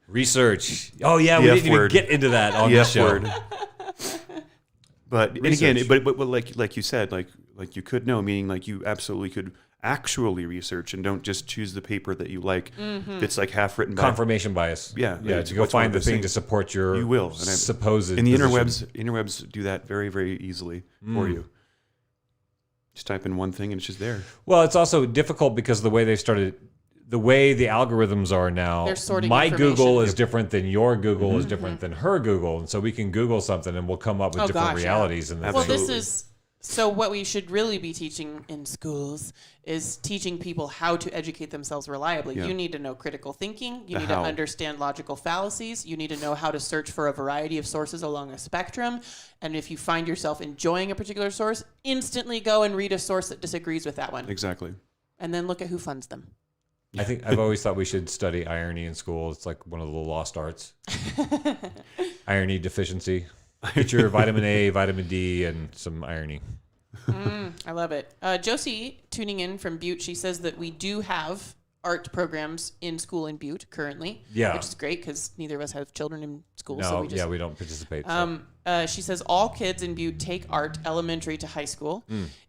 J: Research. Oh yeah, we didn't even get into that on this show.
K: But and again, but like you said, like you could know, meaning like you absolutely could actually research and don't just choose the paper that you like. That's like half written.
J: Confirmation bias.
K: Yeah.
J: To go find the thing to support your
K: you will
J: supposed.
K: And the
J: position.
K: interwebs do that very, very easily for you. Just type in one thing and it's just there.
J: Well, it's also difficult because the way they've started. The way the algorithms are now, my Google is different than your Google is different than her Google. And so we can Google something and we'll come up with different realities. And
D: well, so what we should really be teaching in schools is teaching people how to educate themselves reliably. You need to know critical thinking. You need to understand logical fallacies. You need to know how to search for a variety of sources along a spectrum. And if you find yourself enjoying a particular source, instantly go and read a source that disagrees with that one.
K: Exactly.
D: And then look at who funds them.
J: I think I've always thought we should study irony in school. It's like one of the lost arts. Irony deficiency. Get your vitamin A, vitamin D, and some irony.
D: I love it. Josie, tuning in from Butte, she says that we do have art programs in school in Butte currently.
J: Yeah.
D: Which is great because neither of us have children in school.
J: No,
D: so we
J: we don't participate.
D: She says all kids in Butte take art elementary to high school.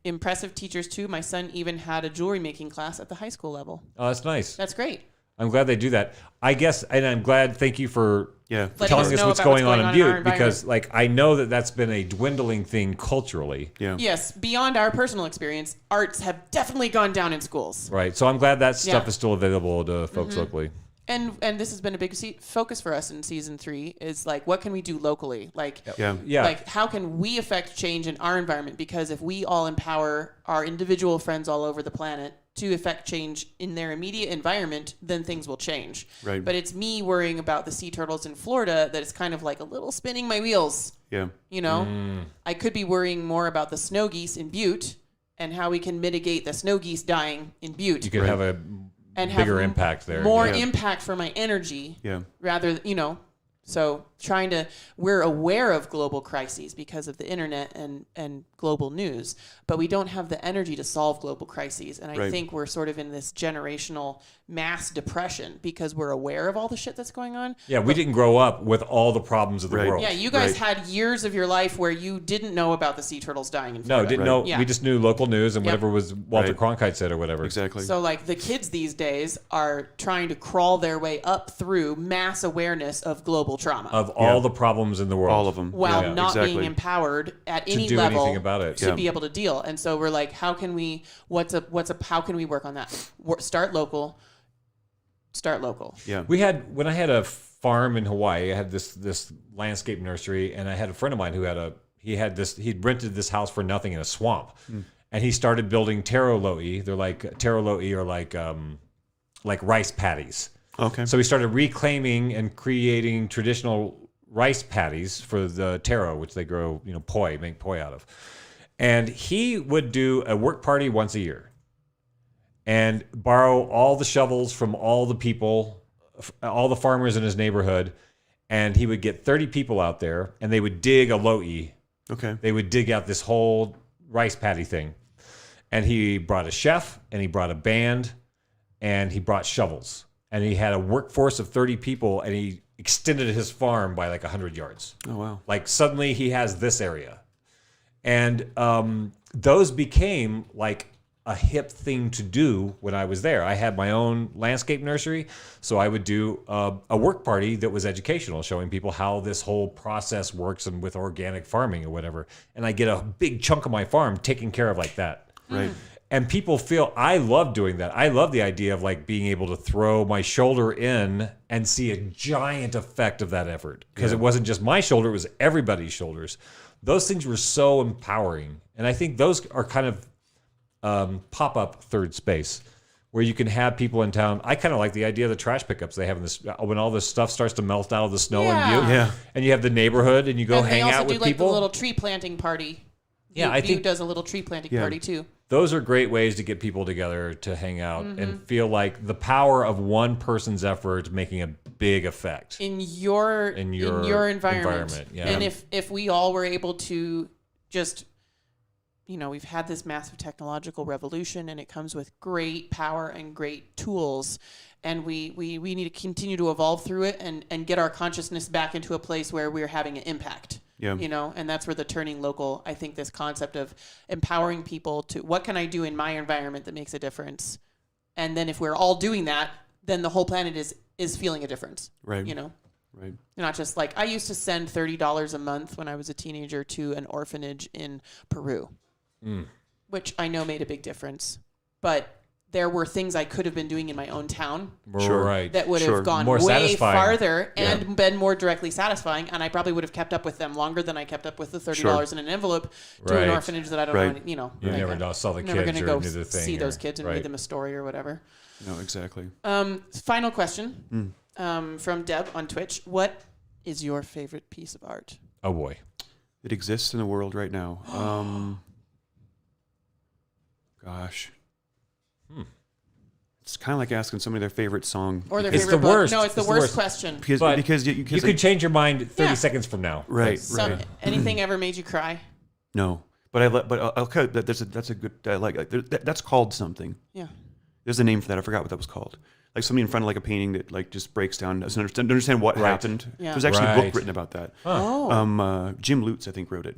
D: Impressive teachers too. My son even had a jewelry making class at the high school level.
J: Oh, that's nice.
D: That's great.
J: I'm glad they do that. I guess, and I'm glad, thank you for telling us what's going on in Butte, because like I know that's been a dwindling thing culturally.
K: Yeah.
D: Yes, beyond our personal experience, arts have definitely gone down in schools.
J: Right. So I'm glad that stuff is still available to folks locally.
D: And this has been a big focus for us in season 3 is like, what can we do locally? Like, like how can we affect change in our environment? Because if we all empower our individual friends all over the planet to affect change in their immediate environment, then things will change.
K: Right.
D: But it's me worrying about the sea turtles in Florida that is kind of like a little spinning my wheels.
K: Yeah.
D: You know, I could be worrying more about the snow geese in Butte and how we can mitigate the snow geese dying in Butte.
J: You could have a bigger impact there.
D: More impact for my energy.
K: Yeah.
D: Rather, so we're aware of global crises because of the internet and global news, but we don't have the energy to solve global crises. And I think we're sort of in this generational mass depression because we're aware of all the shit that's going on.
J: Yeah, we didn't grow up with all the problems of the world.
D: Yeah, you guys had years of your life where you didn't know about the sea turtles dying in Florida.
J: No, didn't know. Yeah. We just knew local news and whatever was Walter Cronkite said or whatever.
K: Exactly.
D: So like the kids these days are trying to crawl their way up through mass awareness of global trauma.
J: Of all the problems in the world.
K: All of them.
D: While not being empowered at any level
J: anything about it.
D: to be able to deal. And so we're like, how can we work on that? Start local. start local.
K: Yeah.
J: When I had a farm in Hawaii, I had this landscape nursery, and I had a friend of mine who he'd rented this house for nothing in a swamp. And he started building taro lo'i. They're like taro lo'i are like rice patties.
K: Okay.
J: So he started reclaiming and creating traditional rice patties for the taro, which they grow, make poi out of. And he would do a work party once a year and borrow all the shovels from all the people, all the farmers in his neighborhood. And he would get 30 people out there, and they would dig a lo'i.
K: Okay.
J: They would dig out this whole rice patty thing. And he brought a chef, and he brought a band, and he brought shovels. And he had a workforce of 30 people, and he extended his farm by like 100 yards.
K: Oh, wow.
J: Like suddenly he has this area. And those became like a hip thing to do when I was there. I had my own landscape nursery, so I would do a work party that was educational, showing people how this whole process works and with organic farming or whatever. And I get a big chunk of my farm taken care of like that.
K: Right.
J: And people feel, I love doing that. I love the idea of like being able to throw my shoulder in and see a giant effect of that effort. Because it wasn't just my shoulder, it was everybody's shoulders. Those things were so empowering. And I think those are kind of pop-up third space where you can have people in town. I kind of like the idea of the trash pickups they have in this, when all this stuff starts to melt out of the snow and Butte.
K: Yeah.
J: And you have the neighborhood and you go hang out with
D: people. They also do like the little tree planting party.
J: Yeah, I think
D: does a little tree planting party too.
J: Those are great ways to get people together to hang out and feel like the power of one person's effort making a big effect
D: in your environment.
J: Yeah.
D: And if we all were able to just, we've had this massive technological revolution, and it comes with great power and great tools, and we need to continue to evolve through it and get our consciousness back into a place where we're having an impact.
K: Yeah.
D: And that's where the turning local, I think this concept of empowering people to what can I do in my environment that makes a difference? And then if we're all doing that, then the whole planet is feeling a difference.
K: Right.
D: Right. Not just like, I used to send $30 a month when I was a teenager to an orphanage in Peru, which I know made a big difference. But there were things I could have been doing in my own town that would have gone
J: more
D: way farther and been more directly satisfying. And I probably would have kept up with them longer than I kept up with the $30 in an environment to an orphanage that I don't know.
J: You never saw the kids
D: never gonna
J: or
D: go
J: do the thing.
D: see those kids and read them a story or whatever.
K: No, exactly.
D: Final question from Deb on Twitch. What is your favorite piece of art?
J: Oh, boy.
K: It exists in the world right now. Gosh. It's kind of like asking somebody their favorite song.
D: Or their
J: it's
D: favorite
J: the
D: book.
J: worst.
D: No, it's the worst question.
K: Because you
J: could change your mind 30 seconds from now.
K: Right.
D: Anything ever made you cry?
K: No. But I'll cut that. That's a good. I like that's called something.
D: Yeah.
K: There's a name for that. I forgot what that was called. Like somebody in front of like a painting that like just breaks down, doesn't understand what happened.
D: Yeah.
K: There's actually a book written about that.
D: Oh.
K: Jim Lutz, I think, wrote it.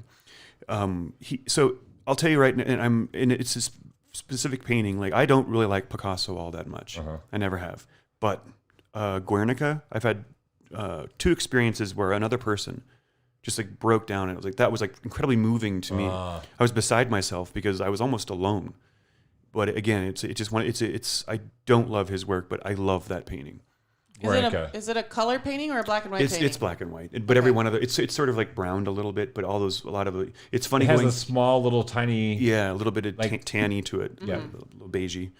K: So I'll tell you right now, and it's this specific painting. Like I don't really like Picasso all that much. I never have. But Guernica, I've had 2 experiences where another person just like broke down, and it was like that was like incredibly moving to me. I was beside myself because I was almost alone. But again, it's I don't love his work, but I love that painting.
D: Is it a color painting or a black and white painting?
K: It's black and white, but every one of it's sort of like browned a little bit. But it's funny.
J: It has a small little tiny
K: a little bit of tanny to it. Yeah, a little beigey.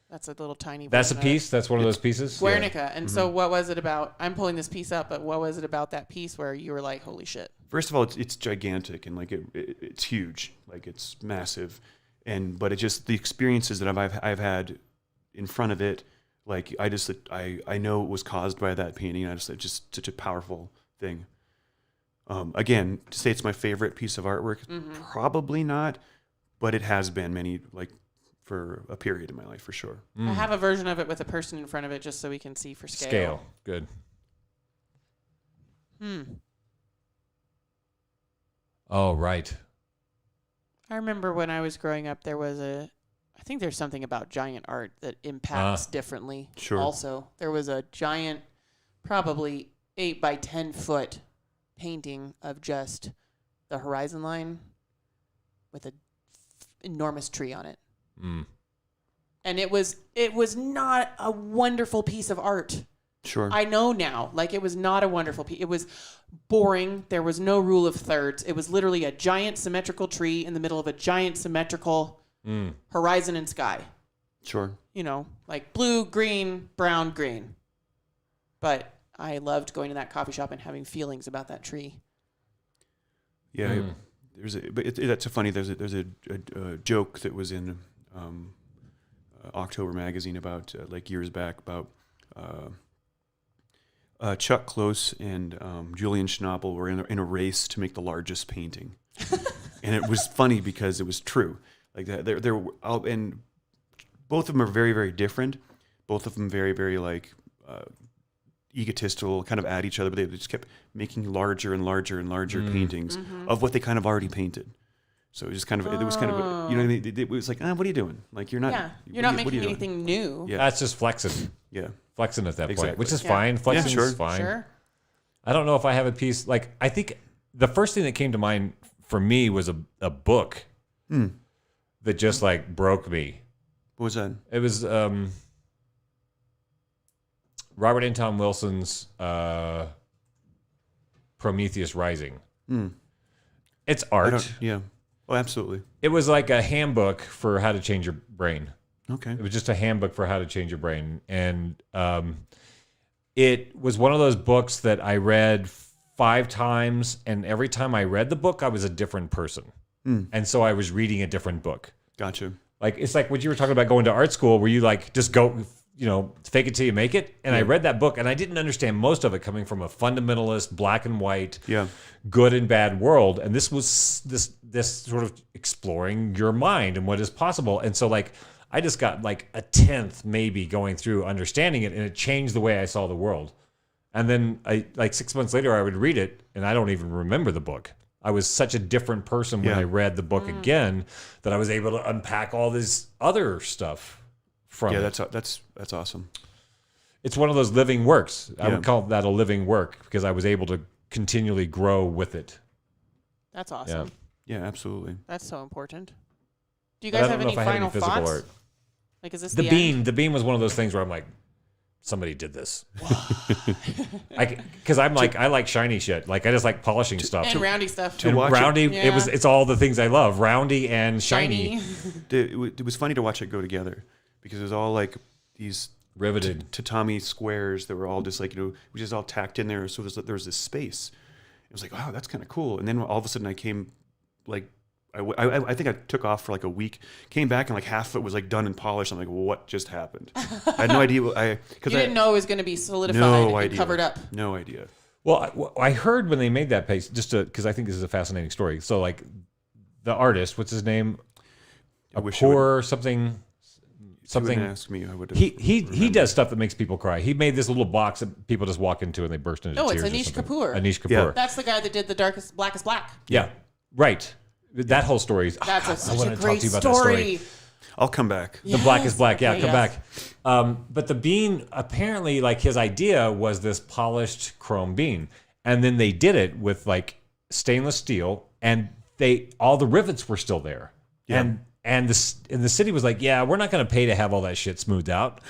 D: That's a little tiny.
J: That's a piece. That's one of those pieces.
D: Guernica. And so, what was it about? I'm pulling this piece up, but what was it about that piece where you were like, "Holy shit"?
K: First of all, it's gigantic and like it's huge, like it's massive, but it just the experiences that I've had in front of it. Like I know it was caused by that painting. And it's just such a powerful thing. Again, to say it's my favorite piece of artwork, probably not, but it has been for a period in my life for sure.
D: I have a version of it with a person in front of it just so we can see for scale.
J: Good. Oh, right.
D: I remember when I was growing up, I think there's something about giant art that impacts differently.
K: Sure.
D: Also, there was a giant, probably 8 by 10 foot painting of just the horizon line with an enormous tree on it. And it was not a wonderful piece of art.
K: Sure.
D: I know now. Like, it was not a wonderful piece. It was boring. There was no rule of thirds. It was literally a giant symmetrical tree in the middle of a giant symmetrical horizon and sky.
K: Sure.
D: You know, like blue, green, brown, green. But I loved going to that coffee shop and having feelings about that tree.
K: Yeah. That's so funny. There's a joke that was in October magazine about like years back about Chuck Close and Julian Schnabel were in a race to make the largest painting, and it was funny because it was true. Like that, and both of them are very, very different. Both of them very, very like egotistical, kind of at each other, but they just kept making larger and larger and larger paintings of what they kind of already painted. So it was just kind of, it was kind of, you know what I mean? It was like, what are you doing? Like, you're not,
D: you're not making anything new.
K: Yeah.
J: That's just flexing.
K: Yeah.
J: Flexing at that
K: Exactly.
J: point, which is fine. Flexing is fine.
D: Sure.
J: I don't know if I have a piece, like, I think the first thing that came to mind for me was a book that just like broke me.
K: What was that?
J: It was Robert Anton Wilson's Prometheus Rising. It's art.
K: Yeah. Oh, absolutely.
J: It was like a handbook for how to change your brain.
K: Okay.
J: It was just a handbook for how to change your brain. And it was one of those books that I read 5 times. And every time I read the book, I was a different person. And so I was reading a different book.
K: Gotcha.
J: Like, it's like what you were talking about going to art school where you like just go, you know, fake it till you make it. And I read that book and I didn't understand most of it coming from a fundamentalist, black and white, good and bad world. And this was this sort of exploring your mind and what is possible. And so like, I just got like a 10th maybe going through understanding it, and it changed the way I saw the world. And then like 6 months later, I would read it and I don't even remember the book. I was such a different person when I read the book again that I was able to unpack all this other stuff from it.
K: That's awesome.
J: It's one of those living works. I would call that a living work because I was able to continually grow with it.
D: That's awesome.
K: Yeah, absolutely.
D: That's so important. Do you guys have any final thoughts?
J: Art.
D: Like, is this
J: the
D: the
J: bean?
D: end?
J: The bean was one of those things where I'm like, somebody did this. Because I'm like, I like shiny shit. Like, I just like polishing stuff.
D: And roundy stuff.
J: And roundy, it's all the things I love. Roundy and shiny.
K: It was funny to watch it go together because it was all like these
J: riveted
K: tatami squares that were all just like, you know, which is all tacked in there. So there was this space. It was like, wow, that's kind of cool. And then all of a sudden I came, like, I think I took off for like a week, came back and like half of it was like done and polished. I'm like, well, what just happened? I had no idea.
D: You didn't know it was going to be solidified and covered up.
K: No idea.
J: Well, I heard when they made that piece, just because I think this is a fascinating story. So like the artist, what's his name? Something.
K: If you wouldn't ask me, I would.
J: He does stuff that makes people cry. He made this little box that people just walk into and they burst into tears.
D: Oh, it's Anish Kapoor.
J: Anish Kapoor.
K: Yeah.
D: That's the guy that did the Blackest Black.
J: Yeah, right. That whole story.
D: That's such a great
J: talk to you about that story.
K: I'll come back.
J: The Black is Black. Yeah, come back. But the bean, apparently, like his idea was this polished chrome bean. And then they did it with like stainless steel and all the rivets were still there.
K: Yeah.
J: And the city was like, yeah, we're not going to pay to have all that shit smoothed out.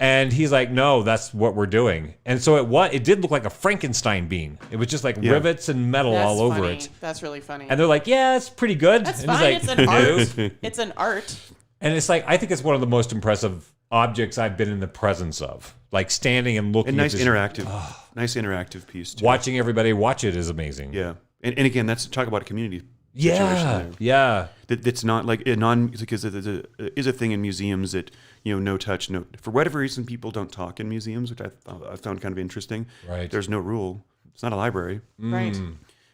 J: And he's like, no, that's what we're doing. And so it did look like a Frankenstein bean. It was just like rivets and metal all over it.
D: That's really funny.
J: And they're like, yeah, it's pretty good.
D: That's
J: and
D: fine.
J: He's like,
D: it's an art. It's an art.
J: And it's like, I think it's one of the most impressive objects I've been in the presence of. Like standing and looking
K: and
J: at this.
K: Nice interactive piece too.
J: Watching everybody watch it is amazing.
K: Yeah. And again, that's talk about a community.
J: Yeah.
K: That's not like because there is a thing in museums that, you know, no touch, for whatever reason people don't talk in museums, which I found kind of interesting.
J: Right.
K: There's no rule. It's not a library.
D: Right.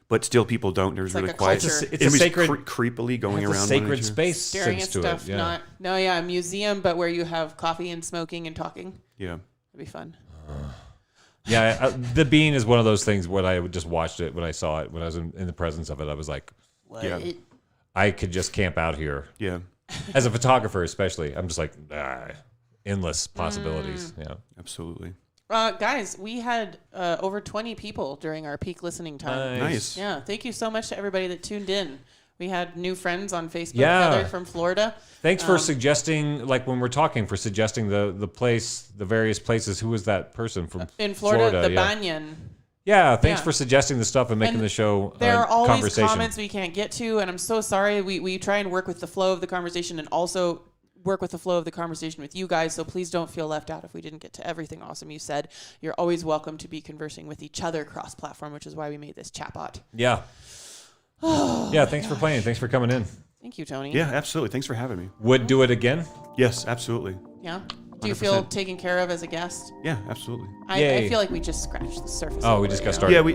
K: But still people don't. There's really
D: like
K: quiet.
D: It's
J: a sacred
K: creepily going around.
J: It's a sacred space.
D: Staring at stuff.
J: Yeah.
D: A museum, but where you have coffee and smoking and talking.
K: Yeah.
D: That'd be fun.
J: Yeah, the bean is one of those things when I just watched it, when I saw it, when I was in the presence of it, I was like,
K: yeah.
J: I could just camp out here.
K: Yeah.
J: As a photographer, especially, I'm just like, endless possibilities. Yeah,
K: absolutely.
D: Guys, we had over 20 people during our peak listening time.
K: Nice.
D: Yeah, thank you so much to everybody that tuned in. We had new friends on Facebook.
J: Yeah.
D: Heather from Florida.
J: Thanks for suggesting, like when we're talking, for suggesting the various places. Who was that person from
D: in Florida? The
J: yeah.
D: Banyan.
J: Yeah, thanks for suggesting the stuff and making the show
D: There are always
J: conversation.
D: comments we can't get to, and I'm so sorry. We try and work with the flow of the conversation and also work with the flow of the conversation with you guys, so please don't feel left out if we didn't get to everything awesome you said. You're always welcome to be conversing with each other cross-platform, which is why we made this chatbot.
J: Yeah. Yeah, thanks for playing. Thanks for coming in.
D: Thank you, Tony.
K: Yeah, absolutely. Thanks for having me.
J: Would do it again?
K: Yes, absolutely.
D: Yeah? Do you feel taken care of as a guest?
K: Yeah, absolutely.
D: I feel like we just scratched the surface.
J: Oh, we just got started.
K: Yeah, we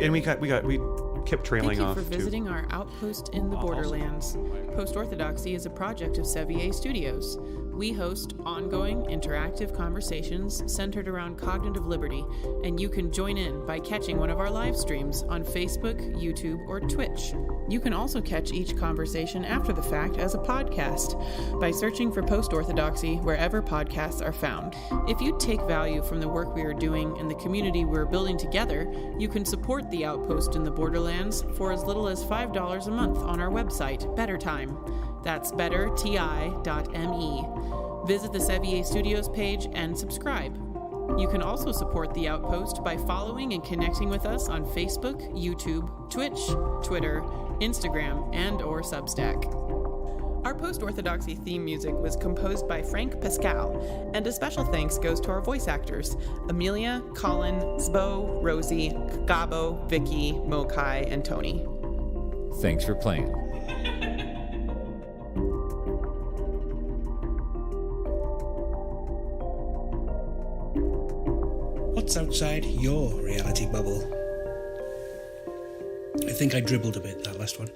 K: kept trailing off.
D: Thank you for visiting our Outpost in the Borderlands. Post-Orthodoxy is a project of Sevier Studios. We host ongoing, interactive conversations centered around cognitive liberty, and you can join in by catching one of our live streams on Facebook, YouTube, or Twitch. You can also catch each conversation after the fact as a podcast by searching for Post-Orthodoxy wherever podcasts are found. If you take value from the work we are doing and the community we're building together, you can support the Outpost in the Borderlands for as little as $5 a month on our website, Better Time. That's betterti.me. Visit the Sevier Studios page and subscribe. You can also support the Outpost by following and connecting with us on Facebook, YouTube, Twitch, Twitter, Instagram, and or Substack. Our Post-Orthodoxy theme music was composed by Frank Pascal, and a special thanks goes to our voice actors, Amelia, Colin, Zbo, Rosie, Gabo, Vicky, Mokai, and Tony.
J: Thanks for playing.
B: What's outside your reality bubble? I think I dribbled a bit that last one.